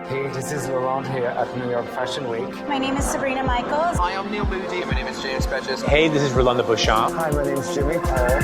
Hey, this is Laurent here at New York Fashion Week. My name is Sabrina Michaels. Hi, I'm Neil Moody. My name is James Bridges. Hey, this is Rolando Beauchamp. Hi, my name is Jimmy Paul.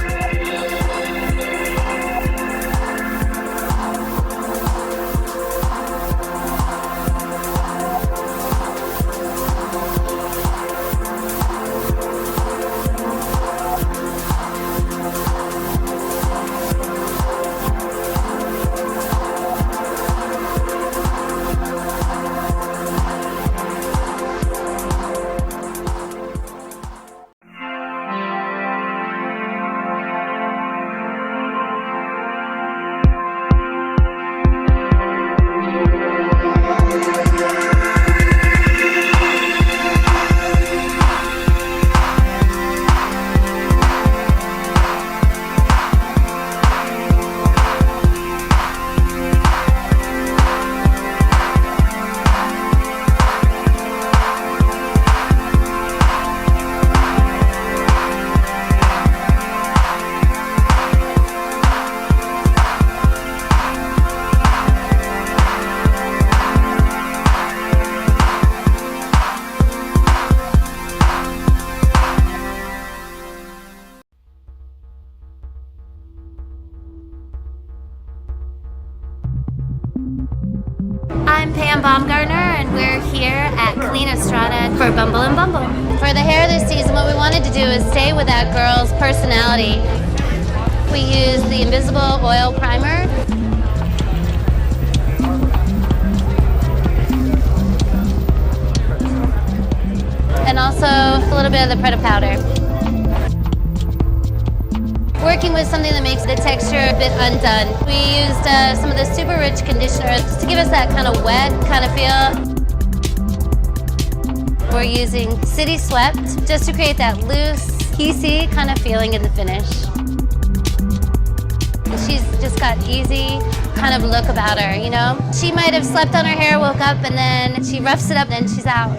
I'm Pam Baumgartner, and we're here at Clean Estrada for Bumble and Bumble. For the hair this season, what we wanted to do is stay with that girl's personality. We used the Invisible Oil Primer. And also a little bit of the Preta powder. Working with something that makes the texture a bit undone. We used some of the super rich conditioner just to give us that kind of wet kind of feel. We're using City Swept just to create that loose, piecey kind of feeling in the finish. She's just got easy kind of look about her, you know? She might have slept on her hair, woke up, and then she roughs it up, and she's out.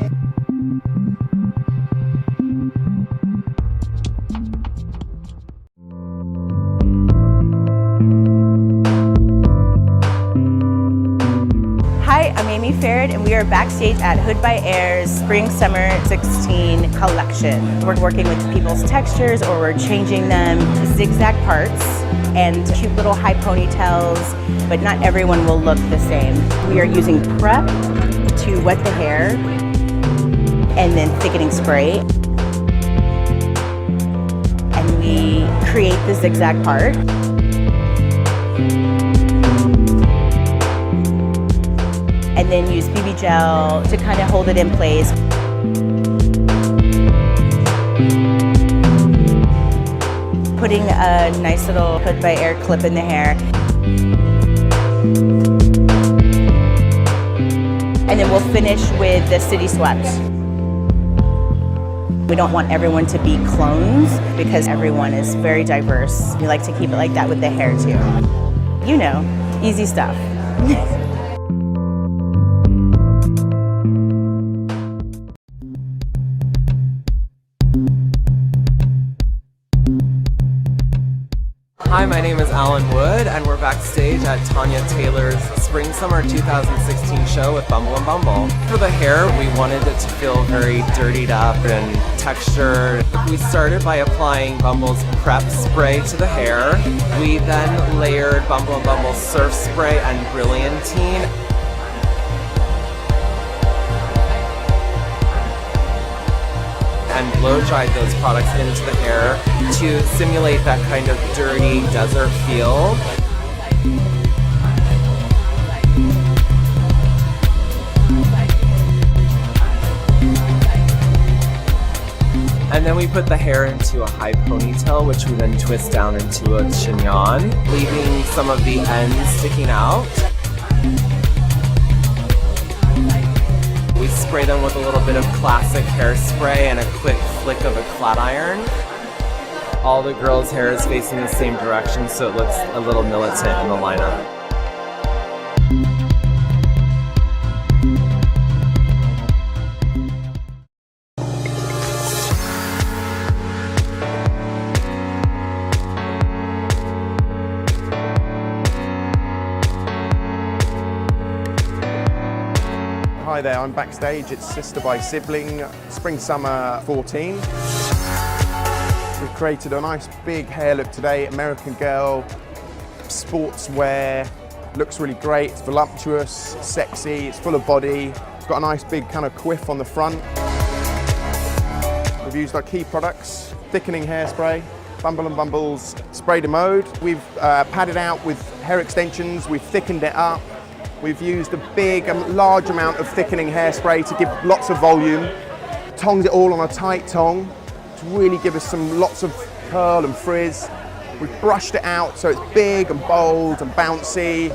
Hi, I'm Amy Farrad, and we are backstage at Hood by Air's Spring Summer 16 collection. We're working with people's textures, or we're changing them to zigzag parts and cute little high ponytails, but not everyone will look the same. We are using prep to wet the hair and then thickening spray. And we create the zigzag part. And then use BB gel to kind of hold it in place. Putting a nice little Hood by Air clip in the hair. And then we'll finish with the City Swept. We don't want everyone to be clones because everyone is very diverse. We like to keep it like that with the hair too. You know, easy stuff. Hi, my name is Alan Wood, and we're backstage at Tanya Taylor's Spring Summer 2016 show with Bumble and Bumble. For the hair, we wanted it to feel very dirtied up and textured. We started by applying Bumble's Prep spray to the hair. We then layered Bumble and Bumble's Surf Spray and Brilliantine. And blow dried those products into the hair to simulate that kind of dirty desert feel. And then we put the hair into a high ponytail, which we then twist down into a chignon, leaving some of the ends sticking out. We spray them with a little bit of classic hairspray and a quick flick of a flat iron. All the girls' hair is facing the same direction, so it looks a little militant in the lineup. Hi there, I'm backstage. It's Sister by Sibling, Spring Summer 14. We've created a nice big hair look today, American girl, sportswear, looks really great. It's voluptuous, sexy, it's full of body. It's got a nice big kind of quiff on the front. We've used our key products, thickening hairspray, Bumble & Bumble's Spray de Mode. We've padded out with hair extensions, we've thickened it up. We've used a large amount of thickening hairspray to give lots of volume. Tongs it all on a tight tong to really give us lots of curl and frizz. We've brushed it out so it's big and bold and bouncy.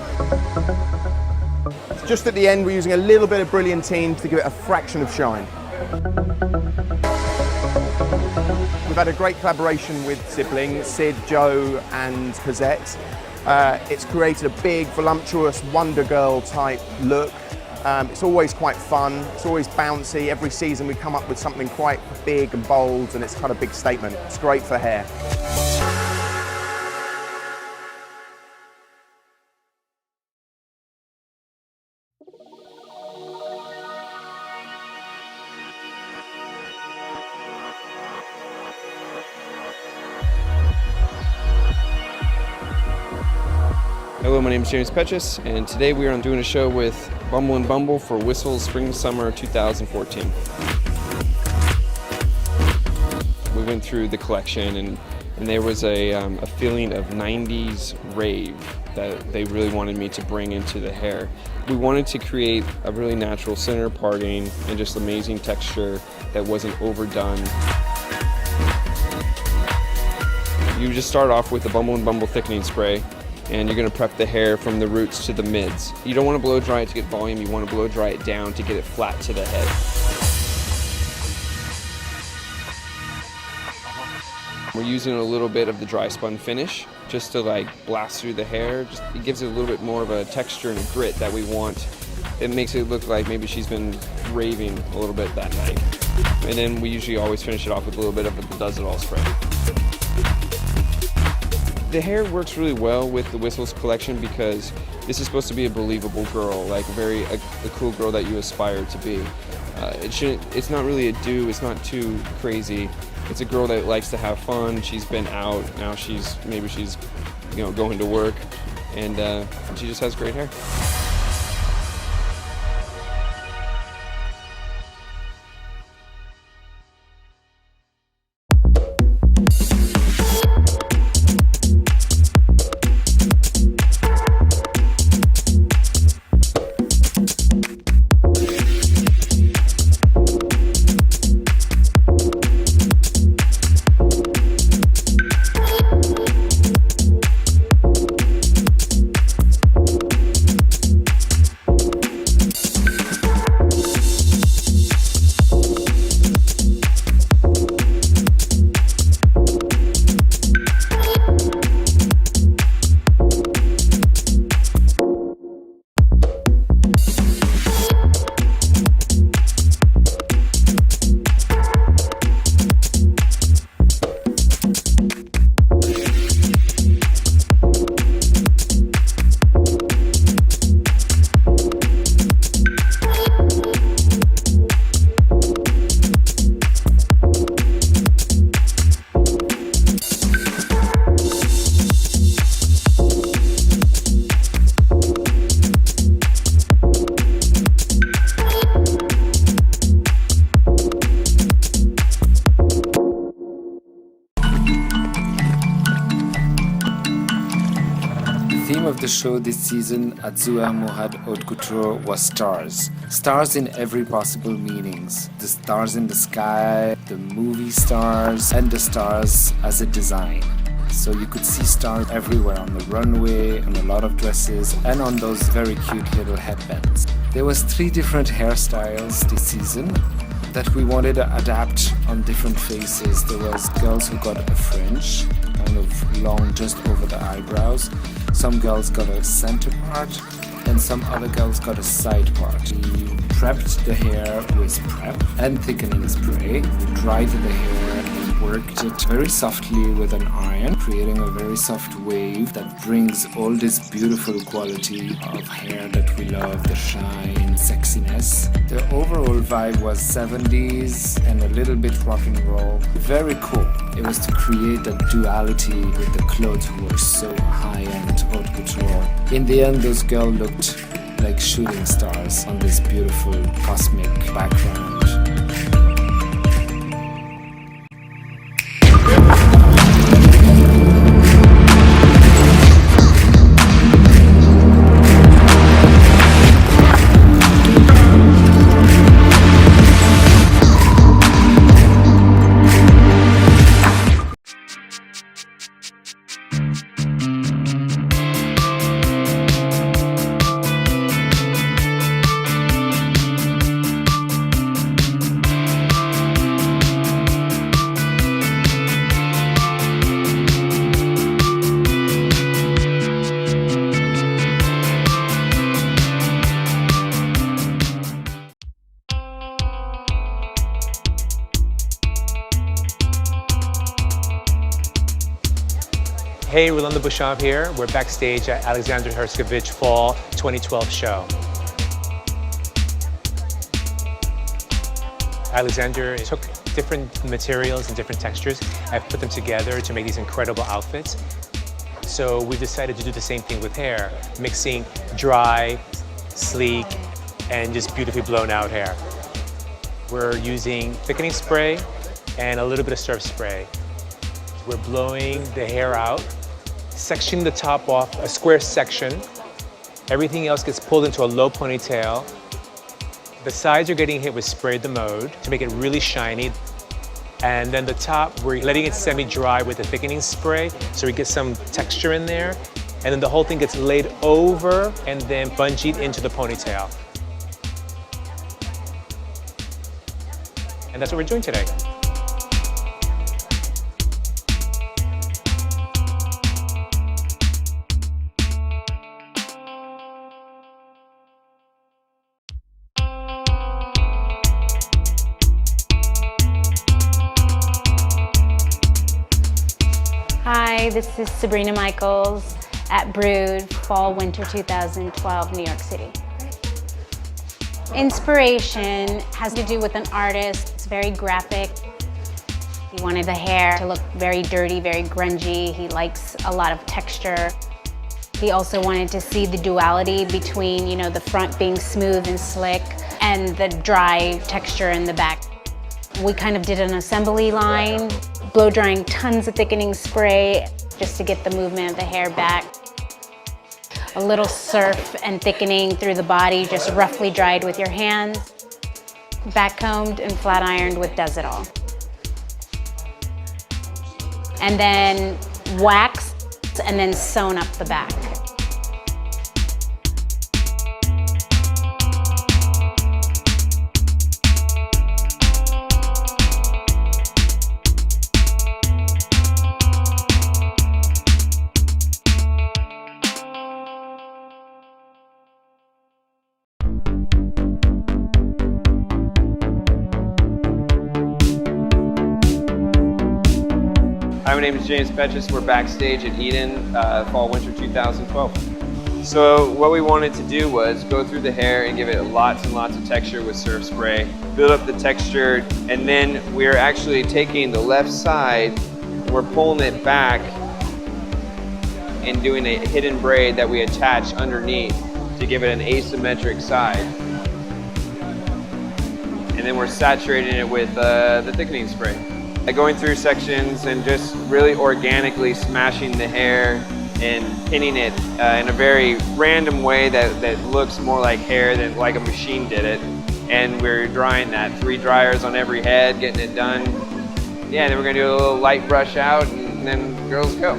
Just at the end, we're using a little bit of brilliantine to give it a fraction of shine. We've had a great collaboration with Sibling, Sid, Joe and Cosette. It's created a big, voluptuous Wonder Girl type look. It's always quite fun, it's always bouncy. Every season we come up with something quite big and bold and it's kind of a big statement. It's great for hair. Hello, my name is James Petchus, and today we are doing a show with Bumble & Bumble for Whistle's Spring Summer 2014. We went through the collection, and there was a feeling of 90s rave that they really wanted me to bring into the hair. We wanted to create a really natural center parting and just amazing texture that wasn't overdone. You just start off with the Bumble & Bumble thickening spray, and you're going to prep the hair from the roots to the mids. You don't want to blow dry it to get volume, you want to blow dry it down to get it flat to the head. We're using a little bit of the dry spun finish just to blast through the hair. It gives it a little bit more of a texture and a grit that we want. It makes it look like maybe she's been raving a little bit that night. And then we usually always finish it off with a little bit of the Does It All spray. The hair works really well with the Whistles collection because this is supposed to be a believable girl, like a cool girl that you aspire to be. It's not really a do, it's not too crazy. It's a girl that likes to have fun. She's been out, now she's going to work, and she just has great hair. The theme of the show this season at Zouer Mourad Haute Couture was stars. Stars in every possible meanings. The stars in the sky, the movie stars, and the stars as a design. So you could see stars everywhere on the runway, on a lot of dresses, and on those very cute little headbands. There was 3 different hairstyles this season that we wanted to adapt on different faces. There was girls who got a fringe, kind of long just over the eyebrows. Some girls got a center part, and some other girls got a side part. We prepped the hair with prep and thickening spray. We dried the hair in worked it very softly with an iron, creating a very soft wave that brings all this beautiful quality of hair that we love, the shine, sexiness. The overall vibe was 70s and a little bit rock and roll. Very cool. It was to create that duality with the clothes who were so high-end haute couture. In the end, those girls looked like shooting stars on this beautiful cosmic background. Hey, Rolando Bouchard here. We're backstage at Alexander Herskovich Fall 2012 show. Alexander took different materials and different textures and put them together to make these incredible outfits. So we decided to do the same thing with hair, mixing dry, sleek, and just beautifully blown out hair. We're using thickening spray and a little bit of surf spray. We're blowing the hair out, sectioning the top off, a square section. Everything else gets pulled into a low ponytail. The sides are getting hit with spray de mode to make it really shiny. And then the top, we're letting it semi-dry with the thickening spray so we get some texture in there. And then the whole thing gets laid over and then bungeed into the ponytail. And that's what we're doing today. Hi, this is Sabrina Michaels at Brood, Fall Winter 2012, New York City. Inspiration has to do with an artist. It's very graphic. He wanted the hair to look very dirty, very grungy. He likes a lot of texture. He also wanted to see the duality between, the front being smooth and slick and the dry texture in the back. We kind of did an assembly line, blow drying tons of thickening spray just to get the movement of the hair back. A little surf and thickening through the body, just roughly dried with your hands. Back combed and flat ironed with Does It All. And then waxed and then sewn up the back. Hi, my name is James Petrus. We're backstage at Eden, Fall Winter 2012. So what we wanted to do was go through the hair and give it lots and lots of texture with surf spray, build up the texture, and then we're actually taking the left side, we're pulling it back and doing a hidden braid that we attach underneath to give it an asymmetric side. And then we're saturating it with the thickening spray. Going through sections and just really organically smashing the hair and pinning it in a very random way that looks more like hair than like a machine did it. And we're drying that. 3 dryers on every head, getting it done. Yeah, then we're gonna do a little light brush out and then girls go.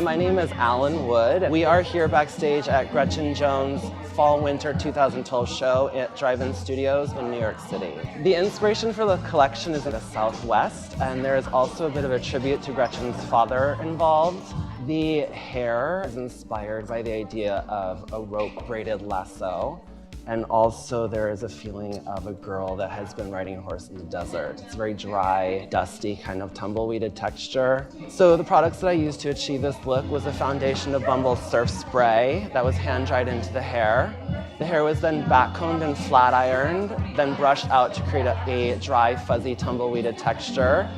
my name is Alan Wood. We are here backstage at Gretchen Jones' Fall/Winter 2012 show at Drive-In Studios in New York City. The inspiration for the collection is in the Southwest, and there is also a bit of a tribute to Gretchen's father involved. The hair is inspired by the idea of a rope-braided lasso. And also there is a feeling of a girl that has been riding a horse in the desert. It's a very dry, dusty, kind of tumbleweeded texture. So the products that I used to achieve this look was a foundation of Bumble Surf Spray that was hand-dried into the hair. The hair was then backcombed and flat ironed, then brushed out to create a dry, fuzzy, tumbleweeded texture.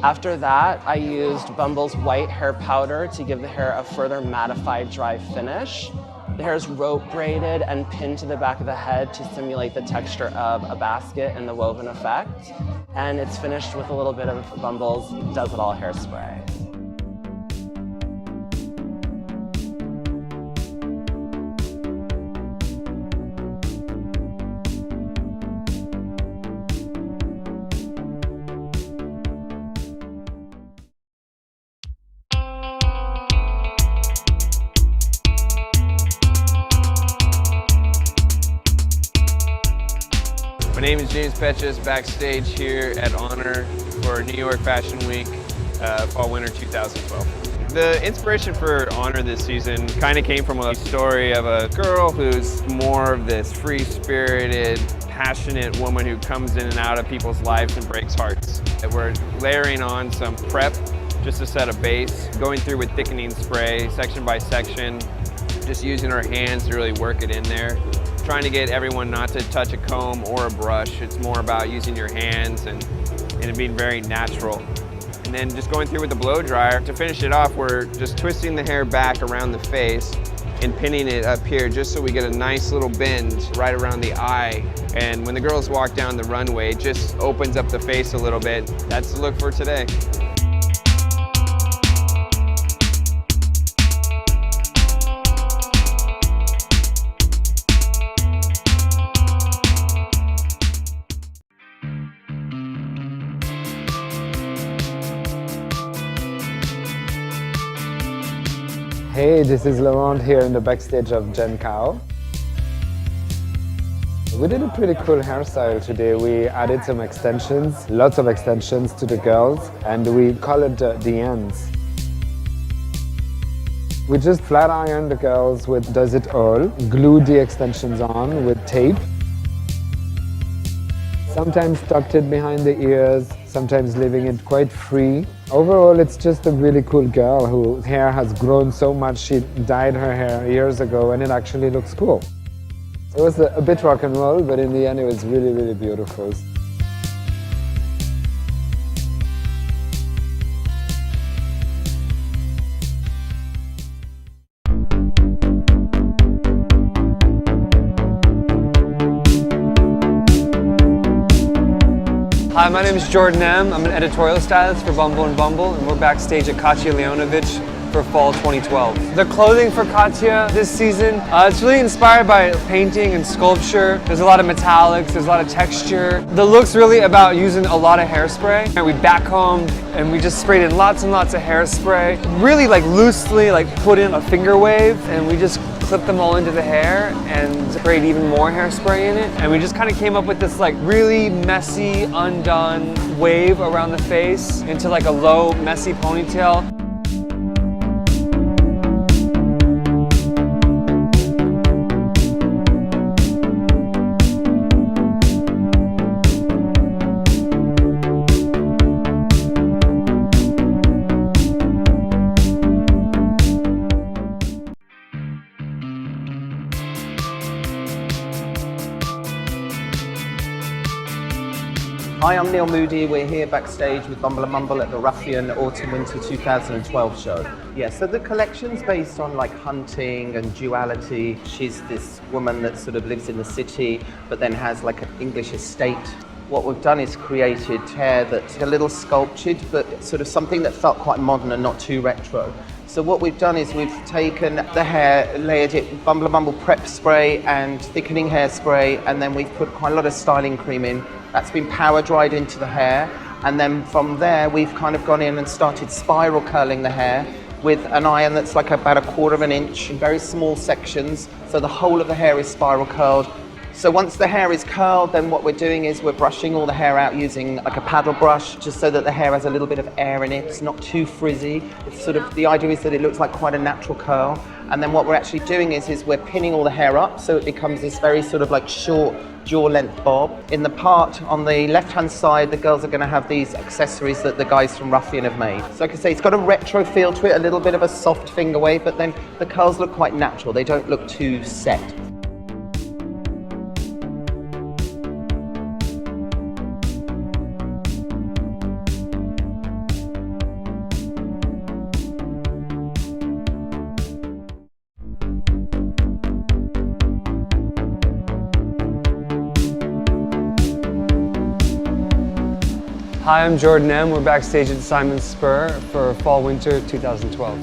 After that, I used Bumble's white hair powder to give the hair a further mattified, dry finish. The hair is rope braided and pinned to the back of the head to simulate the texture of a basket and the woven effect. And it's finished with a little bit of Bumble's Does It All hairspray. My name is James Petches, backstage here at Honor for New York Fashion Week, Fall/Winter 2012. The inspiration for Honor this season kind of came from a story of a girl who's more of this free-spirited, passionate woman who comes in and out of people's lives and breaks hearts. We're layering on some prep just to set a base, going through with thickening spray, section by section, just using our hands to really work it in there. Trying to get everyone not to touch a comb or a brush. It's more about using your hands and it being very natural. And then just going through with the blow dryer. To finish it off, we're just twisting the hair back around the face and pinning it up here just so we get a nice little bend right around the eye. And when the girls walk down the runway, it just opens up the face a little bit. That's the look for today. Hey, this is Laurent here in the backstage of Gen Cow. We did a pretty cool hairstyle today. We added some extensions, lots of extensions to the girls, and we colored the ends. We just flat ironed the girls with Does It All, glued the extensions on with tape. Sometimes tucked it behind the ears, sometimes leaving it quite free. Overall, it's just a really cool girl whose hair has grown so much. She dyed her hair years ago and it actually looks cool. It was a bit rock and roll, but in the end it was really, really beautiful. Hi, my name is Jordan M. I'm an editorial stylist for Bumble and Bumble, and we're backstage at Katya Leonovich for Fall 2012. The clothing for Katya this season, it's really inspired by painting and sculpture. There's a lot of metallics, there's a lot of texture. The look's really about using a lot of hairspray. And we backcombed and we just sprayed in lots and lots of hairspray. Really loosely put in a finger wave, and we just clipped them all into the hair and sprayed even more hairspray in it. And we just kind of came up with this really messy, undone wave around the face into a low, messy ponytail. Hi, I'm Neil Moody. We're here backstage with Bumble and Bumble at the Ruffian Autumn/Winter 2012 show. Yeah, so the collection's based on hunting and duality. She's this woman that sort of lives in the city, but then has an English estate. What we've done is created hair that's a little sculptured, but sort of something that felt quite modern and not too retro. So what we've done is we've taken the hair, layered it with Bumble and Bumble prep spray and thickening hairspray, and then we've put quite a lot of styling cream in. That's been power dried into the hair, and then from there we've kind of gone in and started spiral curling the hair with an iron that's like about 1/4 of an inch in very small sections, so the whole of the hair is spiral curled. So once the hair is curled, then what we're doing is we're brushing all the hair out using like a paddle brush, just so that the hair has a little bit of air in it. It's not too frizzy. It's sort of, the idea is that it looks like quite a natural curl. And then what we're actually doing is we're pinning all the hair up, so it becomes this very sort of like short jaw-length bob. In the part on the left-hand side, the girls are going to have these accessories that the guys from Ruffian have made. So like I say, it's got a retro feel to it, a little bit of a soft finger wave, but then the curls look quite natural. They don't look too set. Hi, I'm Jordan M. We're backstage at Simon Spur for Fall Winter 2012.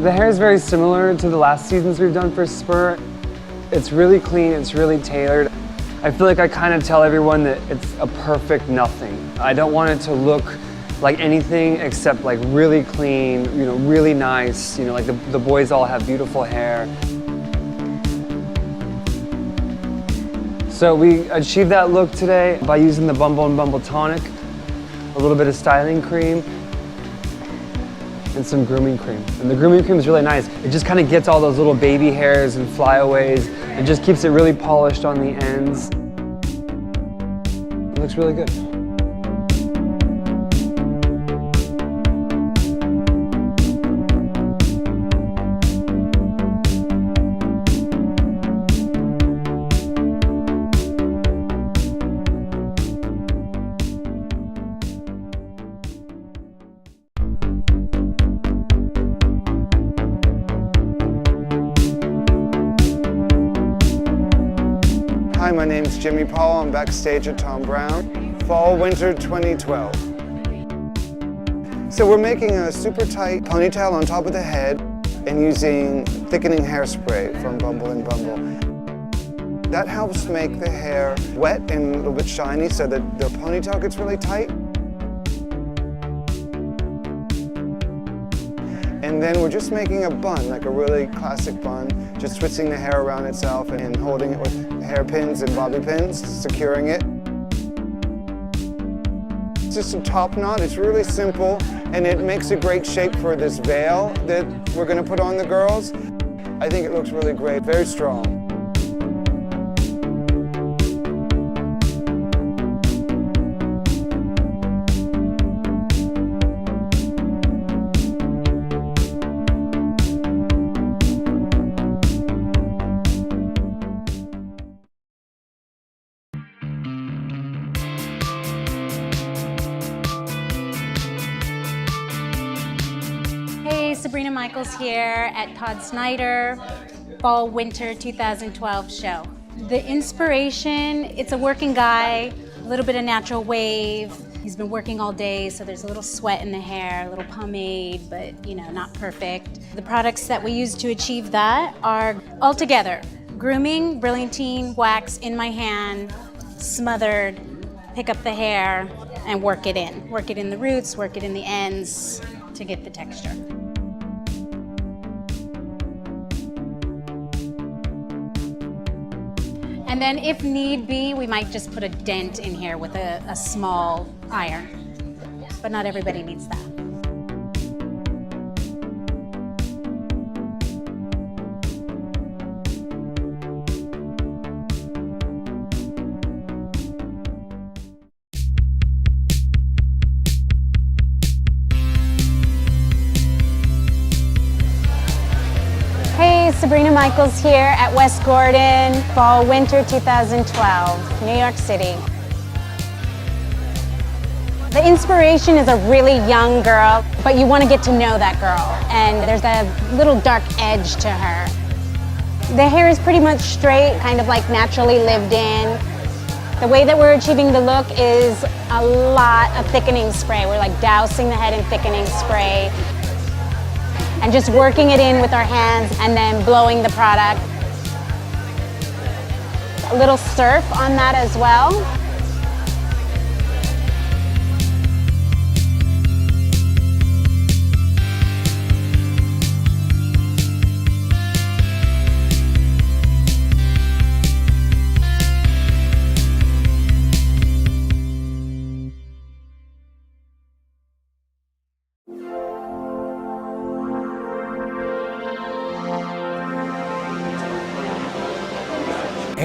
The hair is very similar to the last seasons we've done for Spur. It's really clean, it's really tailored. I feel like I kind of tell everyone that it's a perfect nothing. I don't want it to look like anything except like really clean, you know, really nice. You know, like the boys all have beautiful hair. So we achieved that look today by using the Bumble and Bumble tonic, a little bit of styling cream, and some grooming cream. And the grooming cream is really nice. It just kind of gets all those little baby hairs and flyaways and just keeps it really polished on the ends. It looks really good. Hi, my name's Jimmy Paul. I'm backstage at Tom Brown, Fall Winter 2012. So we're making a super tight ponytail on top of the head and using thickening hairspray from Bumble and Bumble. That helps make the hair wet and a little bit shiny so that the ponytail gets really tight. And then we're just making a bun, like a really classic bun, just twisting the hair around itself and holding it with hairpins and bobby pins, securing it. It's just a top knot. It's really simple, and it makes a great shape for this veil that we're going to put on the girls. I think it looks really great, very strong. Sabrina Michaels here at Todd Snyder Fall Winter 2012 show. The inspiration, it's a working guy, a little bit of natural wave. He's been working all day, so there's a little sweat in the hair, a little pomade, but you know, not perfect. The products that we use to achieve that are all together. Grooming, brilliantine, wax in my hand, smothered, pick up the hair and work it in. Work it in the roots, work it in the ends to get the texture. And then if need be, we might just put a dent in here with a small iron, but not everybody needs that. Sabrina Michaels here at West Gordon, Fall Winter 2012, New York City. The inspiration is a really young girl, but you want to get to know that girl, and there's a little dark edge to her. The hair is pretty much straight, kind of like naturally lived in. The way that we're achieving the look is a lot of thickening spray. We're like dousing the head in thickening spray and just working it in with our hands and then blowing the product. A little surf on that as well.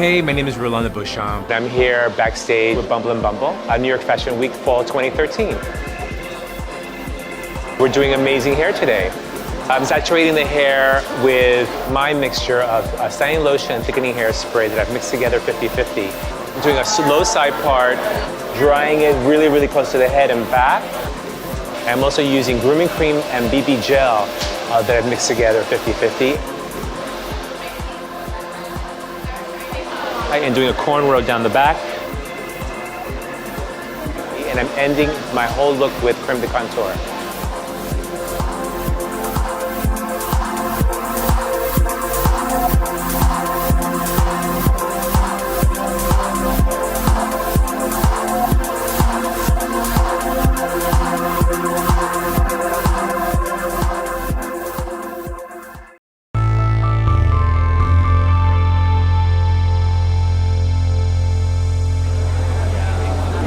Hey, my name is Rolanda Beauchamp. I'm here backstage with Bumble and Bumble at New York Fashion Week Fall 2013. We're doing amazing hair today. I'm saturating the hair with my mixture of styling lotion and thickening hairspray that I've mixed together 50-50. I'm doing a low side part, drying it really, really close to the head and back. I'm also using grooming cream and BB gel that I've mixed together 50-50. And doing a cornrow down the back. And I'm ending my whole look with creme de contour.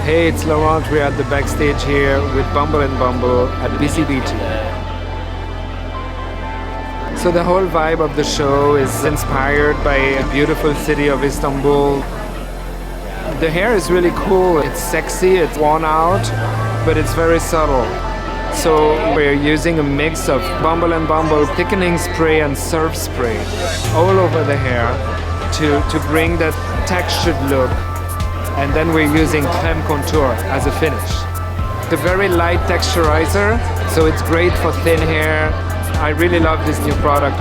Hey, it's Laurent. We're at the backstage here with Bumble and Bumble at BCBT. So the whole vibe of the show is inspired by the beautiful city of Istanbul. The hair is really cool. It's sexy, it's worn out, but it's very subtle. So we're using a mix of Bumble and Bumble thickening spray and surf spray all over the hair to bring that textured look. And then we're using creme contour as a finish. It's a very light texturizer, so it's great for thin hair. I really love this new product.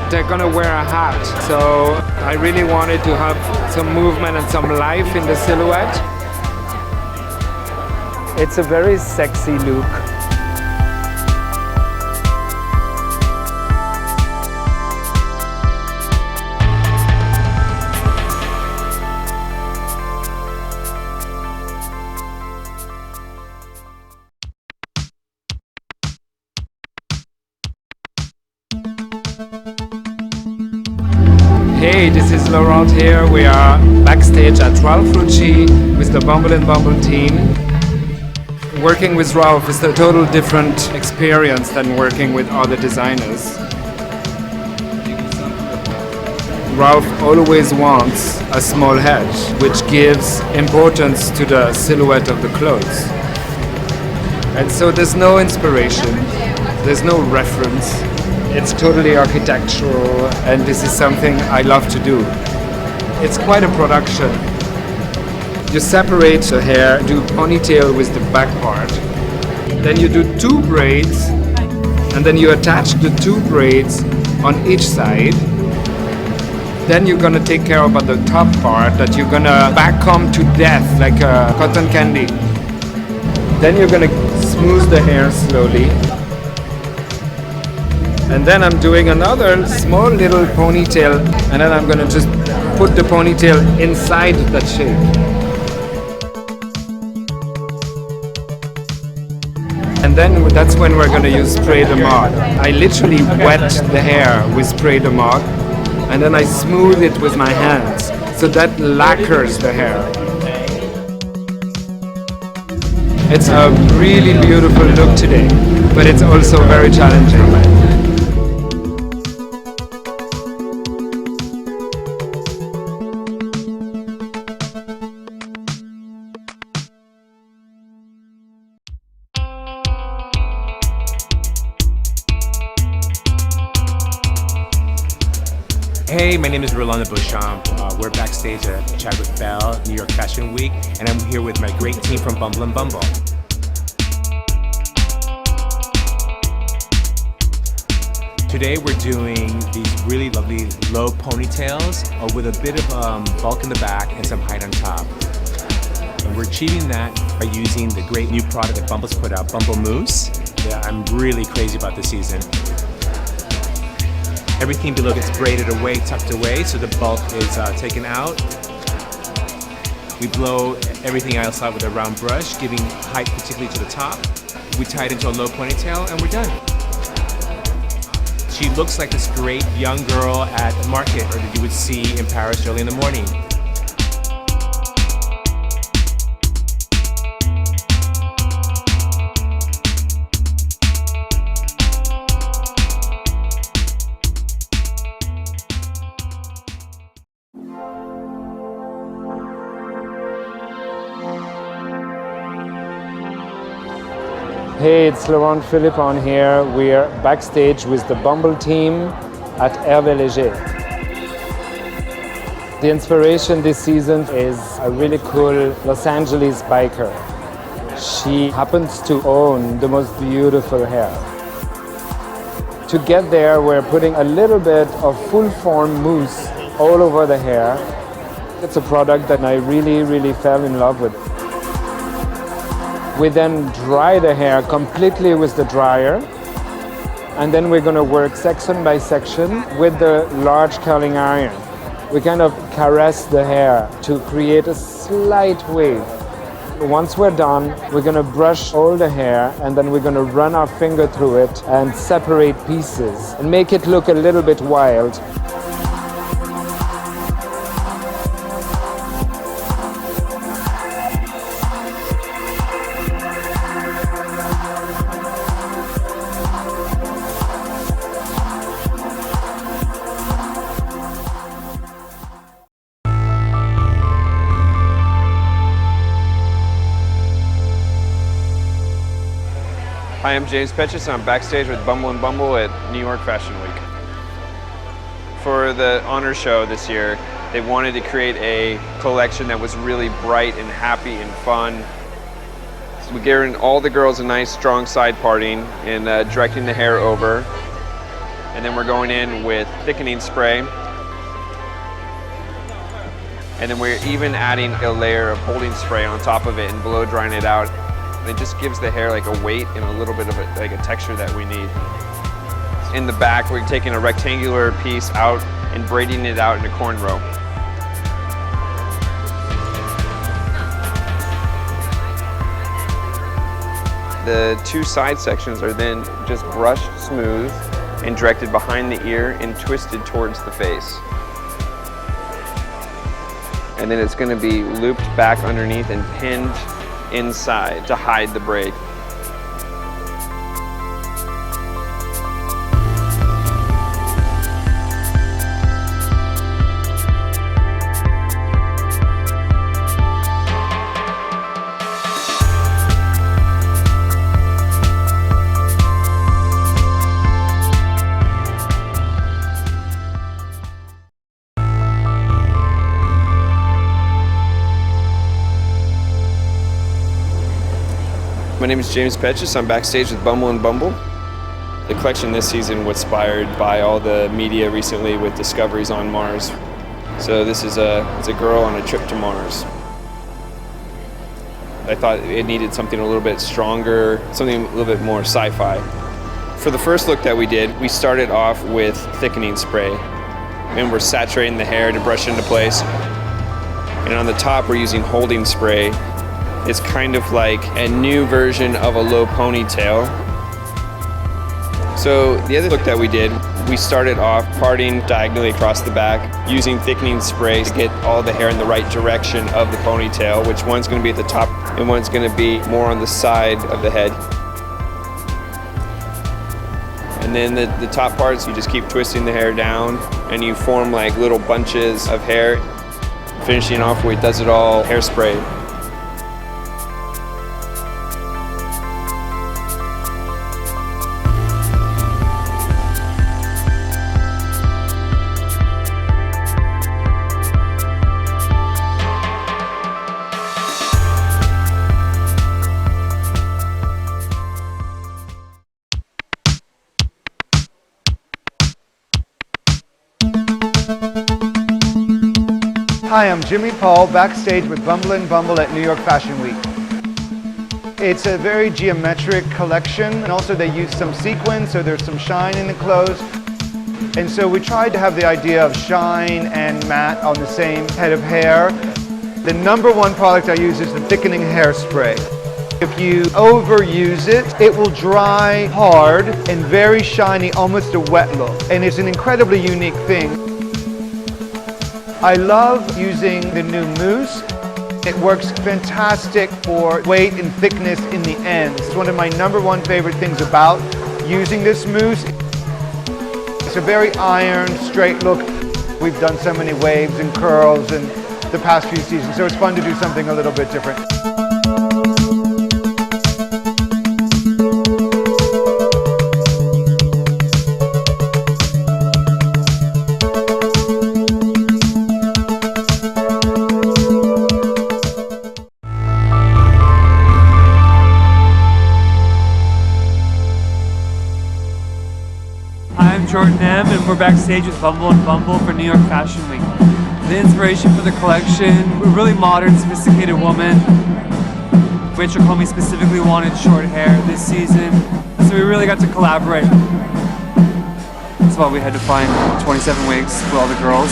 They're gonna wear a hat, so I really wanted to have some movement and some life in the silhouette. It's a very sexy look. Hey, this is Laurent here. We are backstage at Ralph Rucci with the Bumble and Bumble team. Working with Ralph is a total different experience than working with other designers. Ralph always wants a small head, which gives importance to the silhouette of the clothes. And so there's no inspiration, there's no reference. It's totally architectural, and this is something I love to do. It's quite a production. You separate the hair, do ponytail with the back part. Then you do 2 braids, and then you attach the 2 braids on each side. Then you're gonna take care about the top part that you're gonna backcomb to death like a cotton candy. Then you're gonna smooth the hair slowly. And then I'm doing another small little ponytail, and then I'm gonna just put the ponytail inside that shape. And then that's when we're gonna use spray de marque. I literally wet the hair with spray de marque, and then I smooth it with my hands, so that lacquers the hair. It's a really beautiful look today, but it's also very challenging. Hey, my name is Rolanda Beauchamp. We're backstage at Chadwick Bell, New York Fashion Week, and I'm here with my great team from Bumble and Bumble. Today we're doing these really lovely low ponytails with a bit of bulk in the back and some height on top. And we're achieving that by using the great new product that Bumble's put out, Bumble Mousse. Yeah, I'm really crazy about this season. Everything below gets braided away, tucked away, so the bulk is taken out. We blow everything else out with a round brush, giving height particularly to the top. We tie it into a low ponytail, and we're done. She looks like this great young girl at the market, or that you would see in Paris early in the morning. Hey, it's Laurent Philippon here. We're backstage with the Bumble team at Hervé Léger. The inspiration this season is a really cool Los Angeles biker. She happens to own the most beautiful hair. To get there, we're putting a little bit of full-form mousse all over the hair. It's a product that I really fell in love with. We then dry the hair completely with the dryer, and then we're going to work section by section with the large curling iron. We kind of caress the hair to create a slight wave. Once we're done, we're going to brush all the hair, and then we're going to run our finger through it and separate pieces and make it look a little bit wild. Hi, I'm James Petches. I'm backstage with Bumble and Bumble at New York Fashion Week. For the honor show this year, they wanted to create a collection that was really bright and happy and fun. So we gave all the girls a nice strong side parting and directing the hair over. And then we're going in with thickening spray. And then we're even adding a layer of holding spray on top of it and blow drying it out. It just gives the hair like a weight and a little bit of like a texture that we need. In the back, we're taking a rectangular piece out and braiding it out in a cornrow. The two side sections are then just brushed smooth and directed behind the ear and twisted towards the face. And then it's going to be looped back underneath and pinned inside to hide the braid. My name is James Petches. I'm backstage with Bumble and Bumble. The collection this season was inspired by all the media recently with discoveries on Mars. So this is it's a girl on a trip to Mars. I thought it needed something a little bit stronger, something a little bit more sci-fi. For the first look that we did, we started off with thickening spray. And we're saturating the hair to brush it into place. And on the top, we're using holding spray. It's kind of like a new version of a low ponytail. So the other look that we did, we started off parting diagonally across the back, using thickening spray to get all the hair in the right direction of the ponytail, which one's going to be at the top and one's going to be more on the side of the head. And then the top parts, you just keep twisting the hair down and you form like little bunches of hair, finishing off with Does It All hairspray. Hi, I'm Jimmy Paul, backstage with Bumble and Bumble at New York Fashion Week. It's a very geometric collection, and also they use some sequins, so there's some shine in the clothes. And so we tried to have the idea of shine and matte on the same head of hair. The number one product I use is the thickening hairspray. If you overuse it, it will dry hard and very shiny, almost a wet look. And it's an incredibly unique thing. I love using the new mousse. It works fantastic for weight and thickness in the ends. It's one of my number one favorite things about using this mousse. It's a very ironed, straight look. We've done so many waves and curls in the past few seasons, so it's fun to do something a little bit different. Jordan M, and we're backstage with Bumble and Bumble for New York Fashion Week. The inspiration for the collection, a really modern, sophisticated woman. Rachel Comey specifically wanted short hair this season, so we really got to collaborate. That's why we had to find 27 wigs for all the girls.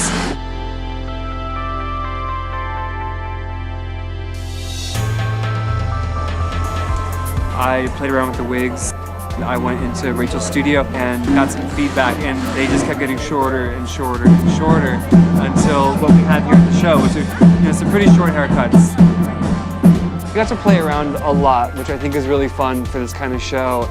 I played around with the wigs. I went into Rachel's studio and got some feedback, and they just kept getting shorter and shorter and shorter until what we have here at the show, which are some pretty short haircuts. We got to play around a lot, which I think is really fun for this kind of show.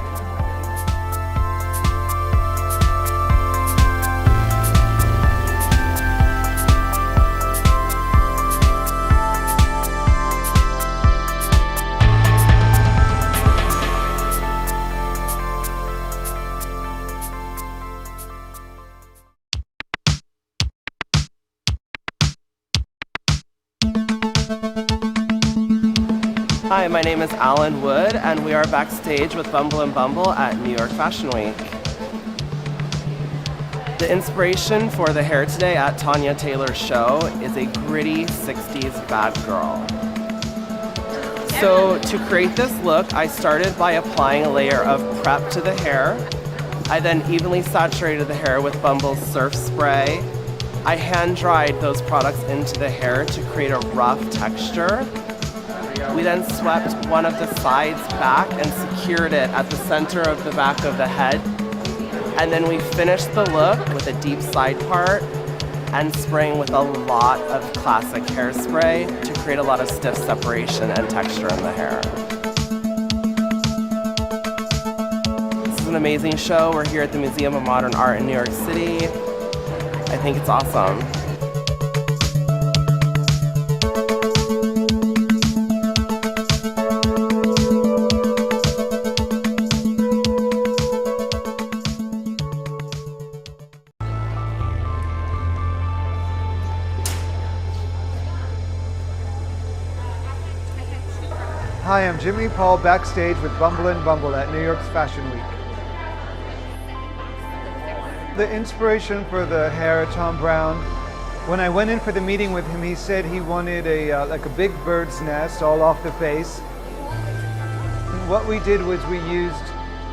Hi, my name is Alan Wood, and we are backstage with Bumble and Bumble at New York Fashion Week. The inspiration for the hair today at Tanya Taylor's show is a gritty 60s bad girl. So to create this look, I started by applying a layer of prep to the hair. I then evenly saturated the hair with Bumble's surf spray. I hand dried those products into the hair to create a rough texture. We then swept one of the sides back and secured it at the center of the back of the head. And then we finished the look with a deep side part and spraying with a lot of classic hairspray to create a lot of stiff separation and texture in the hair. This is an amazing show. We're here at the Museum of Modern Art in New York City. I think it's awesome. Hi, I'm Jimmy Paul backstage with Bumble and Bumble at New York's Fashion Week. The inspiration for the hair at Tom Brown, when I went in for the meeting with him, he said he wanted like a big bird's nest all off the face. And what we did was we used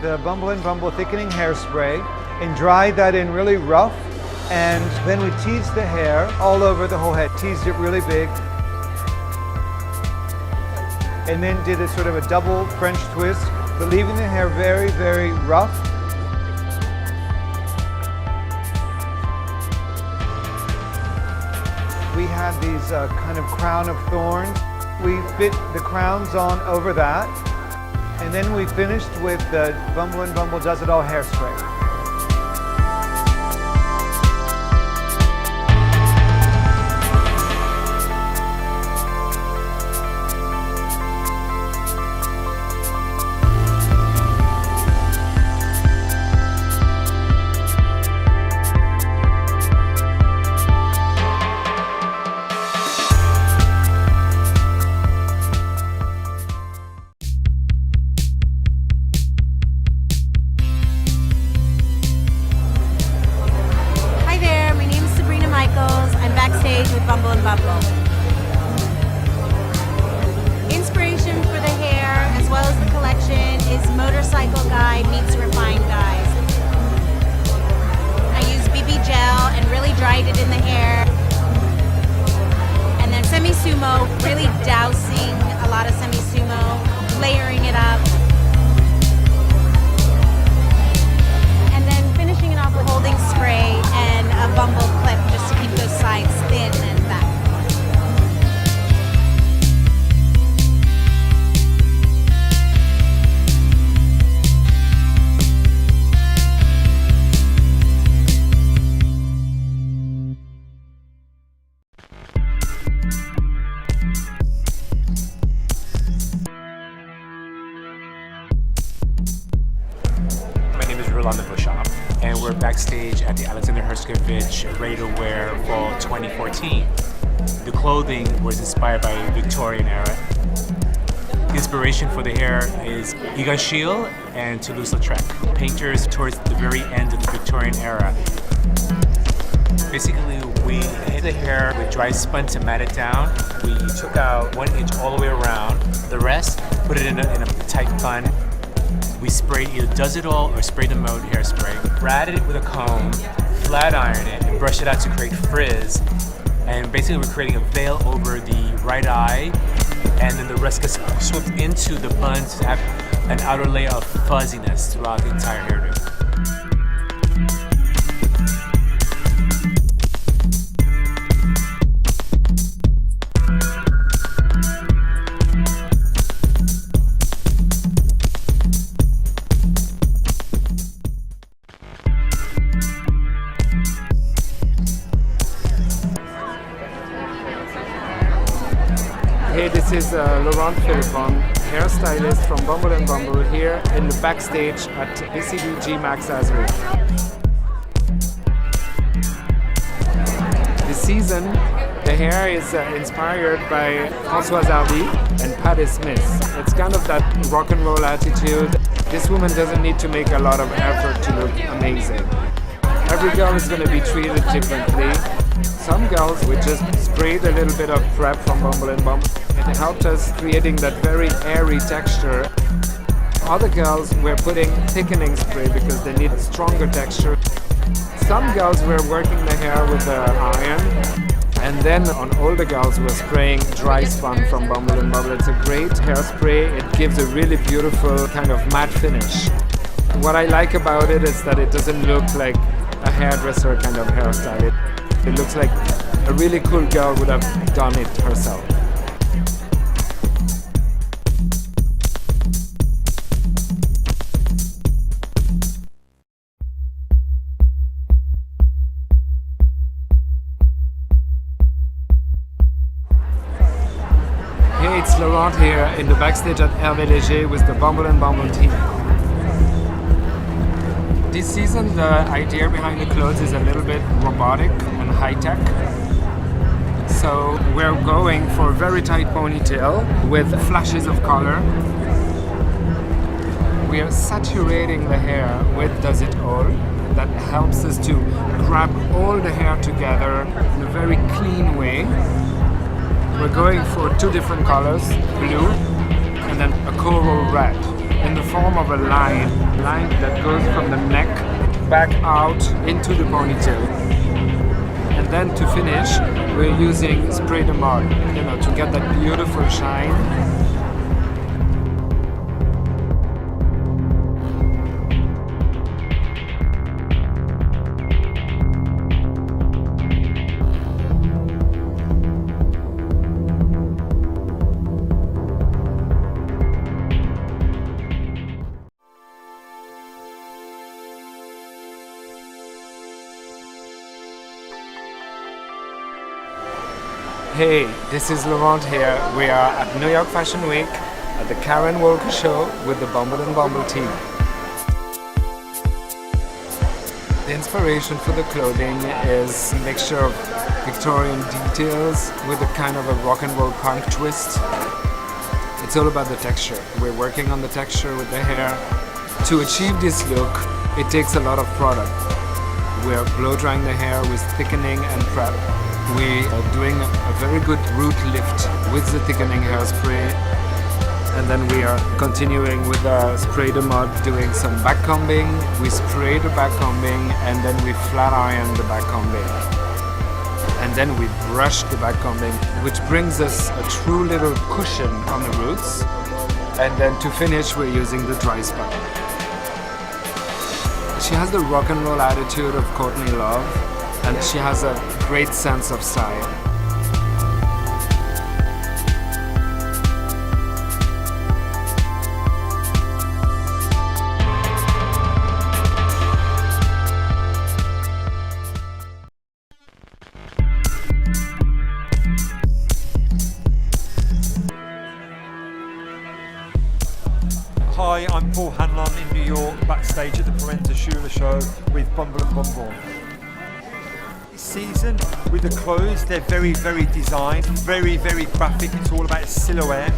the Bumble and Bumble thickening hairspray and dried that in really rough, and then we teased the hair all over the whole head, teased it really big, and then did a sort of a double French twist, but leaving the hair very, very rough. We had these kind of crown of thorns. We fit the crowns on over that, and then we finished with the Bumble and Bumble Does It All hairspray. With Bumble and Bumble. Inspiration for the hair, as well as the collection, is Motorcycle Guy meets Refined Guys. I used BB gel and really dried it in the hair. And then semi-sumo, really dousing a lot of semi-sumo, layering it up. And then finishing it off with holding spray and a Bumble clip just to keep those sides thin and back. And we're backstage at the Alexander Herskovich Ready to Wear Fall 2014. The clothing was inspired by Victorian era. The inspiration for the hair is Egon Schiele and Toulouse-Lautrec, painters towards the very end of the Victorian era. Basically, we hit the hair with dry spun to mat it down. We took out 1 inch all the way around. The rest, put it in a tight bun. We sprayed either Does It All or Spray the Mode hairspray. Ratted it with a comb, flat iron it, and brush it out to create frizz. And basically we're creating a veil over the right eye, and then the rest gets swooped into the bun to have an outer layer of fuzziness throughout the entire hairdo. Hey, this is Laurent Philippon, hairstylist from Bumble and Bumble here in the backstage at BCBG Max Asbury. This season, the hair is inspired by Françoise Hardy and Patti Smith. It's kind of that rock and roll attitude. This woman doesn't need to make a lot of effort to look amazing. Every girl is going to be treated differently. Some girls, we just sprayed a little bit of prep from Bumble and Bumble. It helped us creating that very airy texture. Other girls were putting thickening spray because they need stronger texture. Some girls were working the hair with the iron. And then on older girls we're spraying dry spun from Bumble and Bumble. It's a great hairspray. It gives a really beautiful kind of matte finish. What I like about it is that it doesn't look like a hairdresser kind of hairstyle. It looks like a really cool girl would have done it herself. Hey, it's Laurent here in the backstage at Hervé Léger with the Bumble and Bumble team. This season, the idea behind the clothes is a little bit robotic and high-tech. So we're going for a very tight ponytail with flashes of color. We are saturating the hair with Does It All. That helps us to grab all the hair together in a very clean way. We're going for 2 different colors, blue and then a coral red, in the form of a line that goes from the neck back out into the ponytail. And then to finish, we're using Spray de Mode, to get that beautiful shine. Hey, this is Laurent here. We are at New York Fashion Week at the Karen Walker Show with the Bumble and Bumble team. The inspiration for the clothing is a mixture of Victorian details with a kind of a rock and roll punk twist. It's all about the texture. We're working on the texture with the hair. To achieve this look, it takes a lot of product. We're blow drying the hair with thickening and prep. We are doing a very good root lift with the thickening hairspray, and then we are continuing with the Spray de Mode, doing some back combing. We spray the back combing and then we flat iron the back combing. And then we brush the back combing, which brings us a true little cushion on the roots. And then to finish, we're using the dry spun. She has the rock and roll attitude of Courtney Love, and she has a great sense of style. Hi, I'm Paul Hanlon in New York, backstage at the Parenza Shula show with Bumble and Bumble. This season, with the clothes, they're very, very designed, very, very graphic. It's all about silhouette.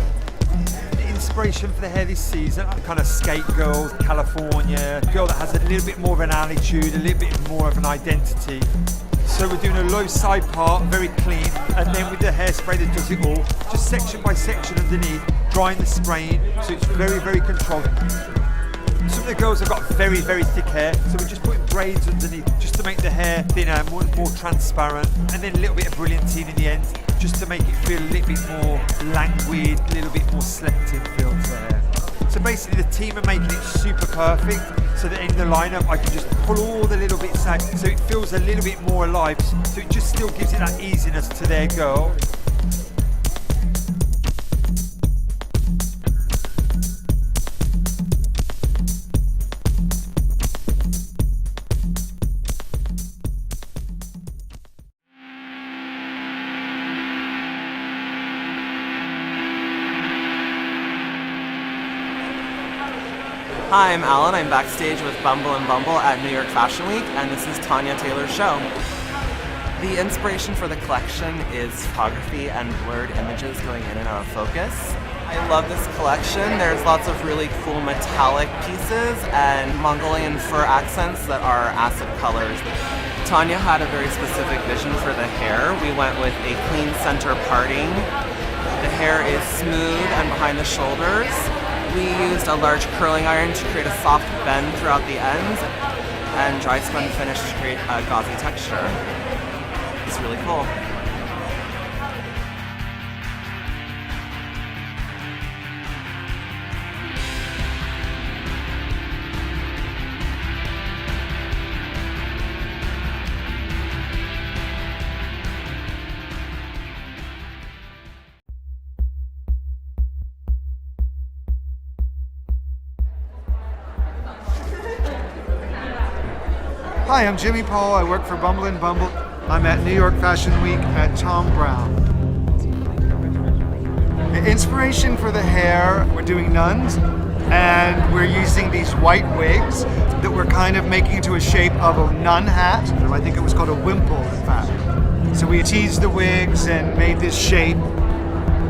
The inspiration for the hair this season, the kind of skate girl, California, girl that has a little bit more of an attitude, a little bit more of an identity. So we're doing a low side part, very clean, and then with the hairspray that does it all, just section by section underneath, drying the spraying, so it's very, very controlled. Some of the girls have got very, very thick hair, so we're just putting braids underneath just to make the hair thinner, more transparent, and then a little bit of brilliantine in the end, just to make it feel a little bit more languid, a little bit more selective feel to the hair. So basically the team are making it super perfect, so that in the lineup I can just pull all the little bits out, so it feels a little bit more alive, so it just still gives it that easiness to their girl. Hi, I'm Alan. I'm backstage with Bumble and Bumble at New York Fashion Week, and this is Tanya Taylor's show. The inspiration for the collection is photography and blurred images going in and out of focus. I love this collection. There's lots of really cool metallic pieces and Mongolian fur accents that are acid colors. Tanya had a very specific vision for the hair. We went with a clean center parting. The hair is smooth and behind the shoulders. We used a large curling iron to create a soft bend throughout the ends and dry spun finish to create a gauzy texture. It's really cool. Hi, I'm Jimmy Paul. I work for Bumble and Bumble. I'm at New York Fashion Week at Tom Brown. The inspiration for the hair, we're doing nuns, and we're using these white wigs that we're kind of making into a shape of a nun hat. I think it was called a wimple, in fact. So we teased the wigs and made this shape.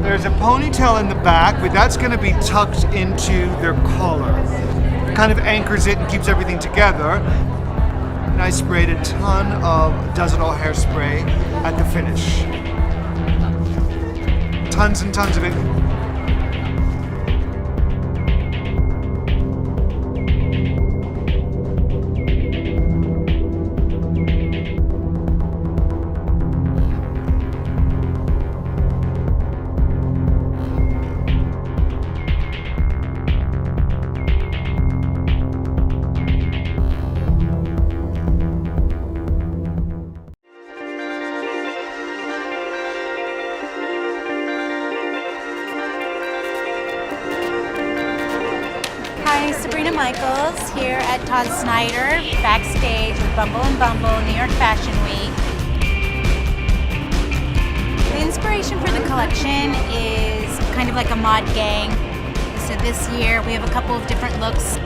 There's a ponytail in the back, but that's going to be tucked into their collar. It kind of anchors it and keeps everything together. I sprayed a ton of Does It All hairspray at the finish. Tons and tons of it. Hi, Sabrina Michaels here at Todd Snyder, backstage with Bumble and Bumble, New York Fashion Week. The inspiration for the collection is kind of like a mod gang. So this year we have a couple of different looks,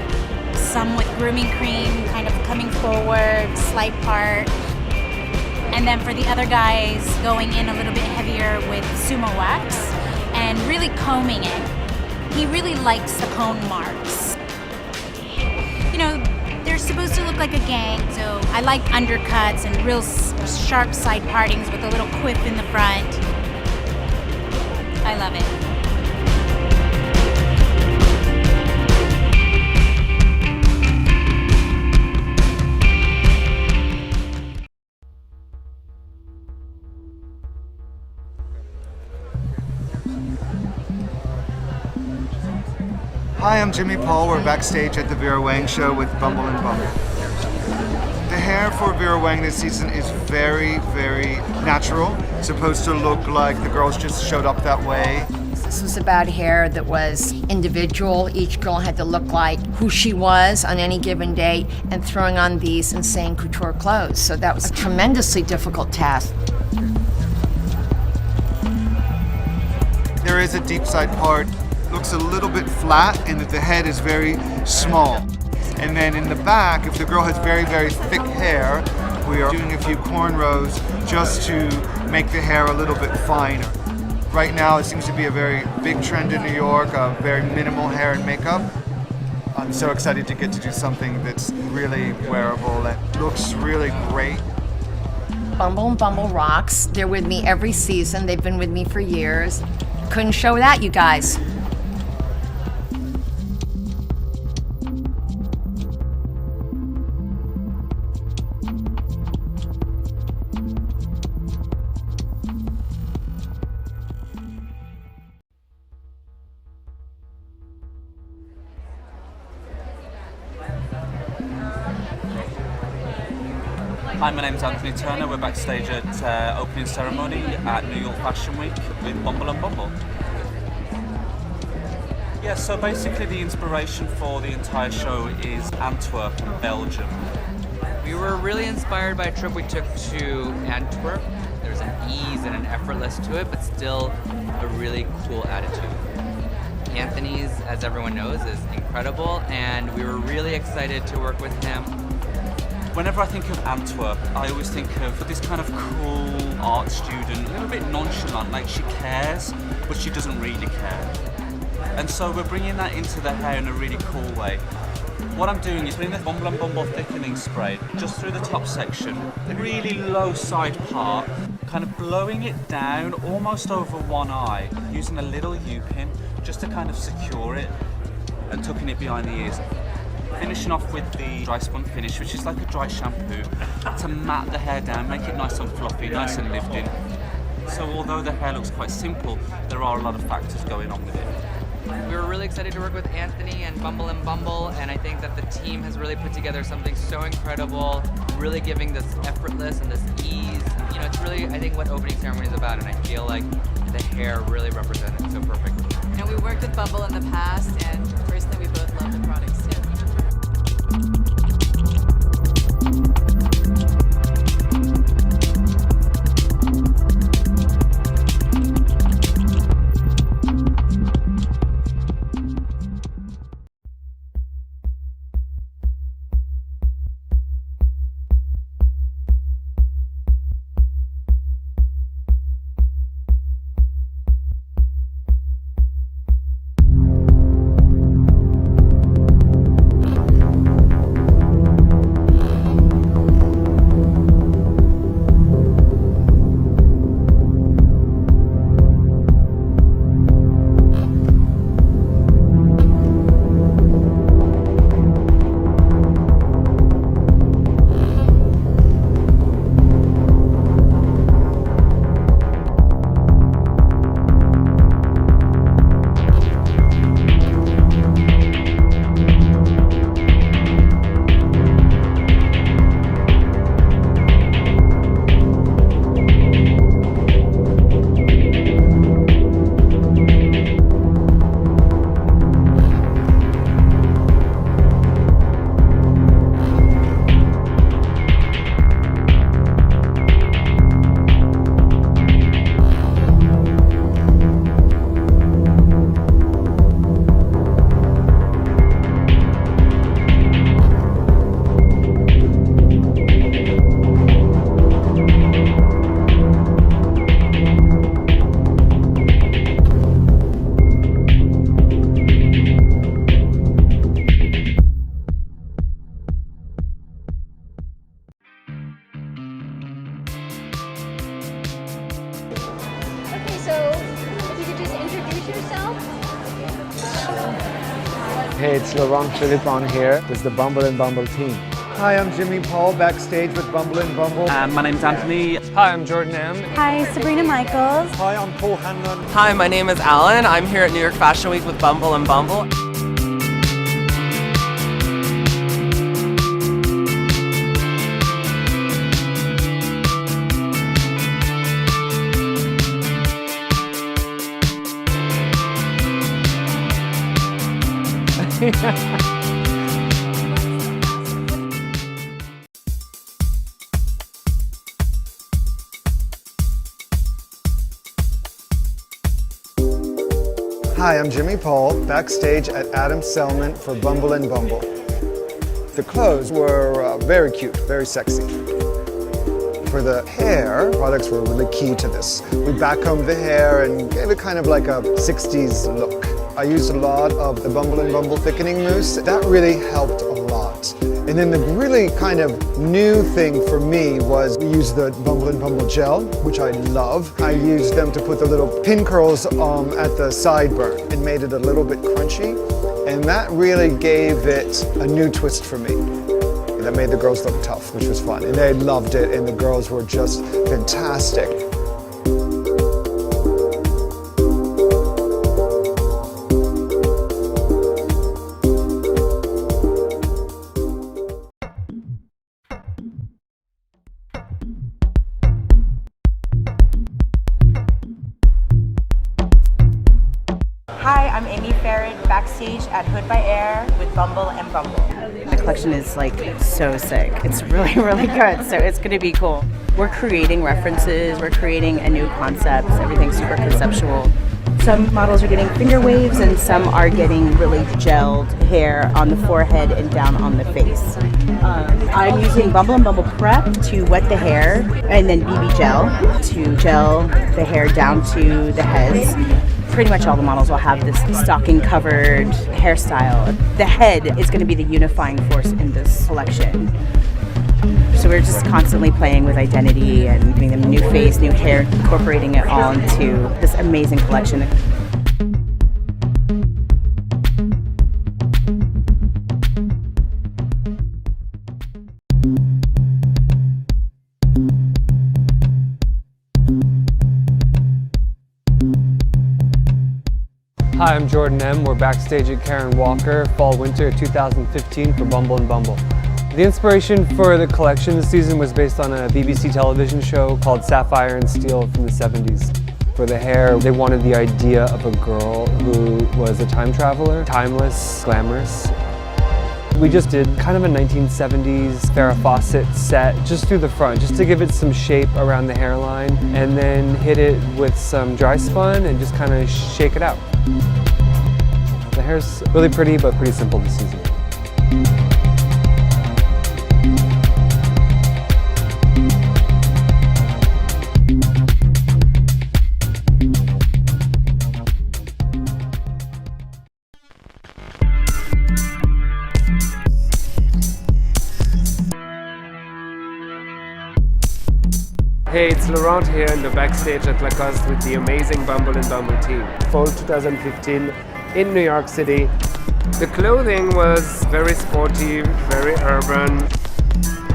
some with grooming cream kind of coming forward, slight part. And then for the other guys, going in a little bit heavier with sumo wax and really combing it. He really likes the cone marks. You know, they're supposed to look like a gang, so I like undercuts and real sharp side partings with a little quiff in the front. I love it. Hi, I'm Jimmy Paul. We're backstage at the Vera Wang show with Bumble and Bumble. The hair for Vera Wang this season is very, very natural. It's supposed to look like the girls just showed up that way. This was about hair that was individual. Each girl had to look like who she was on any given day and throwing on these insane couture clothes. So that was a tremendously difficult task. There is a deep side part. Looks a little bit flat and that the head is very small. And then in the back, if the girl has very, very thick hair, we are doing a few cornrows just to make the hair a little bit finer. Right now, it seems to be a very big trend in New York of very minimal hair and makeup. I'm so excited to get to do something that's really wearable, that looks really great. Bumble and Bumble rocks. They're with me every season. They've been with me for years. Couldn't show that, you guys. Hi, my name's Anthony Turner. We're backstage at opening ceremony at New York Fashion Week with Bumble and Bumble. Yeah, so basically the inspiration for the entire show is Antwerp, Belgium. We were really inspired by a trip we took to Antwerp. There's an ease and an effortless to it, but still a really cool attitude. Anthony's, as everyone knows, is incredible, and we were really excited to work with him. Whenever I think of Antwerp, I always think of this kind of cool art student, a little bit nonchalant, like she cares, but she doesn't really care. And so we're bringing that into the hair in a really cool way. What I'm doing is putting the Bumble and Bumble thickening spray just through the top section, really low side part, kind of blowing it down almost over one eye, using a little U-pin just to kind of secure it, and tucking it behind the ears. Finishing off with the dry spun finish, which is like a dry shampoo, to mat the hair down, make it nice and fluffy, nice and lived in. So although the hair looks quite simple, there are a lot of factors going on with it. We were really excited to work with Anthony and Bumble, and I think that the team has really put together something so incredible, really giving this effortless and this ease. You know, it's really, I think, what opening ceremony is about, and I feel like the hair really represented so perfectly. You know, we worked with Bumble in the past, and personally, we both love the products too. Hey, it's Laurent Philippon here. This is the Bumble and Bumble team. Hi, I'm Jimmy Paul, backstage with Bumble and Bumble. My name's Anthony. Hi, I'm Jordan M. Hi, Sabrina Michaels. Hi, I'm Paul Hanlon. Hi, my name is Alan. I'm here at New York Fashion Week with Bumble and Bumble. Hi, I'm Jimmy Paul, backstage at Adam Selman for Bumble and Bumble. The clothes were very cute, very sexy. For the hair, products were really key to this. We backcombed the hair and gave it kind of like a 60s look. I used a lot of the Bumble and Bumble thickening mousse. That really helped a lot. And then the really kind of new thing for me was we used the Bumble and Bumble gel, which I love. I used them to put the little pin curls at the sideburn and made it a little bit crunchy. And that really gave it a new twist for me. That made the girls look tough, which was fun. And they loved it, and the girls were just fantastic. Hi, I'm Amy Farrett, backstage at Hood by Air with Bumble and Bumble. The collection is like so sick. It's really, really good, so it's gonna be cool. We're creating references, we're creating a new concept, everything's super conceptual. Some models are getting finger waves and some are getting really gelled hair on the forehead and down on the face. I'm using Bumble and Bumble Prep to wet the hair and then BB Gel to gel the hair down to the heads. Pretty much all the models will have this stocking covered hairstyle. The head is going to be the unifying force in this collection. So we're just constantly playing with identity and giving them new face, new hair, incorporating it all into this amazing collection. Hi, I'm Jordan M. We're backstage at Karen Walker, Fall/Winter 2015 for Bumble and Bumble. The inspiration for the collection this season was based on a BBC television show called Sapphire and Steel from the 70s. For the hair, they wanted the idea of a girl who was a time traveler, timeless, glamorous. We just did kind of a 1970s Farrah Fawcett set just through the front, just to give it some shape around the hairline, and then hit it with some dry spun and just kind of shake it out. The hair's really pretty, but pretty simple this season. Hey, it's Laurent here in the backstage at Lacoste with the amazing Bumble and Bumble team. Fall 2015 in New York City. The clothing was very sporty, very urban.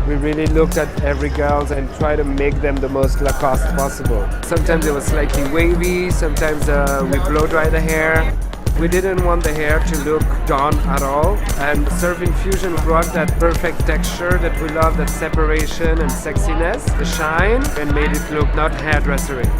We really looked at every girl and tried to make them the most Lacoste possible. Sometimes it was slightly wavy, sometimes we blow dry the hair. We didn't want the hair to look done at all, and Surf Infusion brought that perfect texture that we love, that separation and sexiness, the shine, and made it look not hairdressery.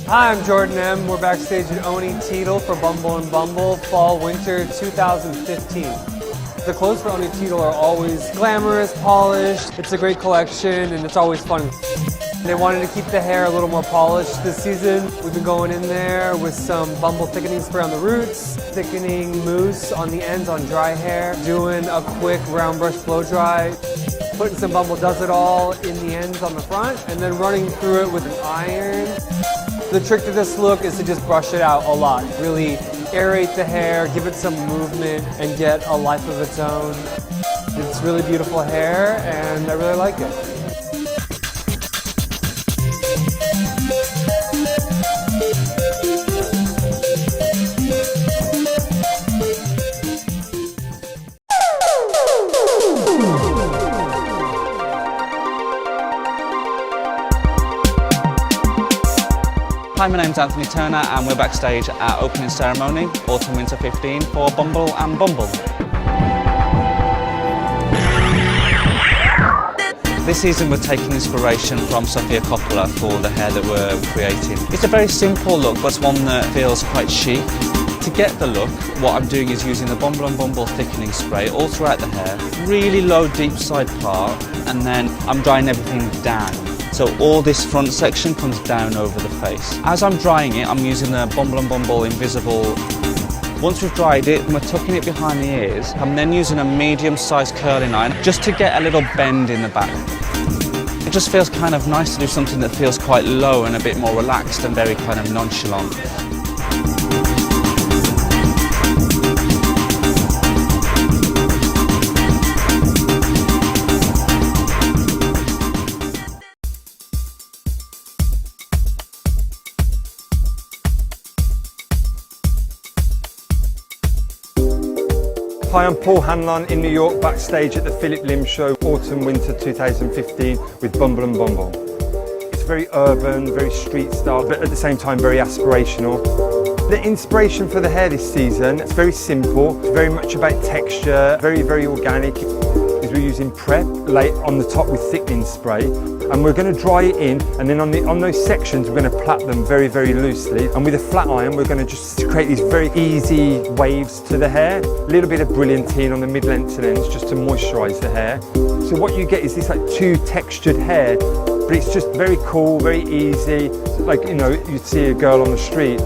Hi, I'm Jordan M. We're backstage at Oni Teetle for Bumble and Bumble Fall/Winter 2015. The clothes for Oni Teetle are always glamorous, polished. It's a great collection and it's always fun. They wanted to keep the hair a little more polished this season. We've been going in there with some Bumble thickening spray on the roots, thickening mousse on the ends on dry hair, doing a quick round brush blow dry, putting some Bumble Does It All in the ends on the front, and then running through it with an iron. The trick to this look is to just brush it out a lot. Really aerate the hair, give it some movement, and get a life of its own. It's really beautiful hair, and I really like it. Hi, my name's Anthony Turner and we're backstage at opening ceremony, Autumn/Winter 15 for Bumble and Bumble. This season we're taking inspiration from Sofia Coppola for the hair that we're creating. It's a very simple look, but it's one that feels quite chic. To get the look, what I'm doing is using the Bumble and Bumble thickening spray all throughout the hair, really low deep side part, and then I'm drying everything down. So all this front section comes down over the face. As I'm drying it, I'm using the Bumble and Bumble Invisible. Once we've dried it, we're tucking it behind the ears. I'm then using a medium-sized curling iron just to get a little bend in the back. It just feels kind of nice to do something that feels quite low and a bit more relaxed and very kind of nonchalant. Hi, I'm Paul Hanlon in New York, backstage at the Philip Lim Show, Autumn-Winter 2015 with Bumble and Bumble. It's very urban, very street style, but at the same time very aspirational. The inspiration for the hair this season, it's very simple, it's very much about texture, very, very organic. We're using prep laid on the top with thickening spray, and we're going to dry it in, and then on those sections we're going to plait them very, very loosely, and with a flat iron we're going to just create these very easy waves to the hair. A little bit of brilliantine on the mid-length ends just to moisturise the hair. So what you get is this like two textured hair, but it's just very cool, very easy, like, you know, you'd see a girl on the street.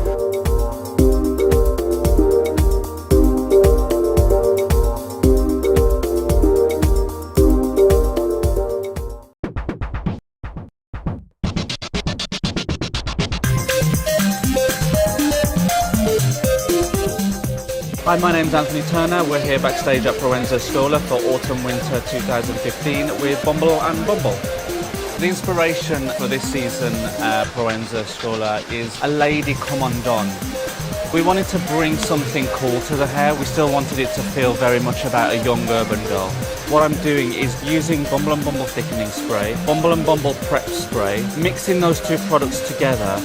Hi, my name's Anthony Turner. We're here backstage at Proenza Scola for Autumn-Winter 2015 with Bumble and Bumble. The inspiration for this season at Proenza Scola is a lady come undone. We wanted to bring something cool to the hair. We still wanted it to feel very much about a young urban girl. What I'm doing is using Bumble and Bumble thickening spray, Bumble and Bumble prep spray, mixing those two products together.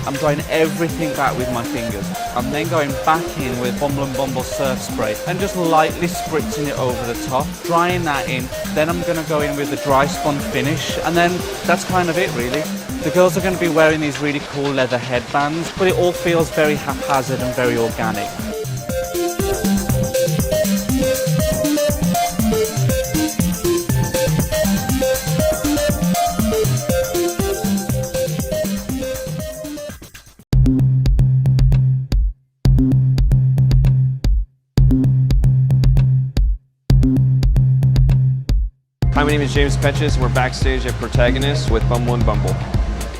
I'm drying everything back with my fingers. I'm then going back in with Bumble and Bumble surf spray and just lightly spritzing it over the top, drying that in. Then I'm going to go in with the dry spun finish, and then that's kind of it really. The girls are going to be wearing these really cool leather headbands, but it all feels very haphazard and very organic. Hi, my name is James Petches. We're backstage at Protagonist with Bumble and Bumble.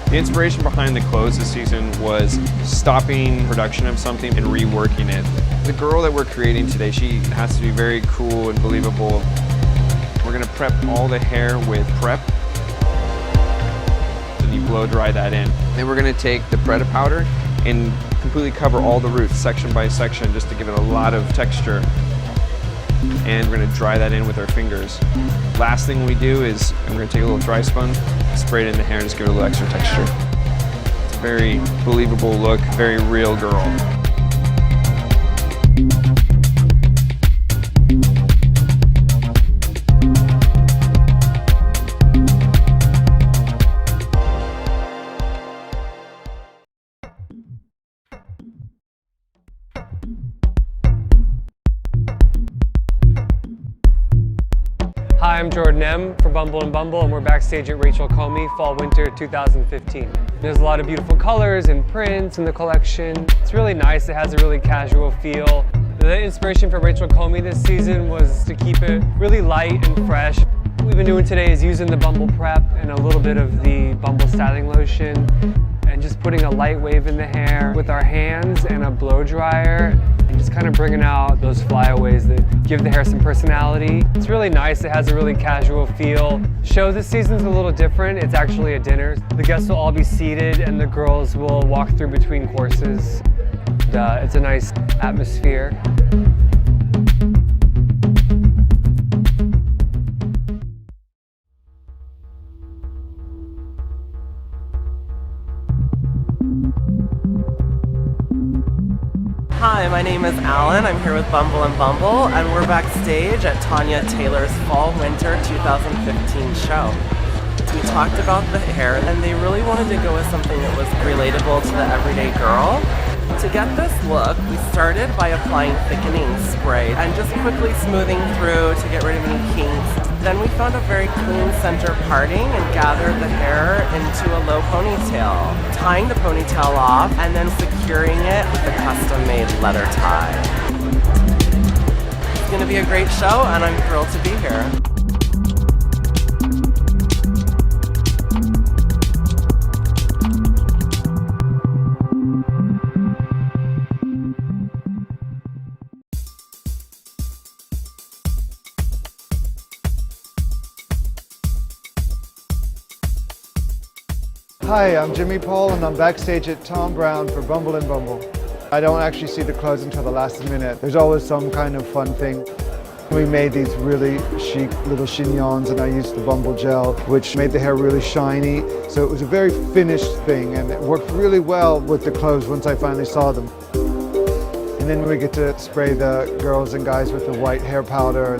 The inspiration behind the clothes this season was stopping production of something and reworking it. The girl that we're creating today, she has to be very cool and believable. We're going to prep all the hair with prep. And you blow dry that in. Then we're going to take the Preta powder and completely cover all the roots section by section just to give it a lot of texture. And we're going to dry that in with our fingers. Last thing we do is I'm going to take a little dry spun, spray it in the hair and just give it a little extra texture. It's a very believable look, very real girl. Hi, I'm Jordan M. for Bumble and Bumble, and we're backstage at Rachel Comey, Fall/Winter 2015. There's a lot of beautiful colors and prints in the collection. It's really nice. It has a really casual feel. The inspiration for Rachel Comey this season was to keep it really light and fresh. What we've been doing today is using the Bumble Prep and a little bit of the Bumble Styling Lotion and just putting a light wave in the hair with our hands and a blow dryer and just kind of bringing out those flyaways that give the hair some personality. It's really nice. It has a really casual feel. Show this season's a little different. It's actually a dinner. The guests will all be seated and the girls will walk through between courses. It's a nice atmosphere. Hi, my name is Alan. I'm here with Bumble and Bumble, and we're backstage at Tanya Taylor's Fall/Winter 2015 show. We talked about the hair, and they really wanted to go with something that was relatable to the everyday girl. To get this look, we started by applying thickening spray and just quickly smoothing through to get rid of any kinks. Then we found a very clean center parting and gathered the hair into a low ponytail, tying the ponytail off and then securing it with a custom-made leather tie. It's going to be a great show and I'm thrilled to be here. Hi, I'm Jimmy Paul and I'm backstage at Tom Brown for Bumble and Bumble. I don't actually see the clothes until the last minute. There's always some kind of fun thing. We made these really chic little chignons and I used the Bumble gel, which made the hair really shiny. So it was a very finished thing and it worked really well with the clothes once I finally saw them. And then we get to spray the girls and guys with the white hair powder.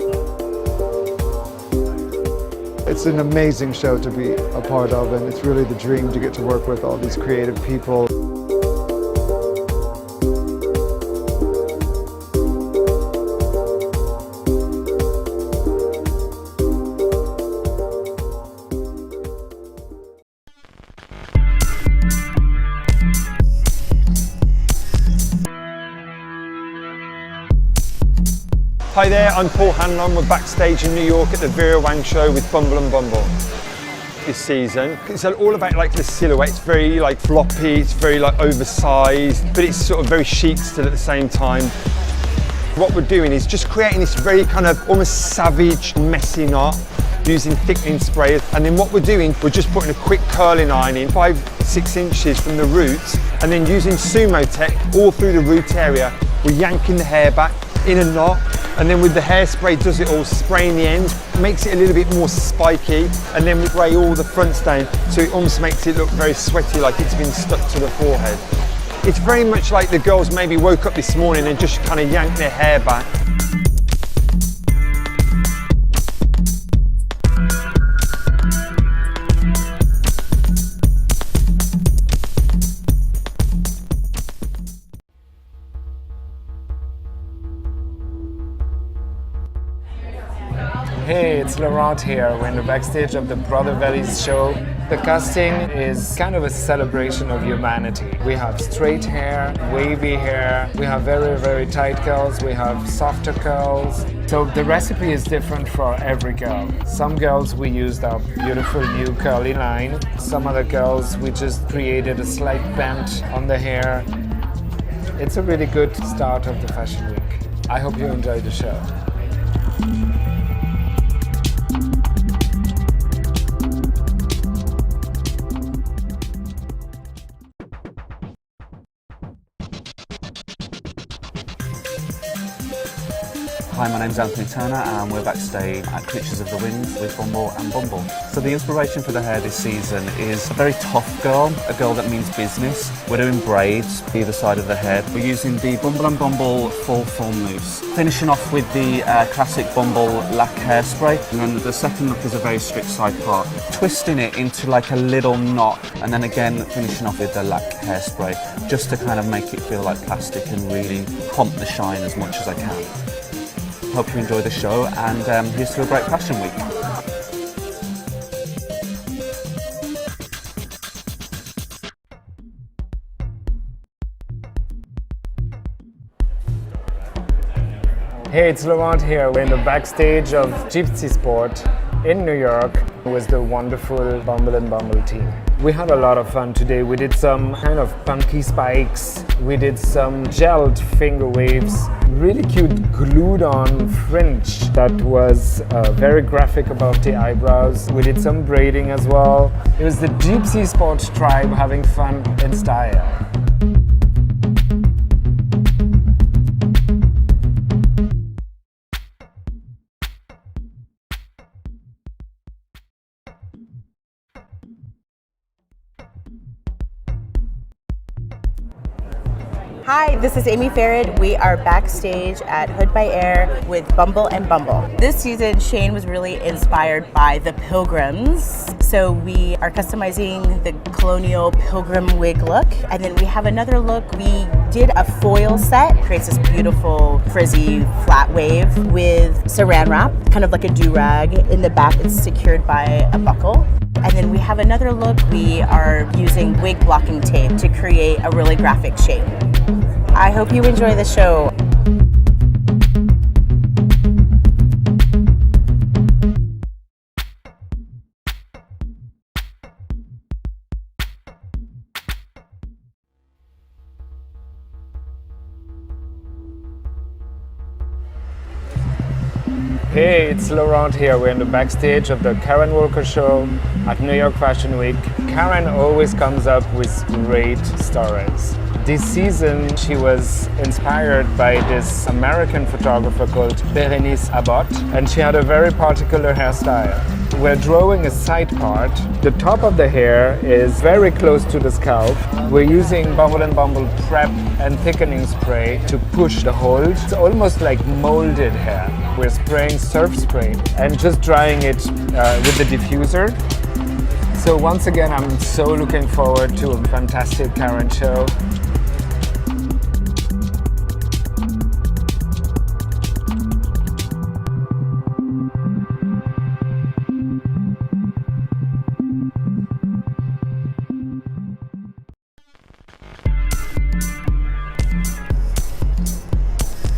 It's an amazing show to be a part of, and it's really the dream to get to work with all these creative people. Hi there, I'm Paul Hanlon. We're backstage in New York at the Vera Wang show with Bumble and Bumble. This season, it's all about like the silhouette. It's very like floppy, it's very like oversized, but it's sort of very chic still at the same time. What we're doing is just creating this very kind of almost savage, messy knot using thickening spray. And then what we're doing, we're just putting a quick curling iron in 5-6 inches from the roots, and then using Sumo Tech all through the root area. We're yanking the hair back in a knot, and then with the hairspray does it all, spraying the ends, makes it a little bit more spiky, and then we spray all the fronts down so it almost makes it look very sweaty, like it's been stuck to the forehead. It's very much like the girls maybe woke up this morning and just kind of yanked their hair back. Hey, it's Laurent here. We're in the backstage of the Brother Valleys show. The casting is kind of a celebration of humanity. We have straight hair, wavy hair, we have very, very tight curls, we have softer curls. So the recipe is different for every girl. Some girls we used our beautiful new curly line. Some other girls we just created a slight bend on the hair. It's a really good start of the fashion week. I hope you enjoy the show. Hi, my name's Anthony Turner and we're backstage at Creatures of the Wind with Bumble and Bumble. So the inspiration for the hair this season is a very tough girl, a girl that means business. We're doing braids either side of the head. We're using the Bumble and Bumble Full Foam Mousse. Finishing off with the classic Bumble lac hairspray, and then the second look is a very strict side part. Twisting it into like a little knot, and then again finishing off with the lac hairspray, just to kind of make it feel like plastic and really pump the shine as much as I can. Hope you enjoy the show, and here's to a great fashion week. Hey, it's Laurent here. We're in the backstage of Gypsy Sport in New York with the wonderful Bumble and Bumble team. We had a lot of fun today. We did some kind of punky spikes. We did some gelled finger waves. Really cute glued on fringe that was very graphic above the eyebrows. We did some braiding as well. It was the Gypsy Sport tribe having fun in style. Hi, this is Amy Farrad. We are backstage at Hood by Air with Bumble and Bumble. This season, Shane was really inspired by the Pilgrims. So we are customizing the colonial pilgrim wig look. And then we have another look. We did a foil set, creates this beautiful frizzy flat wave with saran wrap, kind of like a do-rag. In the back it's secured by a buckle. And then we have another look. We are using wig blocking tape to create a really graphic shape. I hope you enjoy the show. Hey, it's Laurent here. We're in the backstage of the Karen Walker show at New York Fashion Week. Karen always comes up with great stories. This season, she was inspired by this American photographer called Berenice Abbott, and she had a very particular hairstyle. We're drawing a side part. The top of the hair is very close to the scalp. We're using Bumble and Bumble prep and thickening spray to push the hold. It's almost like molded hair. We're spraying surf spray and just drying it with the diffuser. So once again, I'm so looking forward to a fantastic Karen show.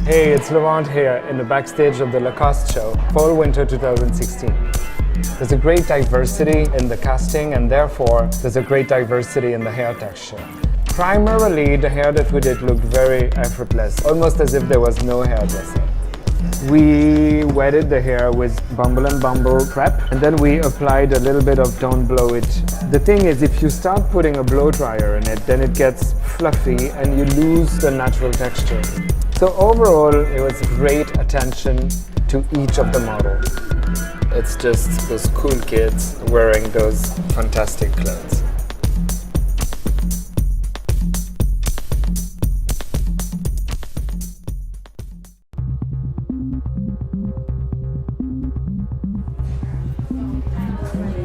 Hey, it's Laurent here in the backstage of the Lacoste show, Fall/Winter 2016. There's a great diversity in the casting, and therefore there's a great diversity in the hair texture. Primarily, the hair that we did looked very effortless, almost as if there was no hairdresser. We wetted the hair with Bumble and Bumble prep, and then we applied a little bit of Don't Blow It. The thing is, if you start putting a blow dryer in it, then it gets fluffy and you lose the natural texture. So overall, it was great attention to each of the models. It's just those cool kids wearing those fantastic clothes.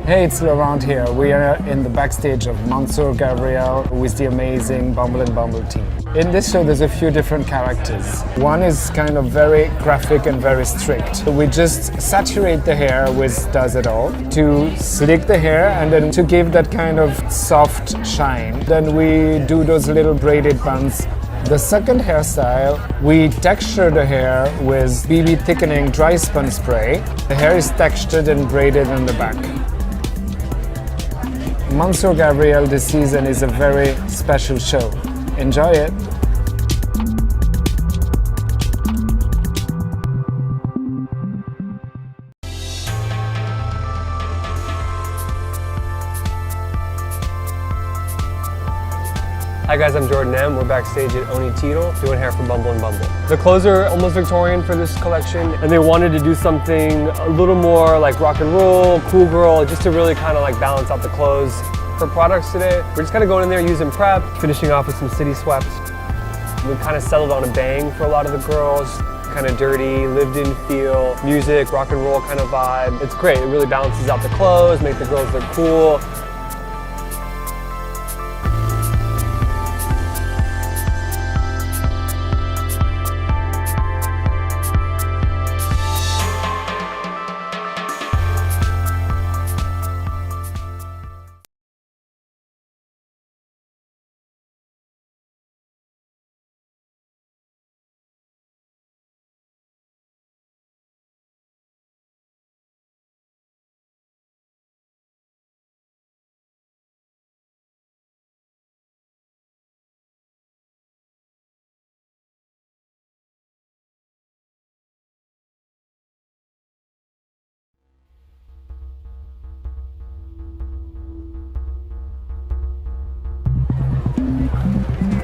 Hey, it's Laurent here. We are in the backstage of Mansour Gabriel with the amazing Bumble and Bumble team. In this show, there's a few different characters. One is kind of very graphic and very strict. We just saturate the hair with Does It All to slick the hair and then to give that kind of soft shine. Then we do those little braided buns. The second hairstyle, we texture the hair with BB thickening dry spun spray. The hair is textured and braided in the back. Mansour Gabriel this season is a very special show. Enjoy it! Hi guys, I'm Jordan M. We're backstage at Oni Tito doing hair for Bumble and Bumble. The clothes are almost Victorian for this collection, and they wanted to do something a little more like rock and roll, cool girl, just to really kind of like balance out the clothes. For products today, we're just kind of going in there using prep, finishing off with some city swept. We kind of settled on a bang for a lot of the girls. Kind of dirty, lived-in feel, music, rock and roll kind of vibe. It's great, it really balances out the clothes, make the girls look cool.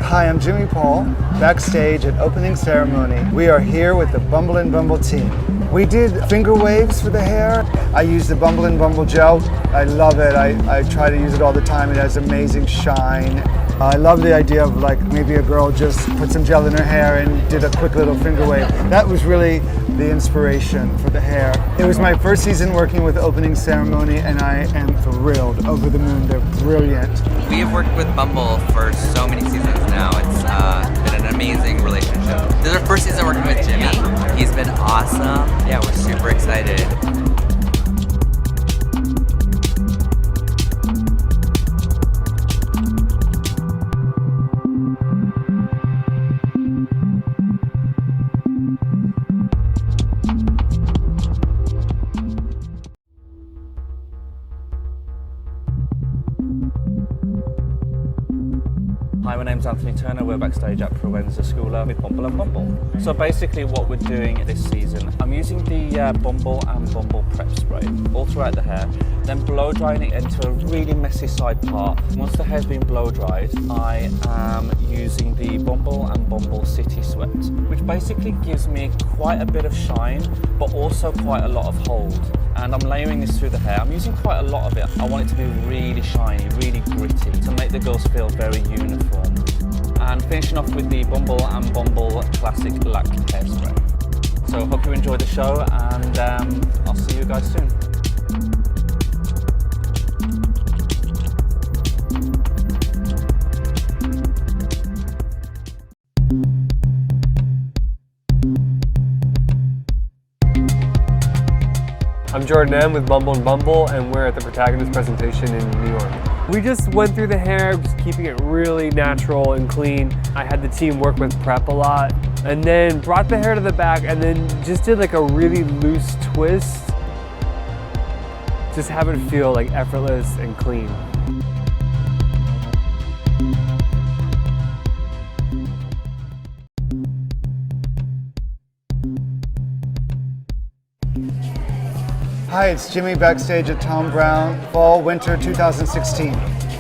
Hi, I'm Jimmy Paul, backstage at opening ceremony. We are here with the Bumble and Bumble team. We did finger waves for the hair. I used the Bumble and Bumble gel. I love it. I try to use it all the time. It has amazing shine. I love the idea of like maybe a girl just put some gel in her hair and did a quick little finger wave. That was really the inspiration for the hair. It was my first season working with opening ceremony, and I am thrilled, over the moon. They're brilliant. We have worked with Bumble for so many seasons now. It's been an awesome. Yeah, we're super excited. Hi, my name's Anthony Turner. We're backstage at Provenza School with Bumble and Bumble. So basically what we're doing this season, I'm using the Bumble and Bumble prep spray all throughout the hair, then blow drying it into a really messy side part. Once the hair's been blow dried, I am using the Bumble and Bumble City Sweat, which basically gives me quite a bit of shine, but also quite a lot of hold. And I'm layering this through the hair. I'm using quite a lot of it. I want it to be really shiny, really gritty, to make the girls feel very uniform. And finishing off with the Bumble and Bumble Classic Lac Hairspray. So hope you enjoy the show, and I'll see you guys soon. I'm Jordan M with Bumble and Bumble, and we're at the Protagonist presentation in New York. We just went through the hair, just keeping it really natural and clean. I had the team work with prep a lot, and then brought the hair to the back, and then just did like a really loose twist. Just have it feel like effortless and clean. Hi, it's Jimmy backstage at Tom Brown, fall, winter 2016.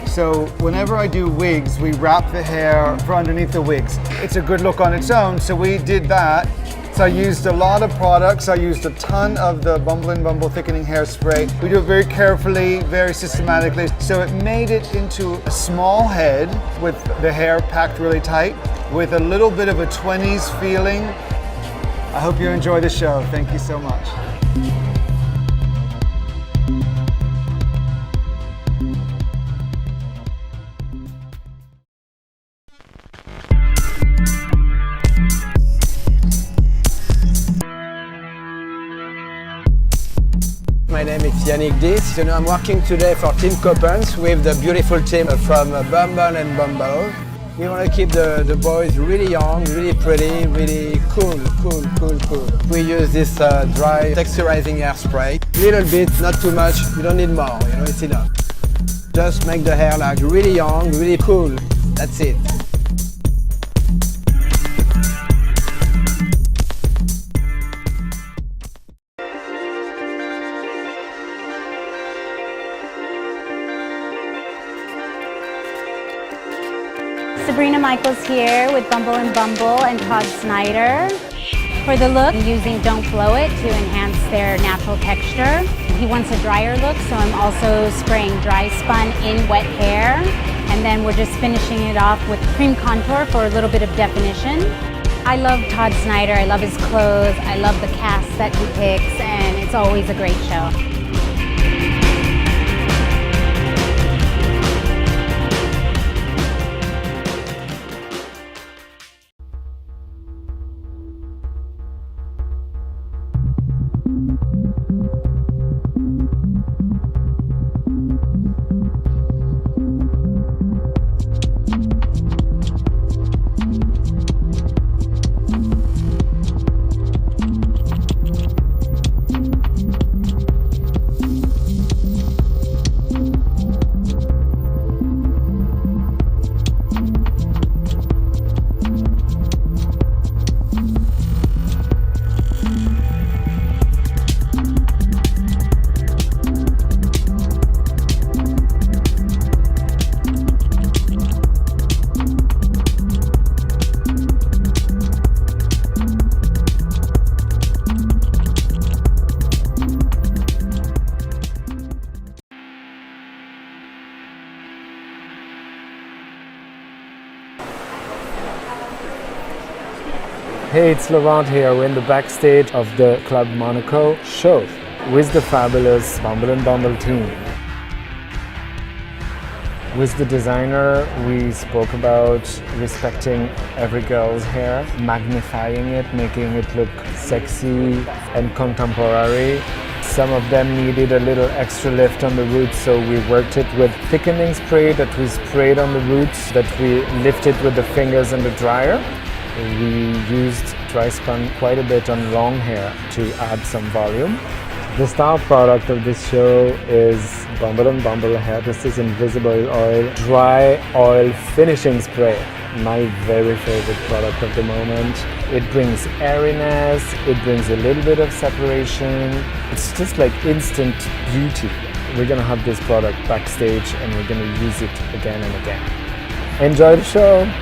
So whenever I do wigs, we wrap the hair for underneath the wigs. It's a good look on its own, so we did that. So I used a lot of products. I used a ton of the Bumble and Bumble thickening hairspray. We do it very carefully, very systematically. So it made it into a small head with the hair packed really tight, with a little bit of a 20s feeling. I hope you enjoy the show. Thank you so much. My name is Yannick Dietz. I'm working today for Team Coppens with the beautiful team from Bumble and Bumble. We want to keep the boys really young, really pretty, really cool. We use this dry texturizing hairspray. Little bit, not too much. You don't need more, it's enough. Just make the hair like really young, really cool. That's it. Sabrina Michaels here with Bumble and Bumble and Todd Snyder. For the look, I'm using Don't Blow It to enhance their natural texture. He wants a drier look, so I'm also spraying dry spun in wet hair. And then we're just finishing it off with cream contour for a little bit of definition. I love Todd Snyder, I love his clothes, I love the cast that he picks, and it's always a great show. Hey, it's Laurent here. We're in the backstage of the Club Monaco show with the fabulous Bumble and Bumble team. With the designer, we spoke about respecting every girl's hair, magnifying it, making it look sexy and contemporary. Some of them needed a little extra lift on the roots, so we worked it with thickening spray that we sprayed on the roots, that we lifted with the fingers and the dryer. We used dry spun quite a bit on long hair to add some volume. The star product of this show is Bumble & Bumble Hair. This is Invisible Oil Dry Oil Finishing Spray. My very favorite product of the moment. It brings airiness, it brings a little bit of separation. It's just like instant beauty. We're gonna have this product backstage and we're gonna use it again and again. Enjoy the show!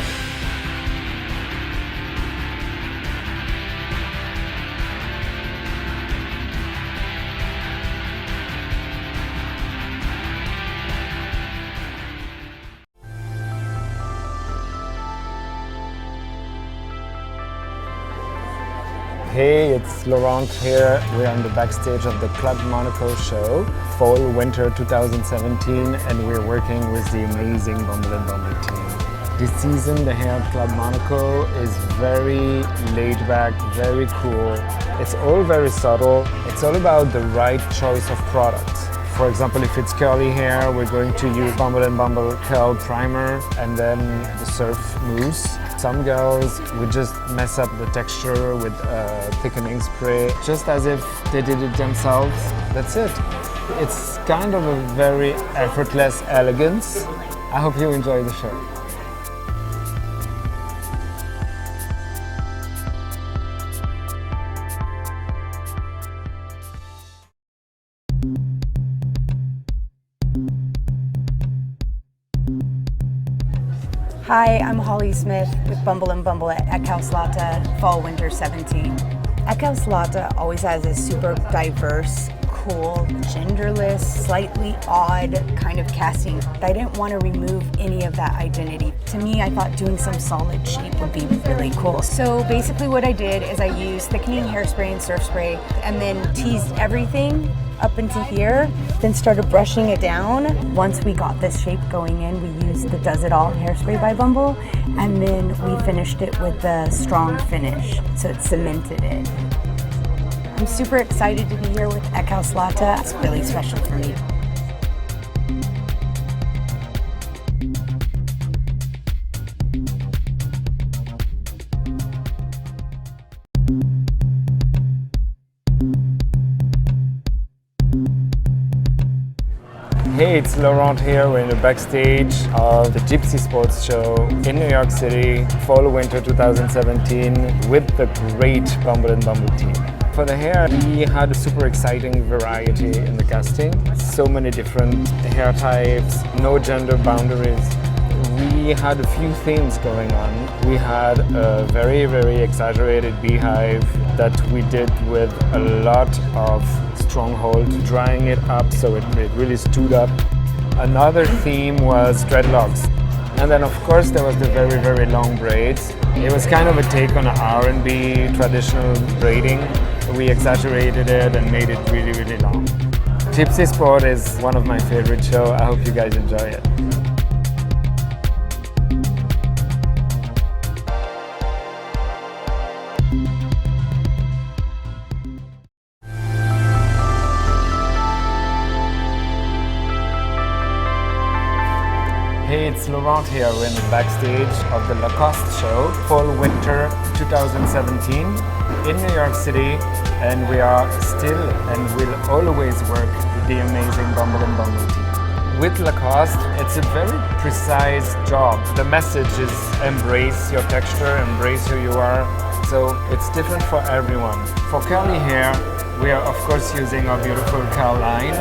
Hey, it's Laurent here. We're on the backstage of the Club Monaco show, Fall Winter 2017, and we're working with the amazing Bumble & Bumble team. This season, the hair at Club Monaco is very laid back, very cool. It's all very subtle. It's all about the right choice of products. For example, if it's curly hair, we're going to use Bumble & Bumble Curl Primer and then the Surf Mousse. Some girls would just mess up the texture with a thickening spray, just as if they did it themselves. That's it. It's kind of a very effortless elegance. I hope you enjoy the show. Hi, I'm Holly Smith with Bumble & Bumble at Ekhouse Fall Winter 17. Ekhouse always has a super diverse, cool, genderless, slightly odd kind of casting. I didn't want to remove any of that identity. To me, I thought doing some solid shape would be really cool. So basically what I did is I used thickening hairspray and surf spray and then teased everything up into here, then started brushing it down. Once we got this shape going in, we used the Does It All hairspray by Bumble, and then we finished it with the strong finish, so it cemented it. I'm super excited to be here with Ekhouse Latte. It's really special for me. Hey, it's Laurent here. We're in the backstage of the Gypsy Sports Show in New York City, Fall Winter 2017, with the great Bumble & Bumble team. For the hair, we had a super exciting variety in the casting. So many different hair types, no gender boundaries. We had a few themes going on. We had a very, very exaggerated beehive that we did with a lot of stronghold, drying it up so it really stood up. Another theme was dreadlocks. And then of course there was the very, very long braids. It was kind of a take on R&B traditional braiding. We exaggerated it and made it really, really long. Gypsy Sport is one of my favorite shows. I hope you guys enjoy it. Hey, it's Laurent here. We're in the backstage of the Lacoste show, Fall Winter 2017 in New York City, and we are still and will always work with the amazing Bumble & Bumble team. With Lacoste, it's a very precise job. The message is embrace your texture, embrace who you are. So it's different for everyone. For curly hair, we are of course using our beautiful curl line.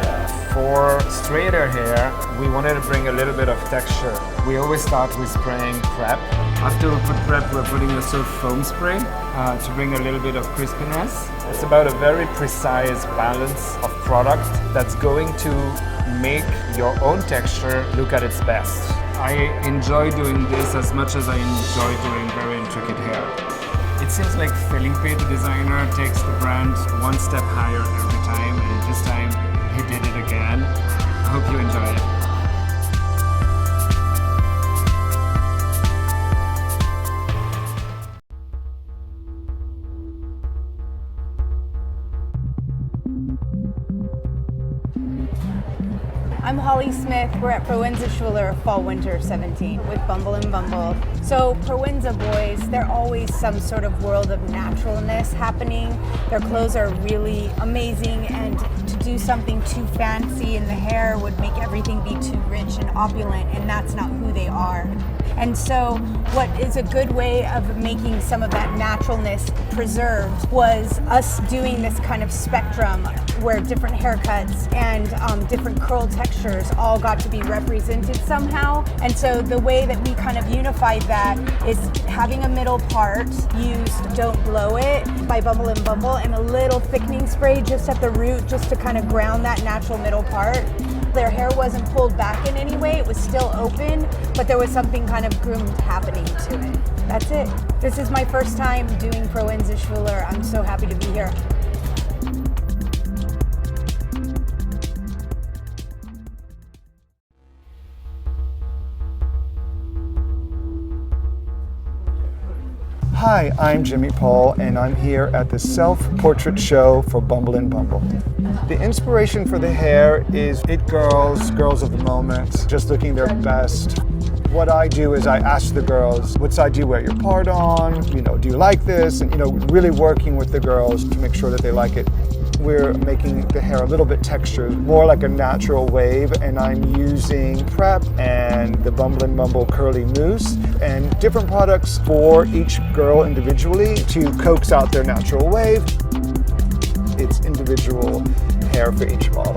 For straighter hair, we wanted to bring a little bit of texture. We always start with spraying prep. After we put prep, we're putting a surf foam spray to bring a little bit of crispiness. It's about a very precise balance of product that's going to make your own texture look at its best. I enjoy doing this as much as I enjoy doing very intricate hair. It seems like Felipe, the designer, takes the brand one step higher every time, and this time he did it again. I hope you enjoy it. I'm Holly Smith. We're at Proenza Schuler Fall Winter 17 with Bumble and Bumble. So Proenza boys, they're always some sort of world of naturalness happening. Their clothes are really amazing, and to do something too fancy in the hair would make everything be too rich and opulent, and that's not who they are. And so what is a good way of making some of that naturalness preserved was us doing this kind of spectrum where different haircuts and different curl textures all got to be represented somehow. And so the way that we kind of unified that is having a middle part, used Don't Blow It by Bumble and Bumble, and a little thickening spray just at the root just to kind of ground that natural middle part. Their hair wasn't pulled back in any way, it was still open, but there was something kind of groomed happening to it. That's it. This is my first time doing Proenza Schuler. I'm so happy to be here. Hi, I'm Jimmy Paul, and I'm here at the self-portrait show for Bumble and Bumble. The inspiration for the hair is it girls of the moment, just looking their best. What I do is I ask the girls, what side do you wear your part on? Do you like this? And really working with the girls to make sure that they like it. We're making the hair a little bit textured, more like a natural wave, and I'm using Prep and the Bumble and Bumble Curly Mousse and different products for each girl individually to coax out their natural wave. It's individual hair for each model.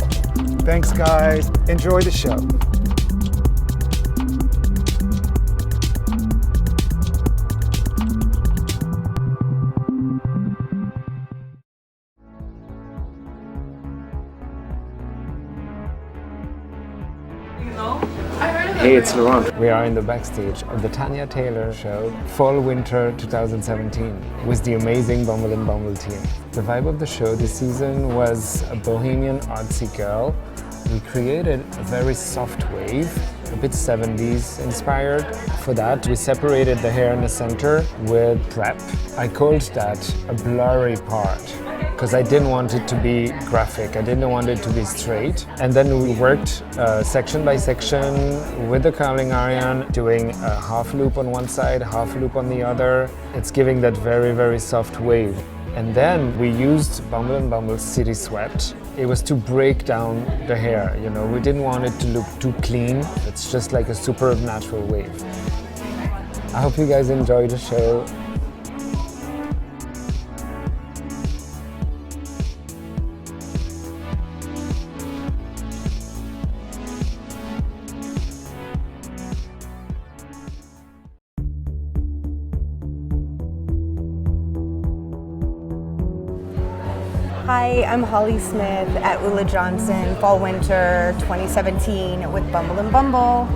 Thanks guys, enjoy the show. Hey, it's Laurent. We are in the backstage of the Tanya Taylor show, Fall Winter 2017, with the amazing Bumble and Bumble team. The vibe of the show this season was a bohemian artsy girl. We created a very soft wave, a bit 70s inspired. For that, we separated the hair in the center with Prep. I called that a blurry part, because I didn't want it to be graphic, I didn't want it to be straight. And then we worked section by section with the curling iron, doing a half loop on one side, half loop on the other. It's giving that very, very soft wave. And then we used Bumble and Bumble City Sweat. It was to break down the hair, we didn't want it to look too clean. It's just like a superb natural wave. I hope you guys enjoy the show. Hi, I'm Holly Smith at Ula Johnson Fall Winter 2017 with Bumble and Bumble.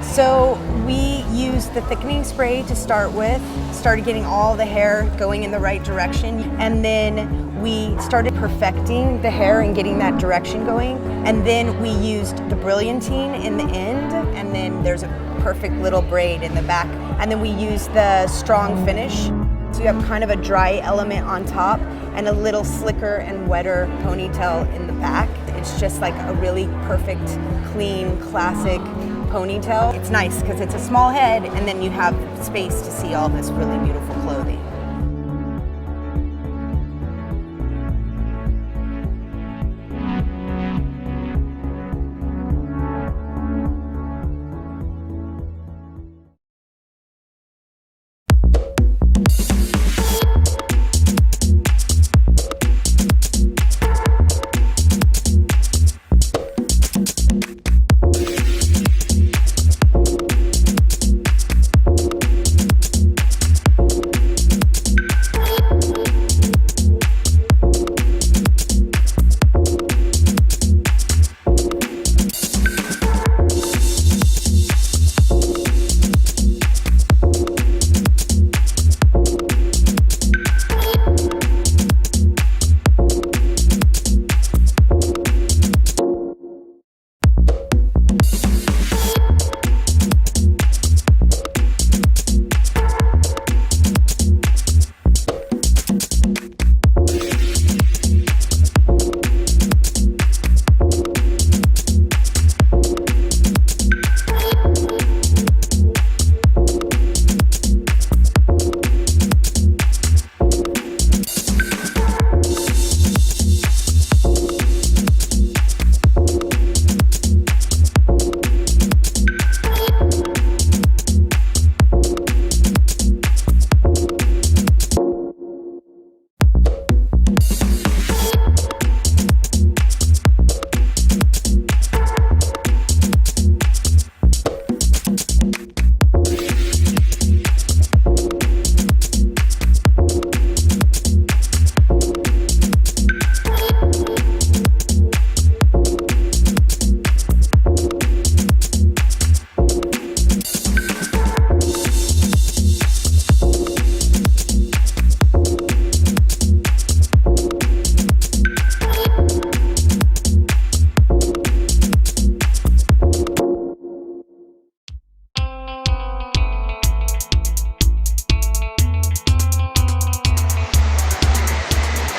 So we used the thickening spray to start with, started getting all the hair going in the right direction, and then we started perfecting the hair and getting that direction going, and then we used the brilliantine in the end, and then there's a perfect little braid in the back, and then we used the strong finish. So you have kind of a dry element on top and a little slicker and wetter ponytail in the back. It's just like a really perfect, clean, classic ponytail. It's nice because it's a small head and then you have space to see all this really beautiful clothing.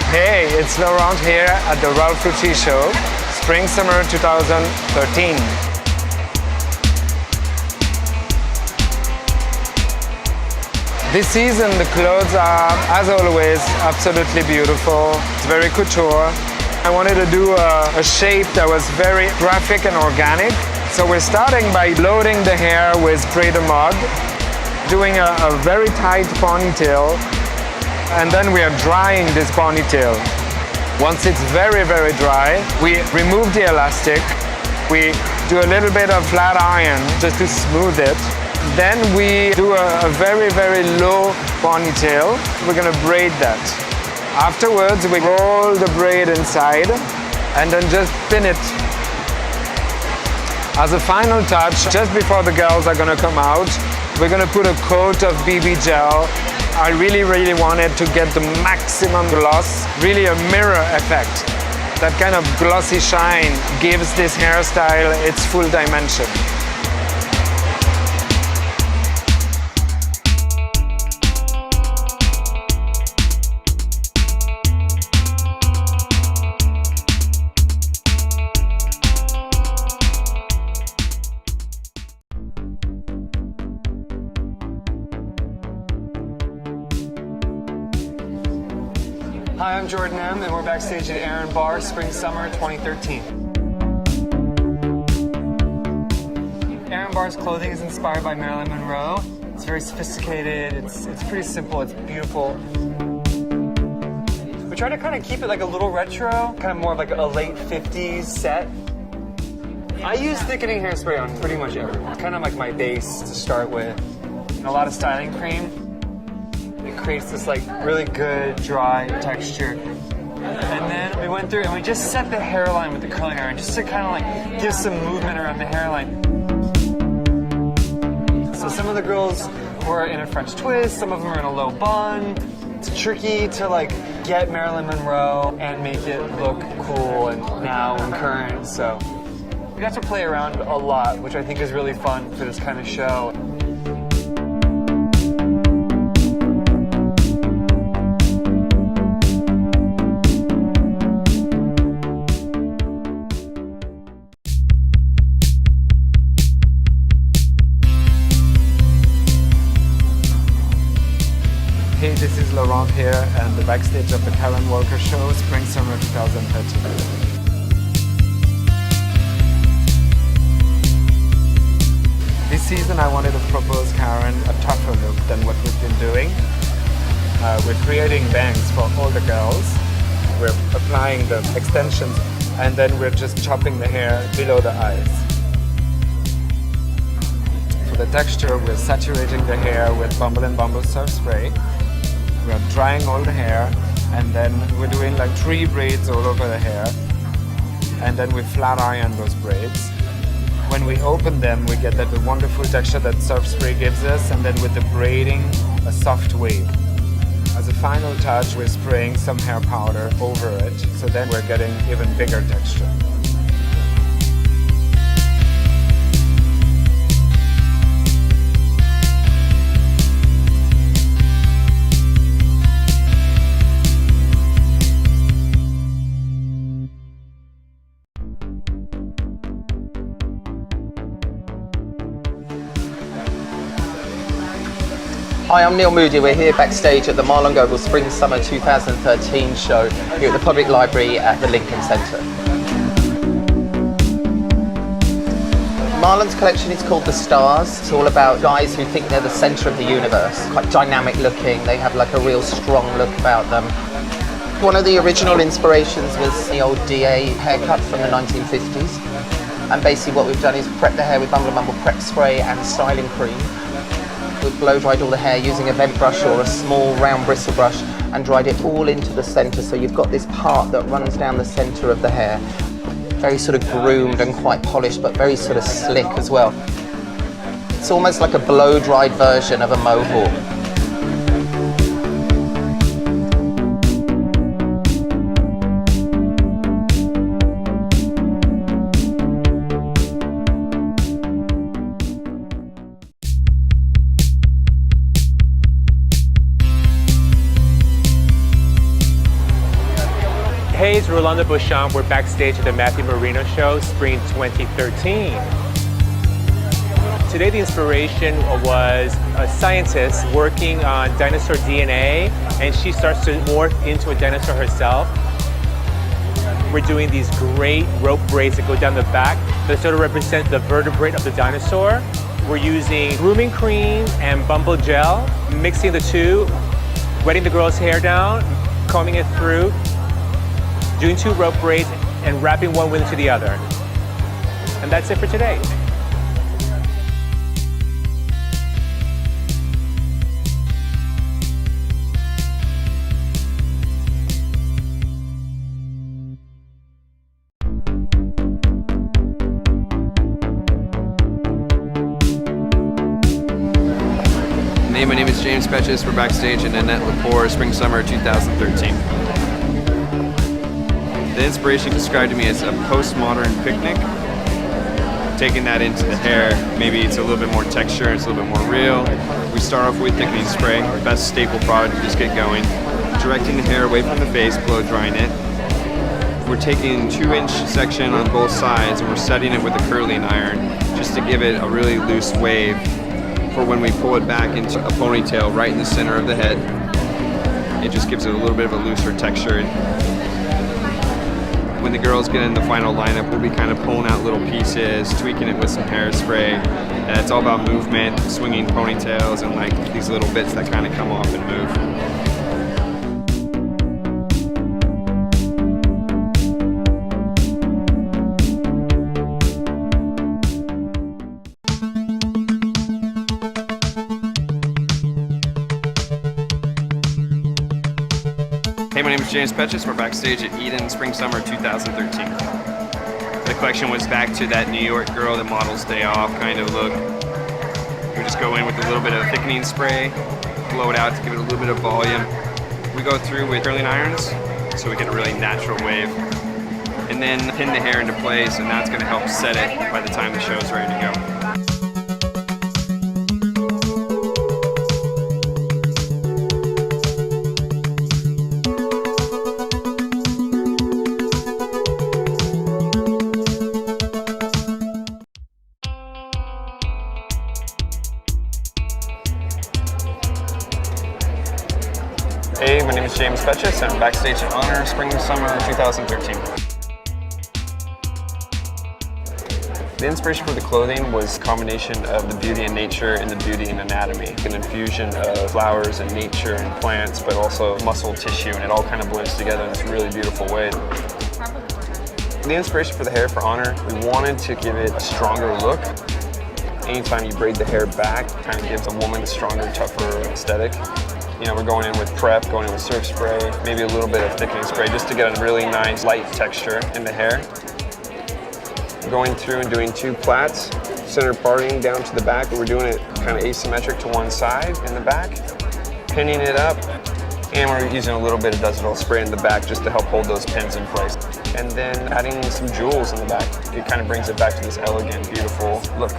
Hey, it's Laurent here at the Ralph Lauren show, Spring Summer 2013. This season the clothes are, as always, absolutely beautiful. It's very couture. I wanted to do a shape that was very graphic and organic. So we're starting by loading the hair with spray de mode, doing a very tight ponytail, and then we are drying this ponytail. Once it's very, very dry, we remove the elastic. We do a little bit of flat iron just to smooth it. Then we do a very, very low ponytail. We're gonna braid that. Afterwards, we roll the braid inside and then just pin it. As a final touch, just before the girls are gonna come out, we're gonna put a coat of BB gel. I really, really wanted to get the maximum gloss, really a mirror effect. That kind of glossy shine gives this hairstyle its full dimension. Hi, I'm Jordan M, and we're backstage at Aaron Barr Spring Summer 2013. Aaron Barr's clothing is inspired by Marilyn Monroe. It's very sophisticated, it's pretty simple, it's beautiful. We try to kind of keep it like a little retro, kind of more of like a late 50s set. I use thickening hairspray on pretty much everyone. It's kind of like my base to start with. And a lot of styling cream. It creates this like really good dry texture. And then we went through and we just set the hairline with the curling iron just to kind of like give some movement around the hairline. So some of the girls were in a French twist, some of them are in a low bun. It's tricky to like get Marilyn Monroe and make it look cool and now and current. So we got to play around a lot, which I think is really fun for this kind of show. Hey, this is Laurent here and the backstage of the Karen Walker show, Spring Summer 2013. This season I wanted to propose Karen a tougher look than what we've been doing. We're creating bangs for all the girls. We're applying the extensions and then we're just chopping the hair below the eyes. For the texture, we're saturating the hair with Bumble and Bumble surf spray. We're drying all the hair and then we're doing like 3 braids all over the hair and then we flat iron those braids. When we open them, we get that wonderful texture that surf spray gives us and then with the braiding, a soft wave. As a final touch, we're spraying some hair powder over it, so then we're getting even bigger texture. Hi, I'm Neil Moody. We're here backstage at the Marlon Goebel Spring Summer 2013 show here at the Public Library at the Lincoln Centre. Marlon's collection is called The Stars. It's all about guys who think they're the centre of the universe. Quite dynamic looking. They have like a real strong look about them. One of the original inspirations was the old DA haircut from the 1950s. And basically what we've done is prep the hair with Bumble and Bumble prep spray and styling cream. We've blow dried all the hair using a vent brush or a small round bristle brush and dried it all into the centre, so you've got this part that runs down the centre of the hair. Very sort of groomed and quite polished, but very sort of slick as well. It's almost like a blow dried version of a mohawk. Hey, it's Rolanda Beauchamp. We're backstage at the Matthew Marino Show, Spring 2013. Today the inspiration was a scientist working on dinosaur DNA, and she starts to morph into a dinosaur herself. We're doing these great rope braids that go down the back that sort of represent the vertebrae of the dinosaur. We're using grooming cream and Bumble gel, mixing the two, wetting the girl's hair down, combing it through, doing 2 rope braids, and wrapping one into the other. And that's it for today. Hey, my name is James Petches. We're backstage at Annette Lepore, Spring Summer 2013. The inspiration described to me as a postmodern picnic. Taking that into the hair, maybe it's a little bit more texture, it's a little bit more real. We start off with thickening spray, the best staple product to just get going. Directing the hair away from the face, blow drying it. We're taking 2-inch section on both sides and we're setting it with a curling iron just to give it a really loose wave for when we pull it back into a ponytail right in the center of the head. It just gives it a little bit of a looser texture. When the girls get in the final lineup, we'll be kind of pulling out little pieces, tweaking it with some hairspray. And it's all about movement, swinging ponytails, and like these little bits that kind of come off and move. Hey, my name is James Petches. We're backstage at Eden Spring Summer 2013. The collection was back to that New York girl, the model's day off kind of look. We just go in with a little bit of thickening spray, blow it out to give it a little bit of volume. We go through with curling irons so we get a really natural wave. And then pin the hair into place, and that's going to help set it by the time the show is ready to go. Hey, my name is James Petches. I'm backstage at Honor Spring Summer 2013. The inspiration for the clothing was a combination of the beauty in nature and the beauty in anatomy. An infusion of flowers and nature and plants, but also muscle tissue, and it all kind of blends together in this really beautiful way. The inspiration for the hair for Honor, we wanted to give it a stronger look. Anytime you braid the hair back, it kind of gives a woman a stronger, tougher aesthetic. You know, we're going in with prep, going in with surf spray, maybe a little bit of thickening spray just to get a really nice light texture in the hair. Going through and doing 2 plaits, center parting down to the back, but we're doing it kind of asymmetric to one side in the back, pinning it up, and we're using a little bit of Does It All spray in the back just to help hold those pins in place. And then adding some jewels in the back. It kind of brings it back to this elegant, beautiful look.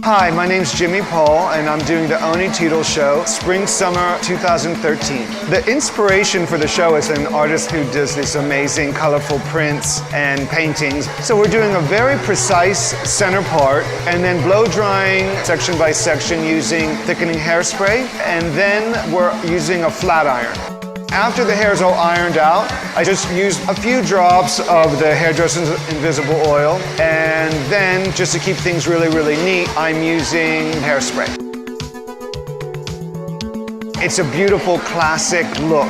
Hi, my name's Jimmy Paul, and I'm doing the Oni Tito Show, Spring Summer 2013. The inspiration for the show is an artist who does these amazing colorful prints and paintings. So we're doing a very precise center part, and then blow drying section by section using thickening hairspray, and then we're using a flat iron. After the hair is all ironed out, I just use a few drops of the hairdresser's invisible oil, and then just to keep things really, really neat, I'm using hairspray. It's a beautiful classic look.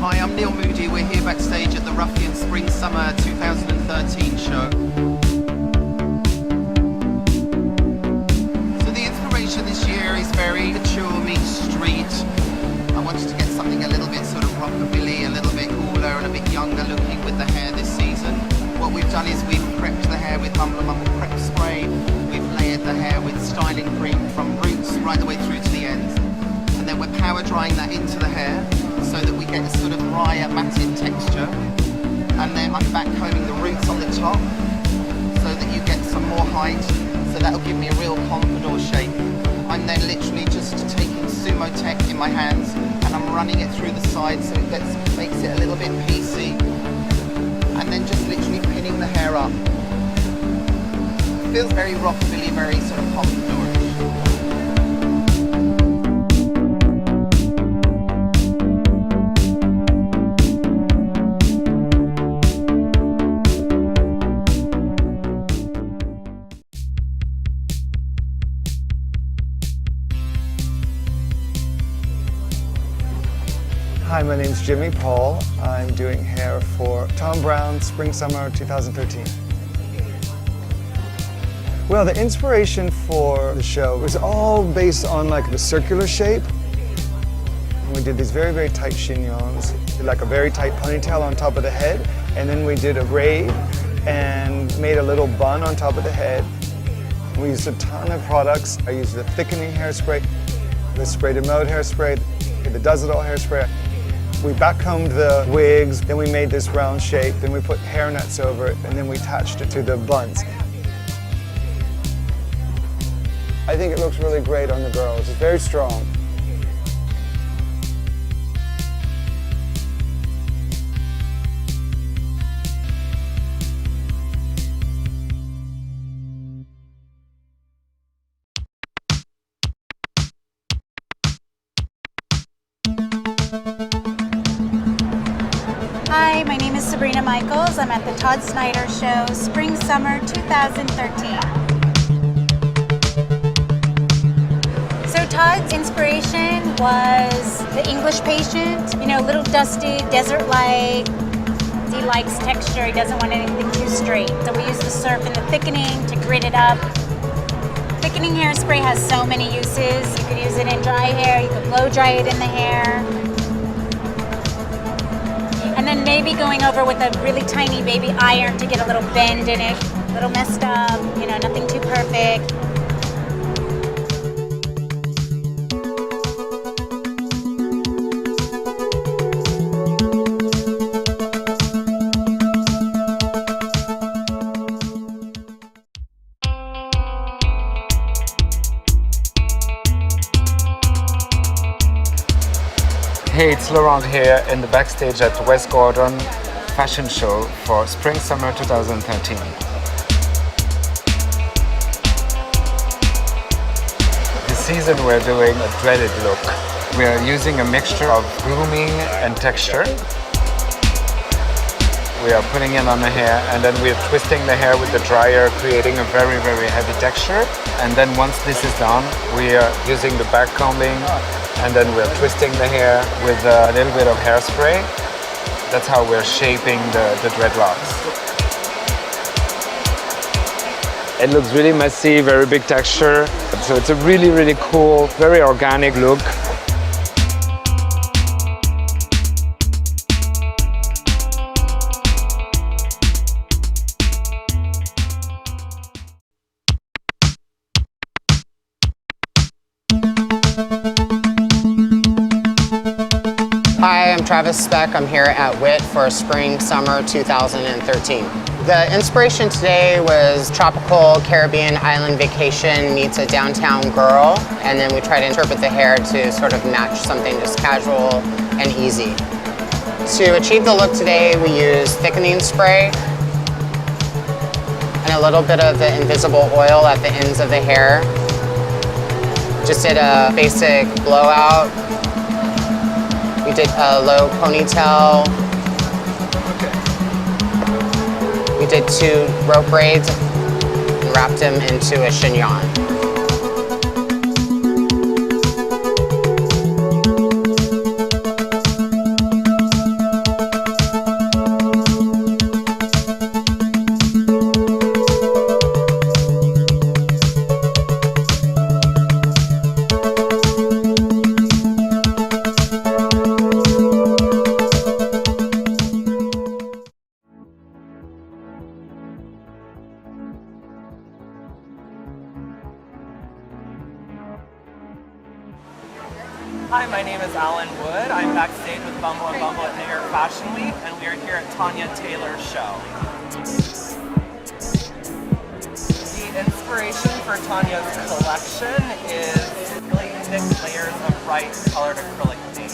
Hi, I'm Neil Moody. We're here backstage at the Ruffian Spring Summer 2013 show. So the inspiration this year is very mature meets street. I wanted to get something a little bit sort of rockabilly, a little bit cooler and a bit younger looking with the hair this season. What we've done is we've prepped the hair with Bumble prep spray. We've layered the hair with styling cream from roots right the way through to the ends. And then we're power drying that into the hair so that we get a sort of drier, matted texture. And then I'm back combing the roots on the top so that you get some more height. So that'll give me a real pompadour shape. I'm then literally just taking Sumo Tech in my hands and I'm running it through the sides so it makes it a little bit piecey. And then just literally pinning the hair up. It feels very rockabilly, very sort of pompadourish. Hi, my name's Jimmy Paul. I'm doing hair for Tom Brown Spring Summer 2013. Well, the inspiration for the show was all based on like the circular shape. And we did these very, very tight chignons, like a very tight ponytail on top of the head. And then we did a braid and made a little bun on top of the head. We used a ton of products. I used the thickening hairspray, the spray de mode hairspray, the Does It All hairspray. We backcombed the wigs, then we made this round shape, then we put hair nets over it, and then we attached it to the buns. I think it looks really great on the girls. It's very strong. Hi, my name is Sabrina Michaels. I'm at the Todd Snyder Show, Spring Summer 2013. So Todd's inspiration was the English patient, you know, a little dusty, desert-like. He likes texture, he doesn't want anything too straight. So we use the surf and the thickening to grit it up. Thickening hairspray has so many uses. You could use it in dry hair, you could blow dry it in the hair. And then maybe going over with a really tiny baby iron to get a little bend in it, a little messed up, you know, nothing too perfect. Hey, it's Laurent here in the backstage at West Gordon Fashion Show for Spring Summer 2013. This season we're doing a dreaded look. We're using a mixture of grooming and texture. We are putting it on the hair and then we're twisting the hair with the dryer, creating a very, very heavy texture. And then once this is done, we are using the back combing and then we're twisting the hair with a little bit of hairspray. That's how we're shaping the dreadlocks. It looks really messy, very big texture. So it's a really, really cool, very organic look. Hi, I'm Travis Speck. I'm here at WIT for Spring Summer 2013. The inspiration today was tropical Caribbean island vacation meets a downtown girl, and then we try to interpret the hair to sort of match something just casual and easy. To achieve the look today, we use thickening spray and a little bit of the invisible oil at the ends of the hair. Just did a basic blowout. We did a low ponytail. We did 2 rope braids and wrapped them into a chignon. Hi, my name is Alan Wood. I'm backstage with Bumble and Bumble at New York Fashion Week, and we are here at Tanya Taylor's show. The inspiration for Tanya's collection is really thick layers of bright colored acrylic paint.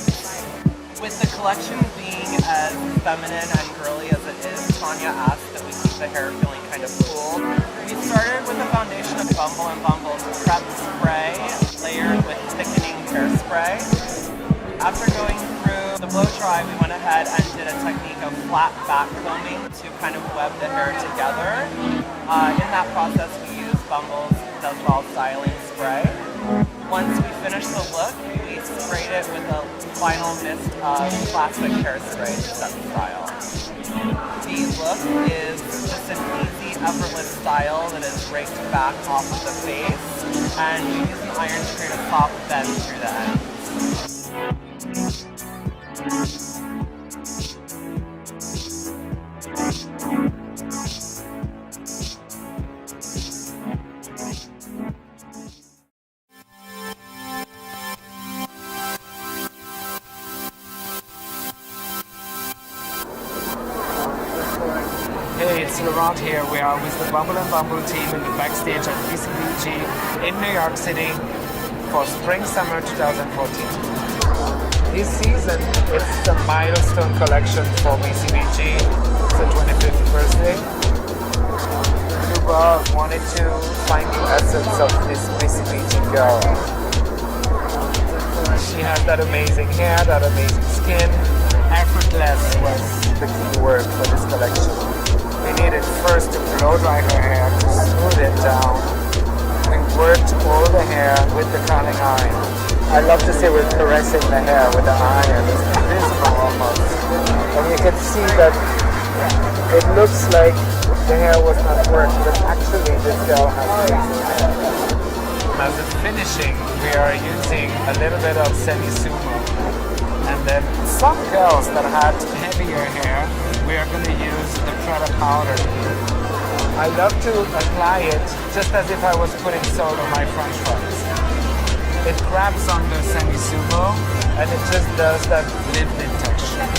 With the collection being as feminine and girly as it is, Tanya asked that we keep the hair feeling kind of cool. We started with a foundation of Bumble and Bumble's prep spray, layered with thickening hairspray. After going through the blow dry, we went ahead and did a technique of flat back combing to kind of web the hair together. In that process, we used Bumble's Does Well styling spray. Once we finished the look, we sprayed it with a final mist of classic hairspray to set the style. The look is just an easy, effortless style that is raked back off of the face, and we use an iron to create a soft bend through the ends. Hey, it's Laurent here. We are with the Bumble and Bumble team in the backstage at BCBG in New York City for Spring/Summer 2014. This season, it's a milestone collection for BCBG. It's the 25th birthday. Luba wanted to find the essence of this BCBG girl. She has that amazing hair, that amazing skin. Effortless was the key word for this collection. We needed first to blow dry her hair to smooth it down. We worked all the hair with the curling iron. I love to say we're caressing the hair with the iron. It's invisible almost. And you can see that it looks like the hair was not worked, but actually this girl has amazing hair. As a finishing, we are using a little bit of semi-sumo. And then some girls that had heavier hair, we are going to use the Prada powder. I love to apply it just as if I was putting soap on my french fries. It grabs on the semi-sumo and it just does that lift-in texture.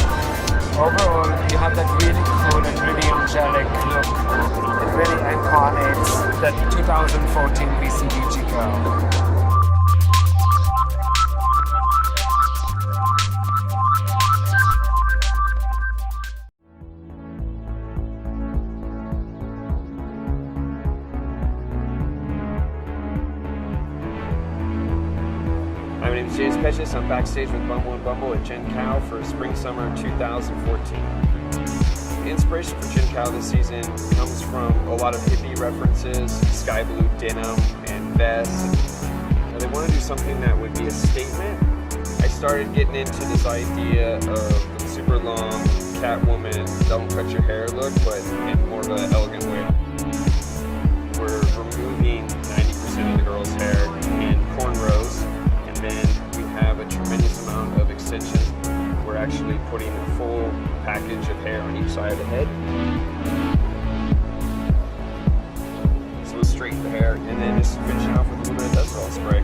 Overall, you have that really cool and really angelic look. It really incarnates that 2014 BCBG girl. My name is James Petches. I'm backstage with Bumble and Bumble at Gen Cow for Spring/Summer 2014. The inspiration for Gen Cow this season comes from a lot of hippie references, sky blue denim and vests. They want to do something that would be a statement. I started getting into this idea of the super long Catwoman, don't cut your hair look, but in more of an elegant way. We're removing 90% of the girl's hair in cornrows. And then we have a tremendous amount of extensions. We're actually putting a full package of hair on each side of the head. So we'll straighten the hair and then just finish it off with a little bit of Does Well spray.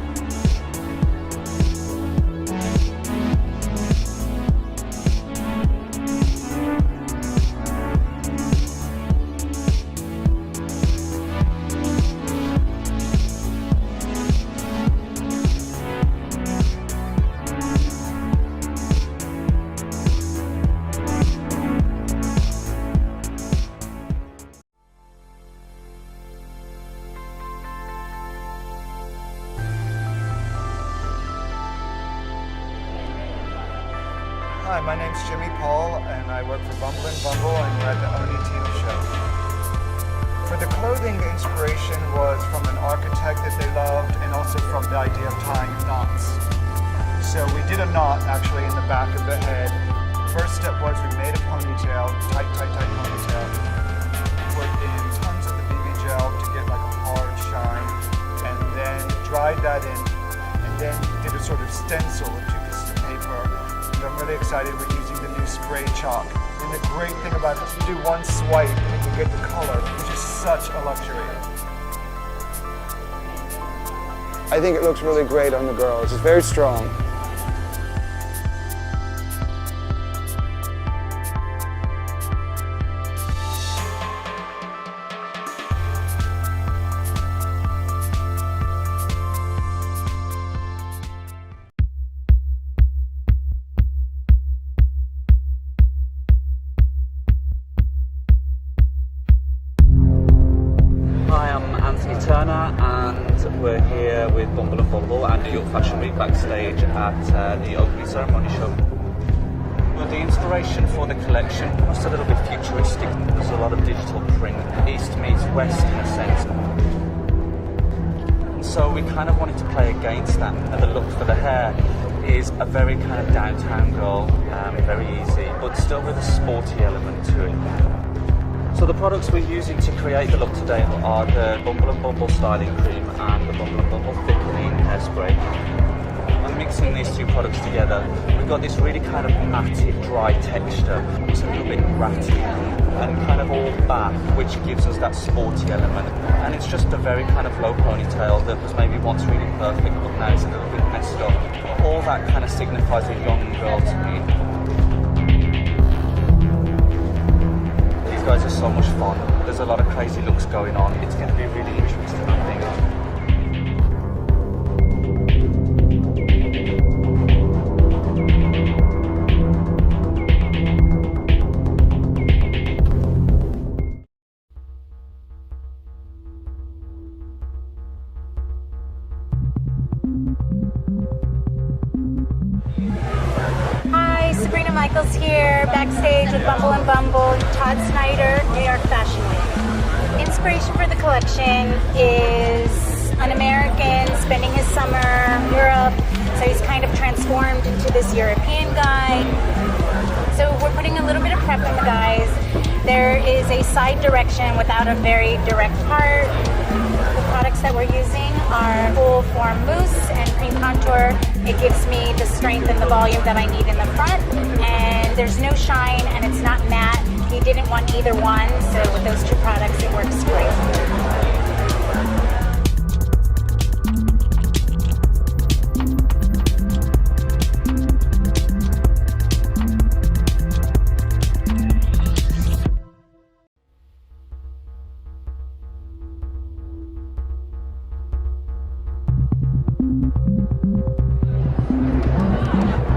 Hi, my name's Jimmy Paul, and I work for Bumble and Bumble, and we're at the Oni Team Show. For the clothing, the inspiration was from an architect that they loved, and also from the idea of tying knots. So we did a knot actually in the back of the head. First step was we made a ponytail, tight ponytail. Put in tons of the BB gel to get like a hard shine, and then dried that in, and then did a sort of stencil of 2 pieces of paper. I'm really excited we're using the new spray chalk. And the great thing about it is you do one swipe and you get the color, which is such a luxury. I think it looks really great on the girls. It's very strong. Turner, and we're here with Bumble and Bumble and New York Fashion Week backstage at the opening ceremony show. Well, the inspiration for the collection was a little bit futuristic. There's a lot of digital print, east meets west in a sense. So we kind of wanted to play against that, and the look for the hair is a very kind of downtown girl, very easy, but still with a sporty element to it. So the products we're using to create the look today are the Bumble and Bumble styling cream and the Bumble and Bumble thickening hairspray. And mixing these two products together, we've got this really kind of matted, dry texture. It's a little bit ratty and kind of all back, which gives us that sporty element. And it's just a very kind of low ponytail that was maybe once really perfect, but now it's a little bit messed up. All that kind of signifies a young girl to me. These guys are so much fun. There's a lot of crazy looks going on. It's going to be really interesting, I think. Here backstage with Bumble and Bumble, Todd Snyder, New York Fashion Week. Inspiration for the collection is an American spending his summer in Europe, so he's kind of transformed into this European guy. So we're putting a little bit of prep in the guys. There is a side direction without a very direct part. The products that we're using are full form mousse and cream contour. It gives me the strength and the volume that I need in the front, and there's no shine and it's not matte. He didn't want either one, so with those two products it works great.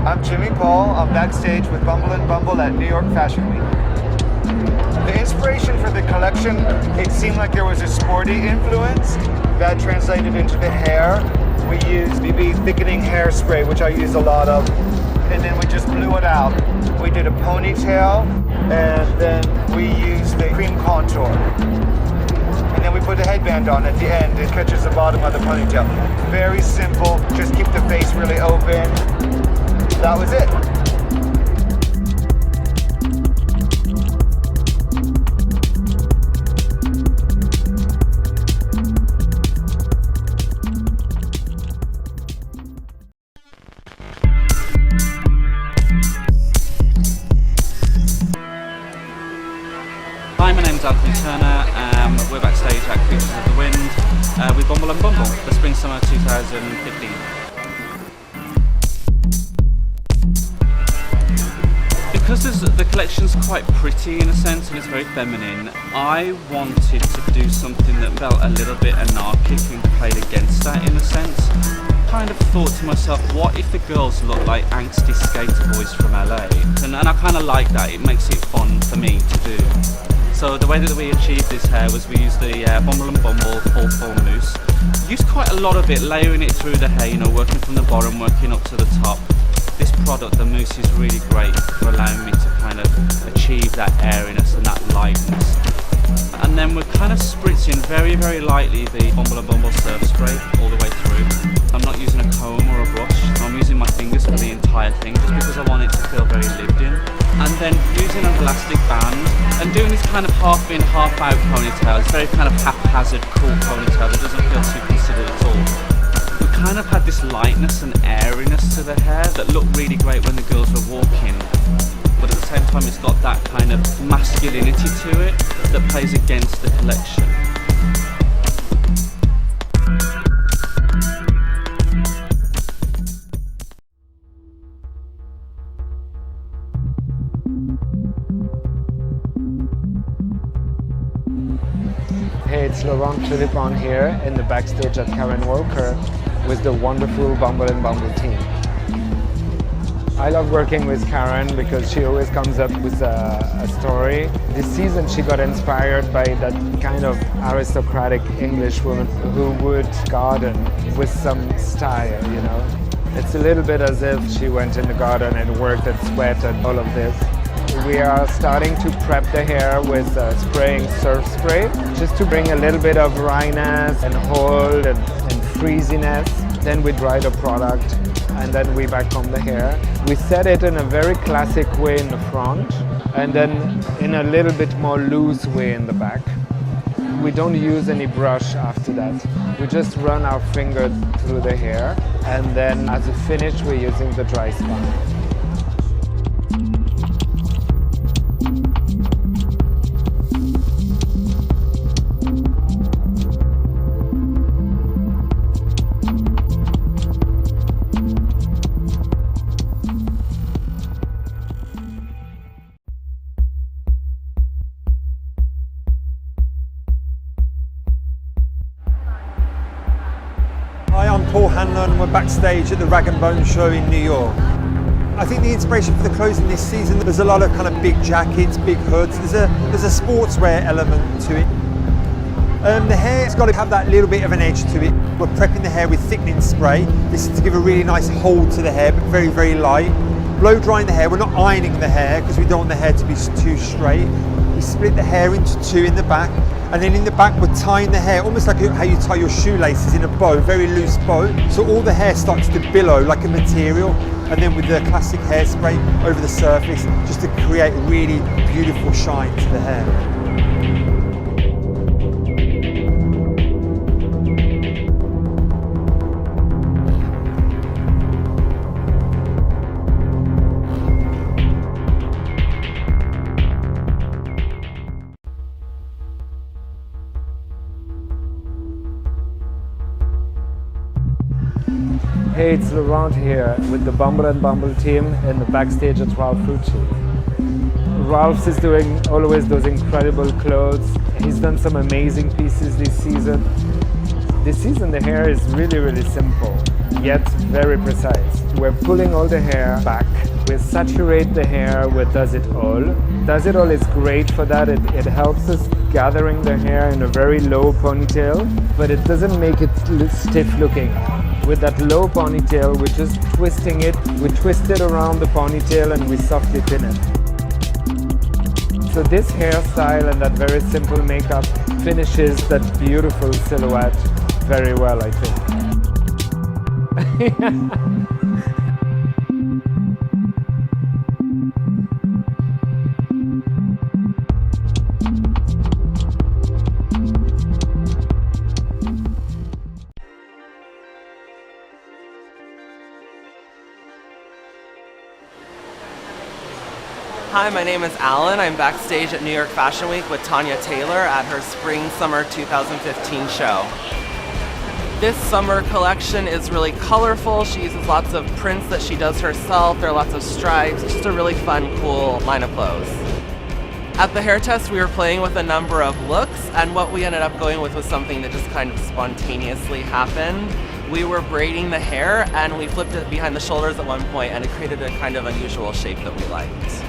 I'm Jimmy Paul. I'm backstage with Bumble and Bumble at New York Fashion Week. The inspiration for the collection, it seemed like there was a sporty influence that translated into the hair. We used BB thickening hairspray, which I use a lot of, and then we just blew it out. We did a ponytail, and then we used the cream contour. And then we put a headband on at the end. It catches the bottom of the ponytail. Very simple, just keep the face really open. That was it. Hi, my name's Anthony Turner. We're backstage at Creatures of the Wind with Bumble and Bumble for Spring Summer 2015. Because the collection's quite pretty in a sense and it's very feminine, I wanted to do something that felt a little bit anarchic and played against that in a sense. Kind of thought to myself, what if the girls look like angsty skater boys from LA? And I kind of like that, it makes it fun for me to do. So the way that we achieved this hair was we used the Bumble and Bumble full form mousse. Used quite a lot of it, layering it through the hair, you know, working from the bottom, working up to the top. This product, the mousse, is really great for allowing me to kind of achieve that airiness and that lightness. And then we're kind of spritzing very, very lightly the Bumble and Bumble surf spray all the way through. I'm not using a comb or a brush, I'm using my fingers for the entire thing just because I want it to feel very lived in. And then using an elastic band and doing this kind of half in, half out ponytail. It's very kind of haphazard, cool ponytail that doesn't feel too considered at all. We kind of had this lightness and airiness to the hair that looked really great when the girls were walking, but at the same time it's got that kind of masculinity to it that plays against the collection. Hey, it's Laurent Philippon here in the backstage at Karen Walker with the wonderful Bumble and Bumble team. I love working with Karen because she always comes up with a story. This season she got inspired by that kind of aristocratic English woman who would garden with some style, you know. It's a little bit as if she went in the garden and worked and sweat and all of this. We are starting to prep the hair with spraying surf spray, just to bring a little bit of wryness and hold and freeziness. Then we dry the product and then we vacuum the hair. We set it in a very classic way in the front and then in a little bit more loose way in the back. We don't use any brush after that. We just run our finger through the hair and then as a finish we're using the dry spun. And we're backstage at the Rag & Bone show in New York. I think the inspiration for the clothing this season, there's a lot of kind of big jackets, big hoods. There's a sportswear element to it. The hair's got to have that little bit of an edge to it. We're prepping the hair with thickening spray. This is to give a really nice hold to the hair, but very, very light. Blow drying the hair. We're not ironing the hair because we don't want the hair to be too straight. We split the hair into two in the back. And then in the back, we're tying the hair, almost like how you tie your shoelaces in a bow, very loose bow. So all the hair starts to billow like a material. And then with the classic hairspray over the surface, just to create a really beautiful shine to the hair. Hey, it's Laurent here with the Bumble and Bumble team in the backstage at Ralph Rucci. Ralph is doing always those incredible clothes. He's done some amazing pieces this season. This season the hair is really, really simple, yet very precise. We're pulling all the hair back. We saturate the hair with Does It All. Does It All is great for that. It helps us gathering the hair in a very low ponytail, but it doesn't make it stiff looking. With that low ponytail, we're just twisting it. We twist it around the ponytail and we softly pin it. So this hairstyle and that very simple makeup finishes that beautiful silhouette very well, I think. Hi, my name is Alan. I'm backstage at New York Fashion Week with Tanya Taylor at her Spring/Summer 2015 show. This summer collection is really colorful. She uses lots of prints that she does herself. There are lots of stripes. It's just a really fun, cool line of clothes. At the hair test, we were playing with a number of looks, and what we ended up going with was something that just kind of spontaneously happened. We were braiding the hair, and we flipped it behind the shoulders at one point, and it created a kind of unusual shape that we liked.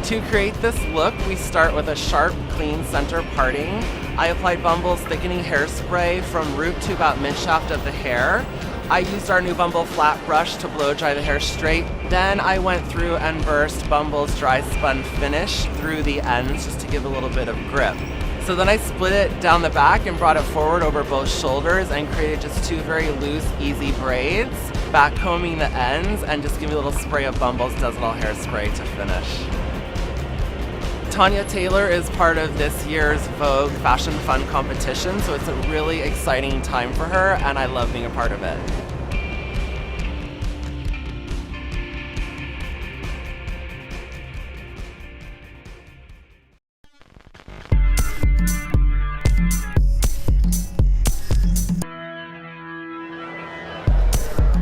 To create this look, we start with a sharp, clean center parting. I applied Bumble's thickening hairspray from root to about mid-shaft of the hair. I used our new Bumble flat brush to blow dry the hair straight. Then I went through and burst Bumble's dry spun finish through the ends just to give a little bit of grip. So then I split it down the back and brought it forward over both shoulders and created just two very loose, easy braids, back combing the ends and just give me a little spray of Bumble's Does It All hairspray to finish. Tanya Taylor is part of this year's Vogue Fashion Fun competition, so it's a really exciting time for her, and I love being a part of it.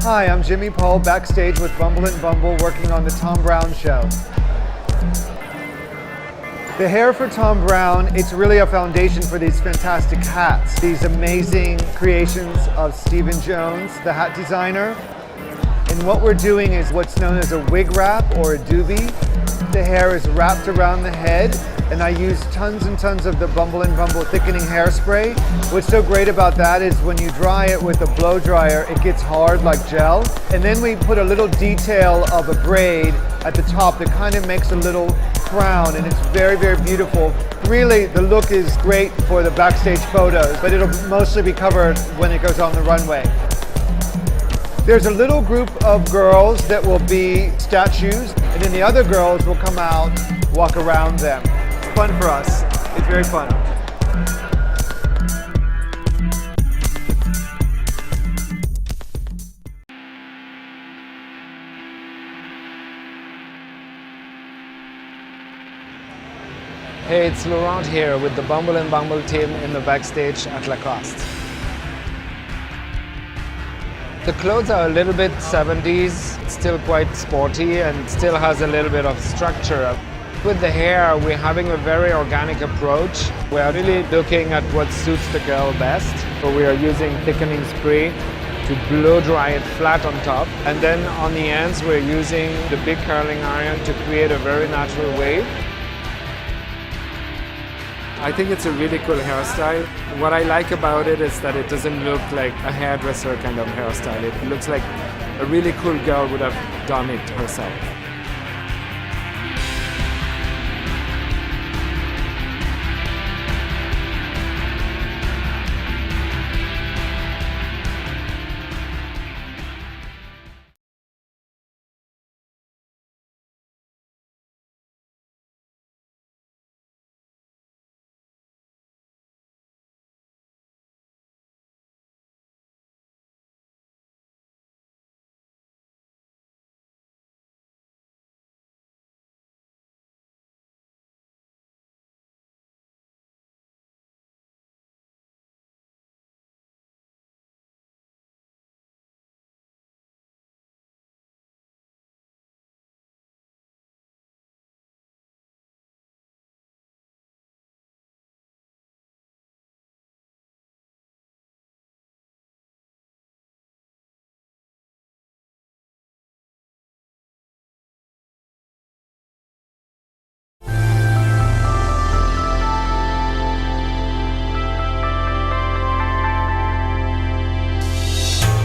Hi, I'm Jimmy Paul, backstage with Bumble and Bumble, working on the Tom Brown show. The hair for Tom Brown, it's really a foundation for these fantastic hats. These amazing creations of Stephen Jones, the hat designer. And what we're doing is what's known as a wig wrap or a doobie. The hair is wrapped around the head, and I use tons and tons of the Bumble and Bumble thickening hairspray. What's so great about that is when you dry it with a blow dryer, it gets hard like gel. And then we put a little detail of a braid at the top that kind of makes a little crown, and it's very, very beautiful. Really, the look is great for the backstage photos, but it'll mostly be covered when it goes on the runway. There's a little group of girls that will be statues, and then the other girls will come out, walk around them. It's fun for us. It's very fun. Hey, it's Laurent here with the Bumble and Bumble team in the backstage at Lacoste. The clothes are a little bit 70s, it's still quite sporty and still has a little bit of structure. With the hair, we're having a very organic approach. We are really looking at what suits the girl best. So we are using thickening spray to blow dry it flat on top. And then on the ends, we're using the big curling iron to create a very natural wave. I think it's a really cool hairstyle. What I like about it is that it doesn't look like a hairdresser kind of hairstyle. It looks like a really cool girl would have done it herself.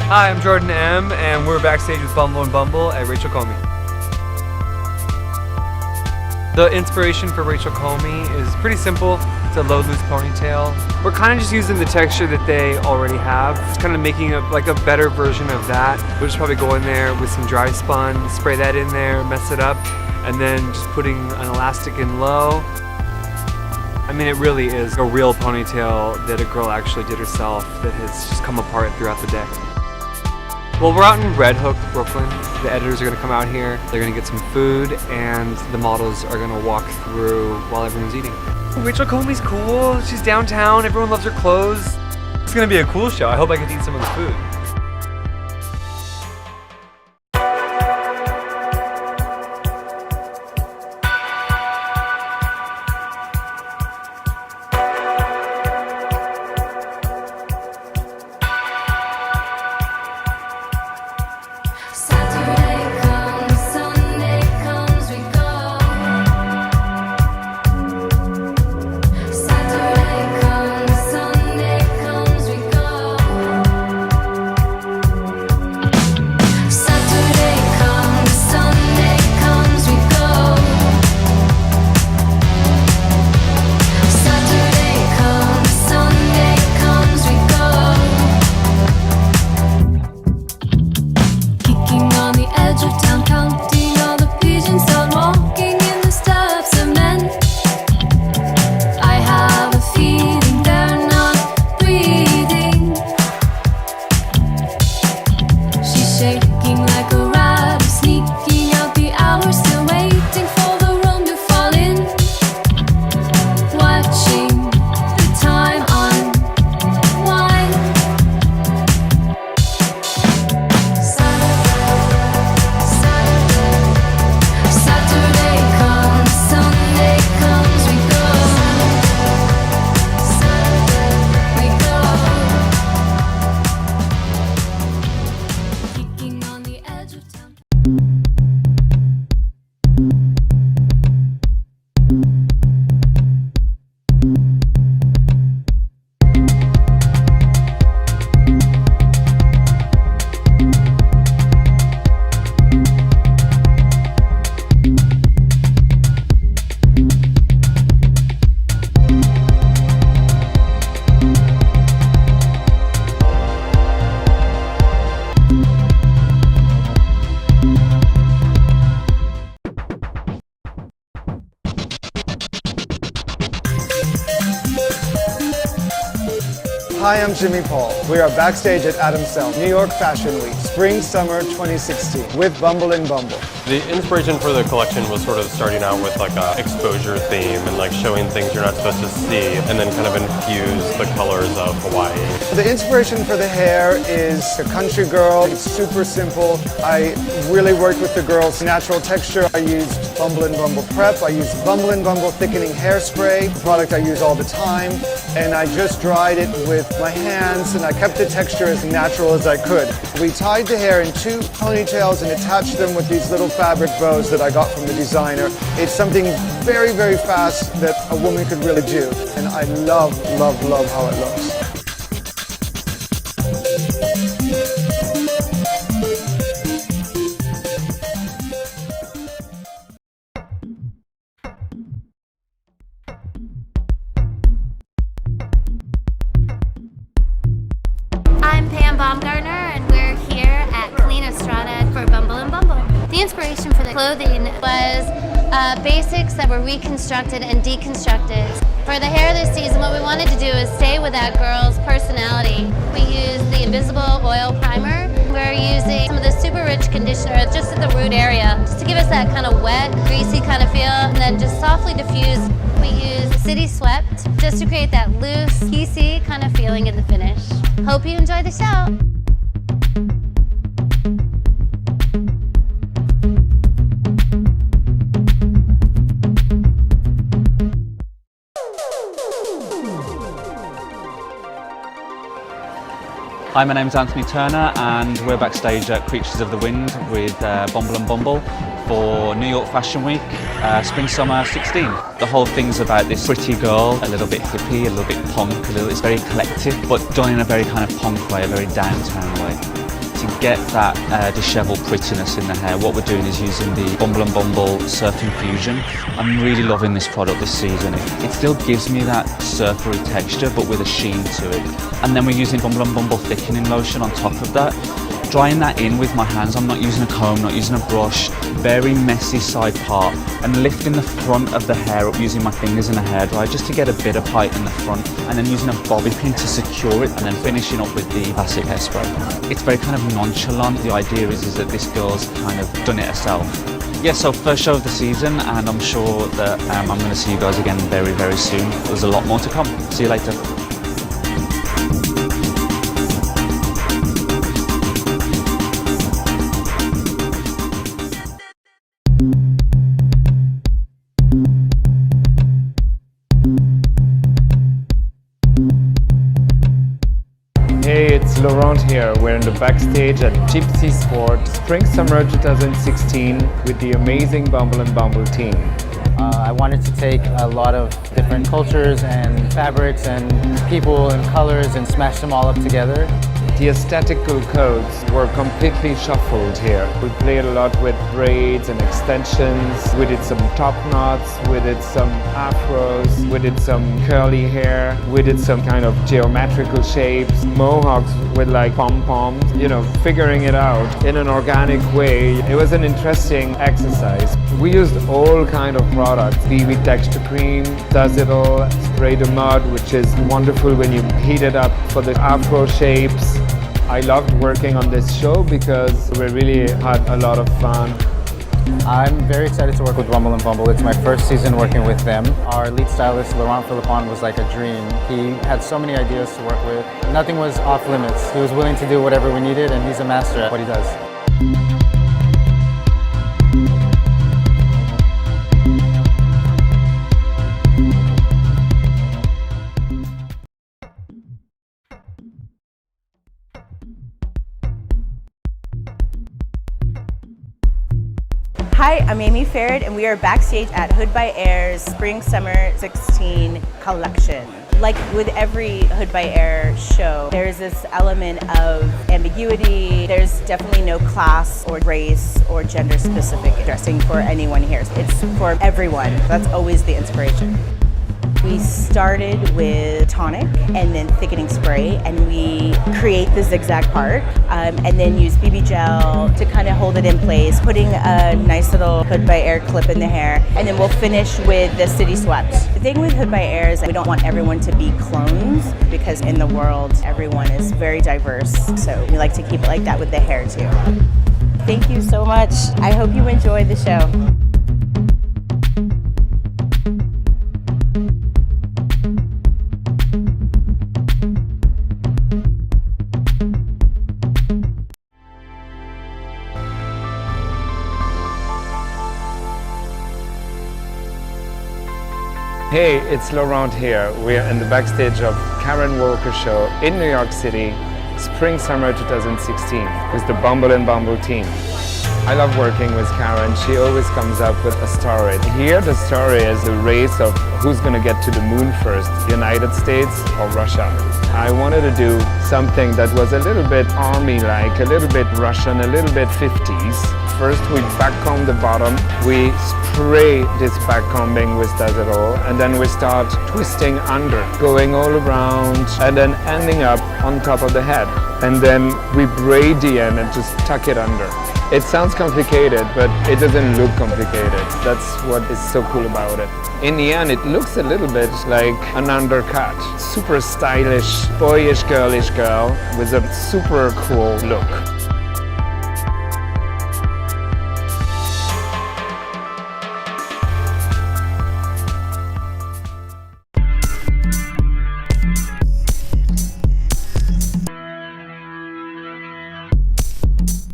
Hi, I'm Jordan M, and we're backstage with Bumble and Bumble at Rachel Comey. The inspiration for Rachel Comey is pretty simple. It's a low loose ponytail. We're kind of just using the texture that they already have. It's kind of making like a better version of that. We'll just probably go in there with some dry spun, spray that in there, mess it up, and then just putting an elastic in low. I mean, it really is a real ponytail that a girl actually did herself that has just come apart throughout the day. Well, we're out in Red Hook, Brooklyn. The editors are gonna come out here, they're gonna get some food, and the models are gonna walk through while everyone's eating. Rachel Comey's cool, she's downtown, everyone loves her clothes. It's gonna be a cool show. I hope I get to eat some of the food. Hi, I'm Jimmy Paul. We are backstage at Adam's Cell, New York Fashion Week, Spring Summer 2016 with Bumble and Bumble. The inspiration for the collection was sort of starting out with like a exposure theme and like showing things you're not supposed to see, and then kind of infuse the colors of Hawaii. The inspiration for the hair is a country girl. It's super simple. I really worked with the girl's natural texture. I used Bumble and Bumble Prep. I used Bumble and Bumble thickening hairspray, a product I use all the time, and I just dried it with my hands, and I kept the texture as natural as I could. We tied the hair in 2 ponytails and attached them with these little fabric bows that I got from the designer. It's something very, very fast that a woman could really do, and I love, love, love how it looks. I'm Pam Baumgartner, and we're here at Clean Estrada for Bumble and Bumble. The inspiration for the clothing was basics that were reconstructed and deconstructed. For the hair this season, what we wanted to do is stay with that girl's personality. We used the Invisible Oil Primer. We're using some of the super rich conditioner just at the root area, just to give us that kind of wet, greasy kind of feel, and then just softly diffuse. We used City Swept just to create that loose, piecey kind of feeling in the finish. Hope you enjoy the show. Hi, my name's Anthony Turner and we're backstage at Creatures of the Wind with Bumble and Bumble for New York Fashion Week, Spring Summer 16. The whole thing's about this pretty girl, a little bit hippie, a little bit punk, it's very eclectic, but done in a very kind of punk way, a very downtown way. To get that disheveled prettiness in the hair, what we're doing is using the Bumble and Bumble Surf Infusion. I'm really loving this product this season. It still gives me that surfery texture, but with a sheen to it. And then we're using Bumble and Bumble thickening lotion on top of that. Drying that in with my hands, I'm not using a comb, not using a brush, very messy side part, and lifting the front of the hair up using my fingers in a hairdryer just to get a bit of height in the front, and then using a bobby pin to secure it, and then finishing up with the classic hairspray. It's very kind of nonchalant. The idea is that this girl's kind of done it herself. Yeah, so first show of the season, and I'm sure that I'm going to see you guys again very, very soon. There's a lot more to come. See you later. Hey, it's Laurent here. We're in the backstage at Gypsy Sport Spring Summer 2016 with the amazing Bumble and Bumble team. I wanted to take a lot of different cultures and fabrics and people and colors and smash them all up together. The aesthetical codes were completely shuffled here. We played a lot with braids and extensions. We did some top knots, we did some afros, we did some curly hair, we did some kind of geometrical shapes, mohawks with like pom-poms, figuring it out in an organic way. It was an interesting exercise. We used all kind of products, BB texture cream, does it all, spray de mode, which is wonderful when you heat it up for the afro shapes. I loved working on this show because we really had a lot of fun. I'm very excited to work with Bumble and Bumble. It's my first season working with them. Our lead stylist, Laurent Philippon, was like a dream. He had so many ideas to work with. Nothing was off limits. He was willing to do whatever we needed, and he's a master at what he does. Hi, I'm Amy Farid, and we are backstage at Hood by Air's Spring Summer 16 collection. Like with every Hood by Air show, there's this element of ambiguity. There's definitely no class or race or gender specific dressing for anyone here. It's for everyone. That's always the inspiration. We started with tonic and then thickening spray, and we create the zigzag part and then use BB gel to kind of hold it in place, putting a nice little Hood by Air clip in the hair, and then we'll finish with the City Swept. The thing with Hood by Air is we don't want everyone to be clones, because in the world everyone is very diverse, so we like to keep it like that with the hair too. Thank you so much. I hope you enjoy the show. Hey, it's Laurent here. We're in the backstage of Karen Walker show in New York City, Spring Summer 2016, with the Bumble and Bumble team. I love working with Karen. She always comes up with a story. Here the story is a race of who's going to get to the moon first, United States or Russia. I wanted to do something that was a little bit army-like, a little bit Russian, a little bit 50s. First we backcomb the bottom, we spray this backcombing with Does It All, and then we start twisting under, going all around, and then ending up on top of the head. And then we braid the end and just tuck it under. It sounds complicated, but it doesn't look complicated. That's what is so cool about it. In the end, it looks a little bit like an undercut. Super stylish, boyish, girlish girl with a super cool look.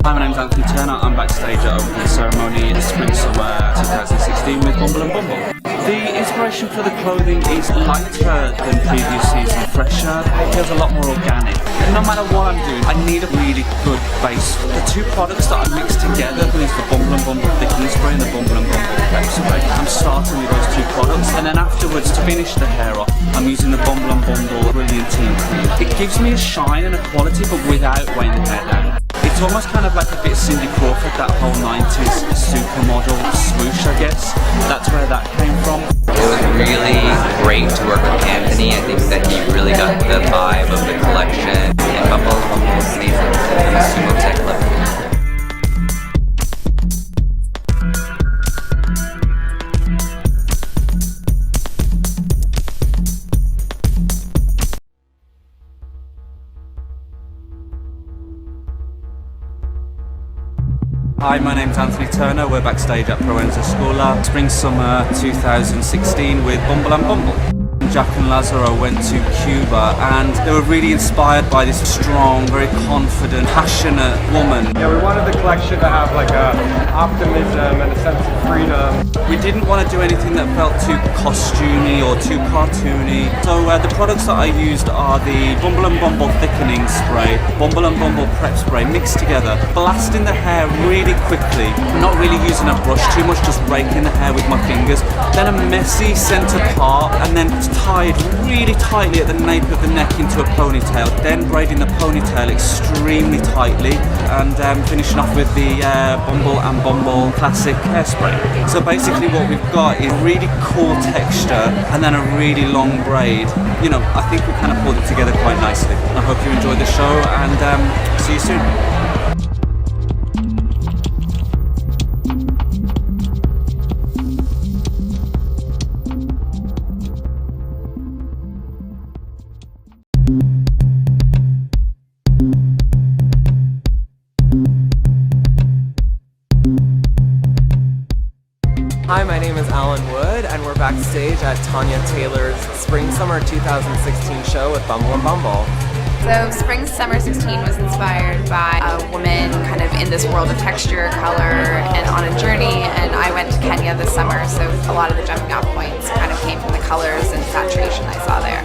Hi, my name's Anthony Turner. I'm backstage at opening ceremony in Spring Summer 2016 with Bumble and Bumble. The inspiration for the clothing is lighter than previous season, fresher. It feels a lot more organic. No matter what I'm doing, I need a really good base. The two products that I mix together is the Bumble and Bumble thickening spray and the Bumble and Bumble prep spray. I'm starting with those two products, and then afterwards, to finish the hair off, I'm using the Bumble and Bumble Brilliant Team Cream. It gives me a shine and a quality, but without weighing the hair down. It's almost kind of like a bit of Cindy Crawford, that whole 90s supermodel swoosh, I guess. That's where that came from. It was really great to work with Anthony. I think that he really got the vibe of the collection. And Bumble is amazing. It's sumo tech level. Hi, my name's Anthony Turner. We're backstage at Proenza Scuola, Spring Summer 2016 with Bumble and Bumble. Jack and Lazaro went to Cuba and they were really inspired by this strong, very confident, passionate woman. Yeah, we wanted the collection to have like a optimism and a sense of freedom. We didn't want to do anything that felt too costumey or too cartoony. So the products that I used are the Bumble and Bumble thickening spray, Bumble and Bumble prep spray mixed together, blasting the hair really quickly, not really using a brush too much, just raking the hair with my fingers. Then a messy center part, and then tied really tightly at the nape of the neck into a ponytail, then braiding the ponytail extremely tightly, and finishing off with the Bumble and Bumble classic hairspray. So basically what we've got is really cool texture and then a really long braid. You know, I think we kind of pulled it together quite nicely. I hope you enjoyed the show, and see you soon. Hi, my name is Alan Wood, and we're backstage at Tanya Taylor's Spring Summer 2016 show with Bumble and Bumble. So Spring Summer 16 was inspired by a woman kind of in this world of texture, color, and on a journey, and I went to Kenya this summer, so a lot of the jumping off points kind of came from the colors and saturation I saw there.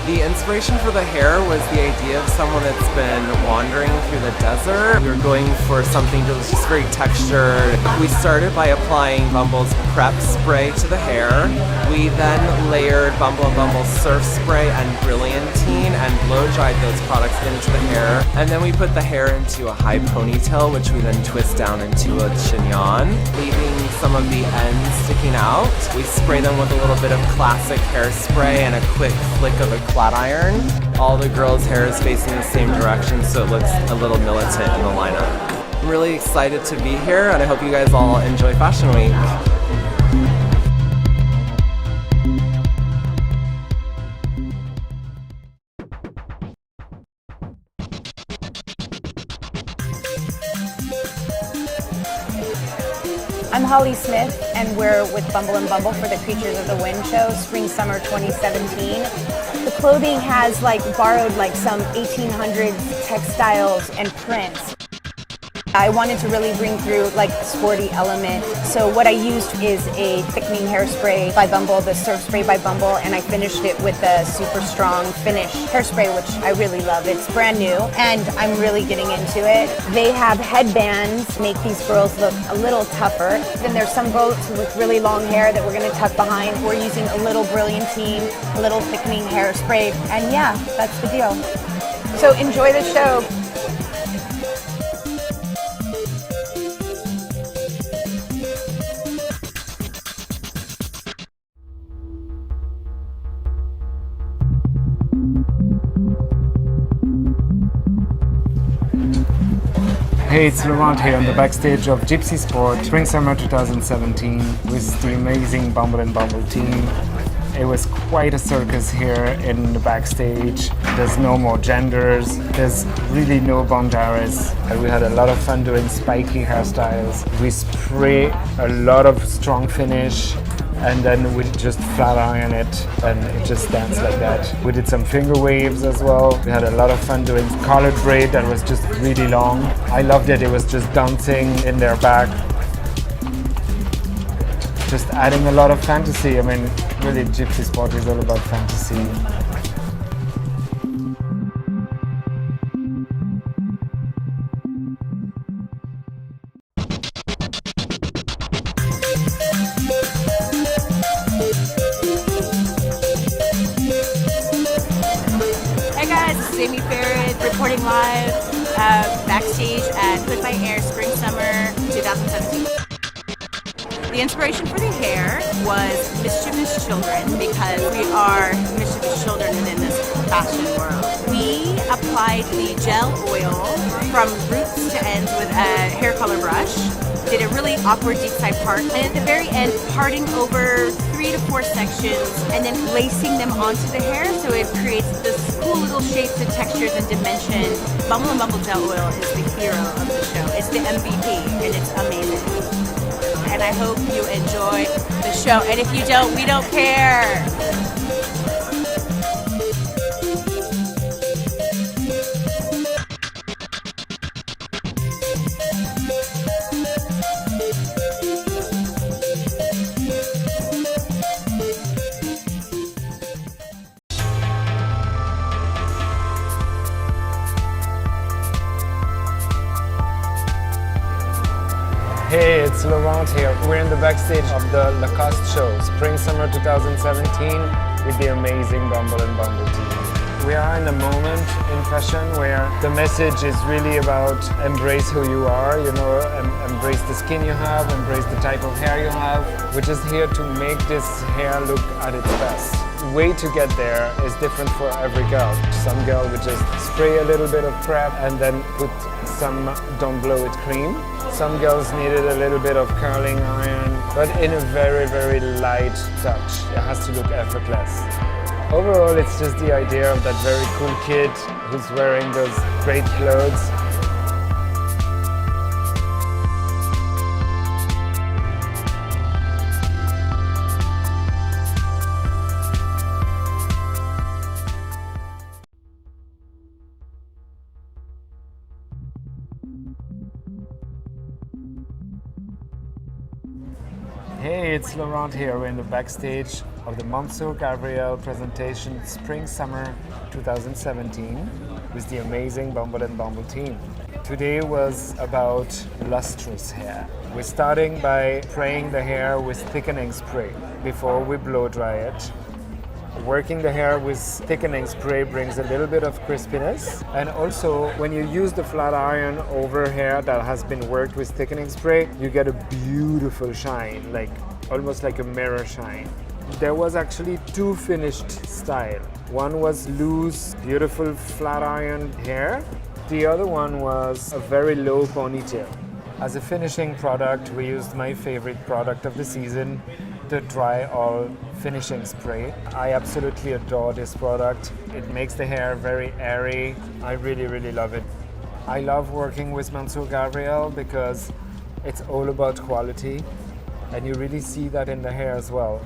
The inspiration for the hair was the idea of someone that's been wandering through the desert. We were going for something that was just very textured. We started by applying Bumble's prep spray to the hair. We then layered Bumble and Bumble's surf spray and brilliantine and blow dried those products into the hair. And then we put the hair into a high ponytail, which we then twist down into a chignon, leaving some of the ends sticking out. We spray them with a little bit of classic hairspray and a quick flick of a flat iron. All the girls' hair is facing the same direction, so it looks a little militant in the lineup. I'm really excited to be here, and I hope you guys all enjoy Fashion Week. I'm Holly Smith, and we're with Bumble and Bumble for the Creatures of the Wind show, Spring Summer 2017. The clothing has borrowed some 1800s textiles and prints. I wanted to really bring through a sporty element. So what I used is a thickening hairspray by Bumble, the surf spray by Bumble, and I finished it with a super strong finish hairspray, which I really love. It's brand new, and I'm really getting into it. They have headbands, make these girls look a little tougher. Then there's some girls with really long hair that we're gonna tuck behind. We're using a little brilliantine, a little thickening hairspray, and yeah, that's the deal. So enjoy the show. Hey, it's Laurent here on the backstage of Gypsy Sport Spring Summer 2017 with the amazing Bumble and Bumble team. It was quite a circus here in the backstage. There's no more genders, there's really no boundaries. We had a lot of fun doing spiky hairstyles. We spray a lot of strong finish, and then we just flat iron it and it just danced like that. We did some finger waves as well. We had a lot of fun doing collared braid that was just really long. I loved it, it was just dancing in their back. Just adding a lot of fantasy. I mean, really Gypsy Sport is all about fantasy. Amy Farrad reporting live backstage at Hood by Air Spring Summer 2017. The inspiration for the hair was mischievous children, because we are mischievous children within this fashion world. We applied the gel oil from roots to ends with a hair color brush, did a really awkward deep side part, and at the very end parting over 3 to 4 sections and then lacing them onto the hair so it creates this cool little shapes and textures and dimension. Bumble and Bumble gel oil is the hero of the show. It's the MVP, and it's amazing. And I hope you enjoy the show. And if you don't, we don't care. Hey, it's Laurent here. We're in the backstage of the Lacoste show, Spring Summer 2017, with the amazing Bumble and Bumble team. We are in a moment in fashion where the message is really about embrace who you are, embrace the skin you have, embrace the type of hair you have. We're just here to make this hair look at its best. The way to get there is different for every girl. Some girl would just spray a little bit of prep and then put some Don't Blow It cream. Some girls needed a little bit of curling iron, but in a very, very light touch. It has to look effortless. Overall, it's just the idea of that very cool kid who's wearing those great clothes. Hey, it's Laurent here. We're in the backstage of the Monsieur Gabriel presentation Spring-Summer 2017 with the amazing Bumble and Bumble team. Today was about lustrous hair. We're starting by spraying the hair with thickening spray before we blow dry it. Working the hair with thickening spray brings a little bit of crispiness, and also when you use the flat iron over hair that has been worked with thickening spray, you get a beautiful shine, like almost like a mirror shine. There was actually two finished styles. One was loose, beautiful flat iron hair. The other one was a very low ponytail. As a finishing product, we used my favorite product of the season, the Dry All Finishing Spray. I absolutely adore this product. It makes the hair very airy. I really, really love it. I love working with Monsieur Gabriel because it's all about quality, and you really see that in the hair as well.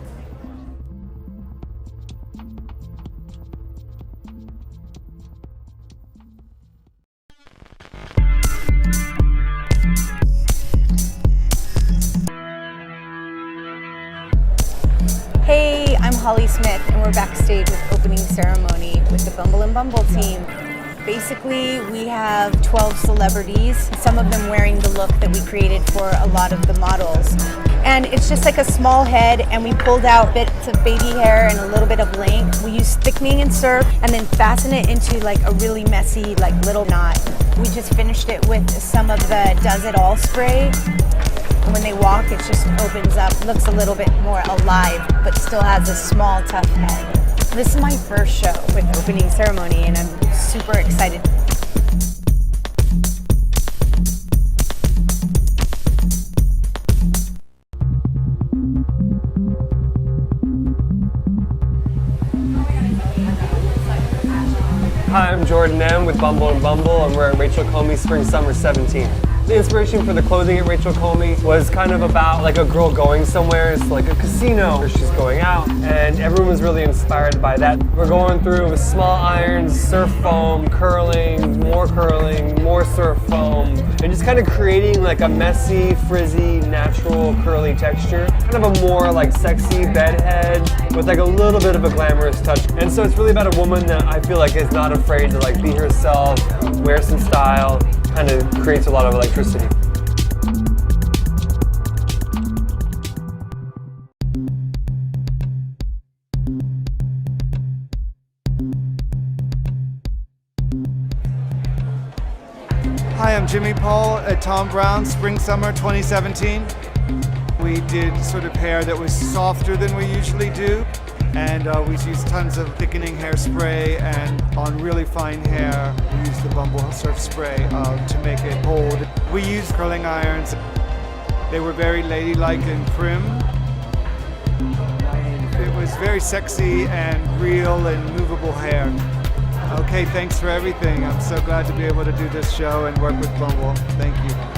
Hey, I'm Holly Smith, and we're backstage with opening ceremony with the Bumble and Bumble team. Basically, we have 12 celebrities, some of them wearing the look that we created for a lot of the models. And it's just like a small head, and we pulled out bits of baby hair and a little bit of length. We use thickening and surf, and then fasten it into like a really messy, like little knot. We just finished it with some of the Does It All spray. When they walk, it just opens up, looks a little bit more alive, but still has a small, tough head. This is my first show with opening ceremony, and I'm super excited. Hi, I'm Jordan M. with Bumble and Bumble, and we're at Rachel Comey's Spring Summer 17. The inspiration for the clothing at Rachel Comey was kind of about like a girl going somewhere. It's like a casino where she's going out, and everyone was really inspired by that. We're going through with small irons, surf foam, curling, more surf foam, and just kind of creating like a messy, frizzy, natural, curly texture. Kind of a more like sexy bedhead with like a little bit of a glamorous touch. And so it's really about a woman that I feel like is not afraid to like be herself, wear some style, kind of creates a lot of electricity. Hi, I'm Jimmy Paul at Tom Brown, Spring Summer 2017. We did sort of hair that was softer than we usually do, and we used tons of thickening hairspray, and on really fine hair, we used the Bumble Surf Spray to make it hold. We used curling irons. They were very ladylike and prim. It was very sexy and real and movable hair. Okay, thanks for everything. I'm so glad to be able to do this show and work with Bumble. Thank you.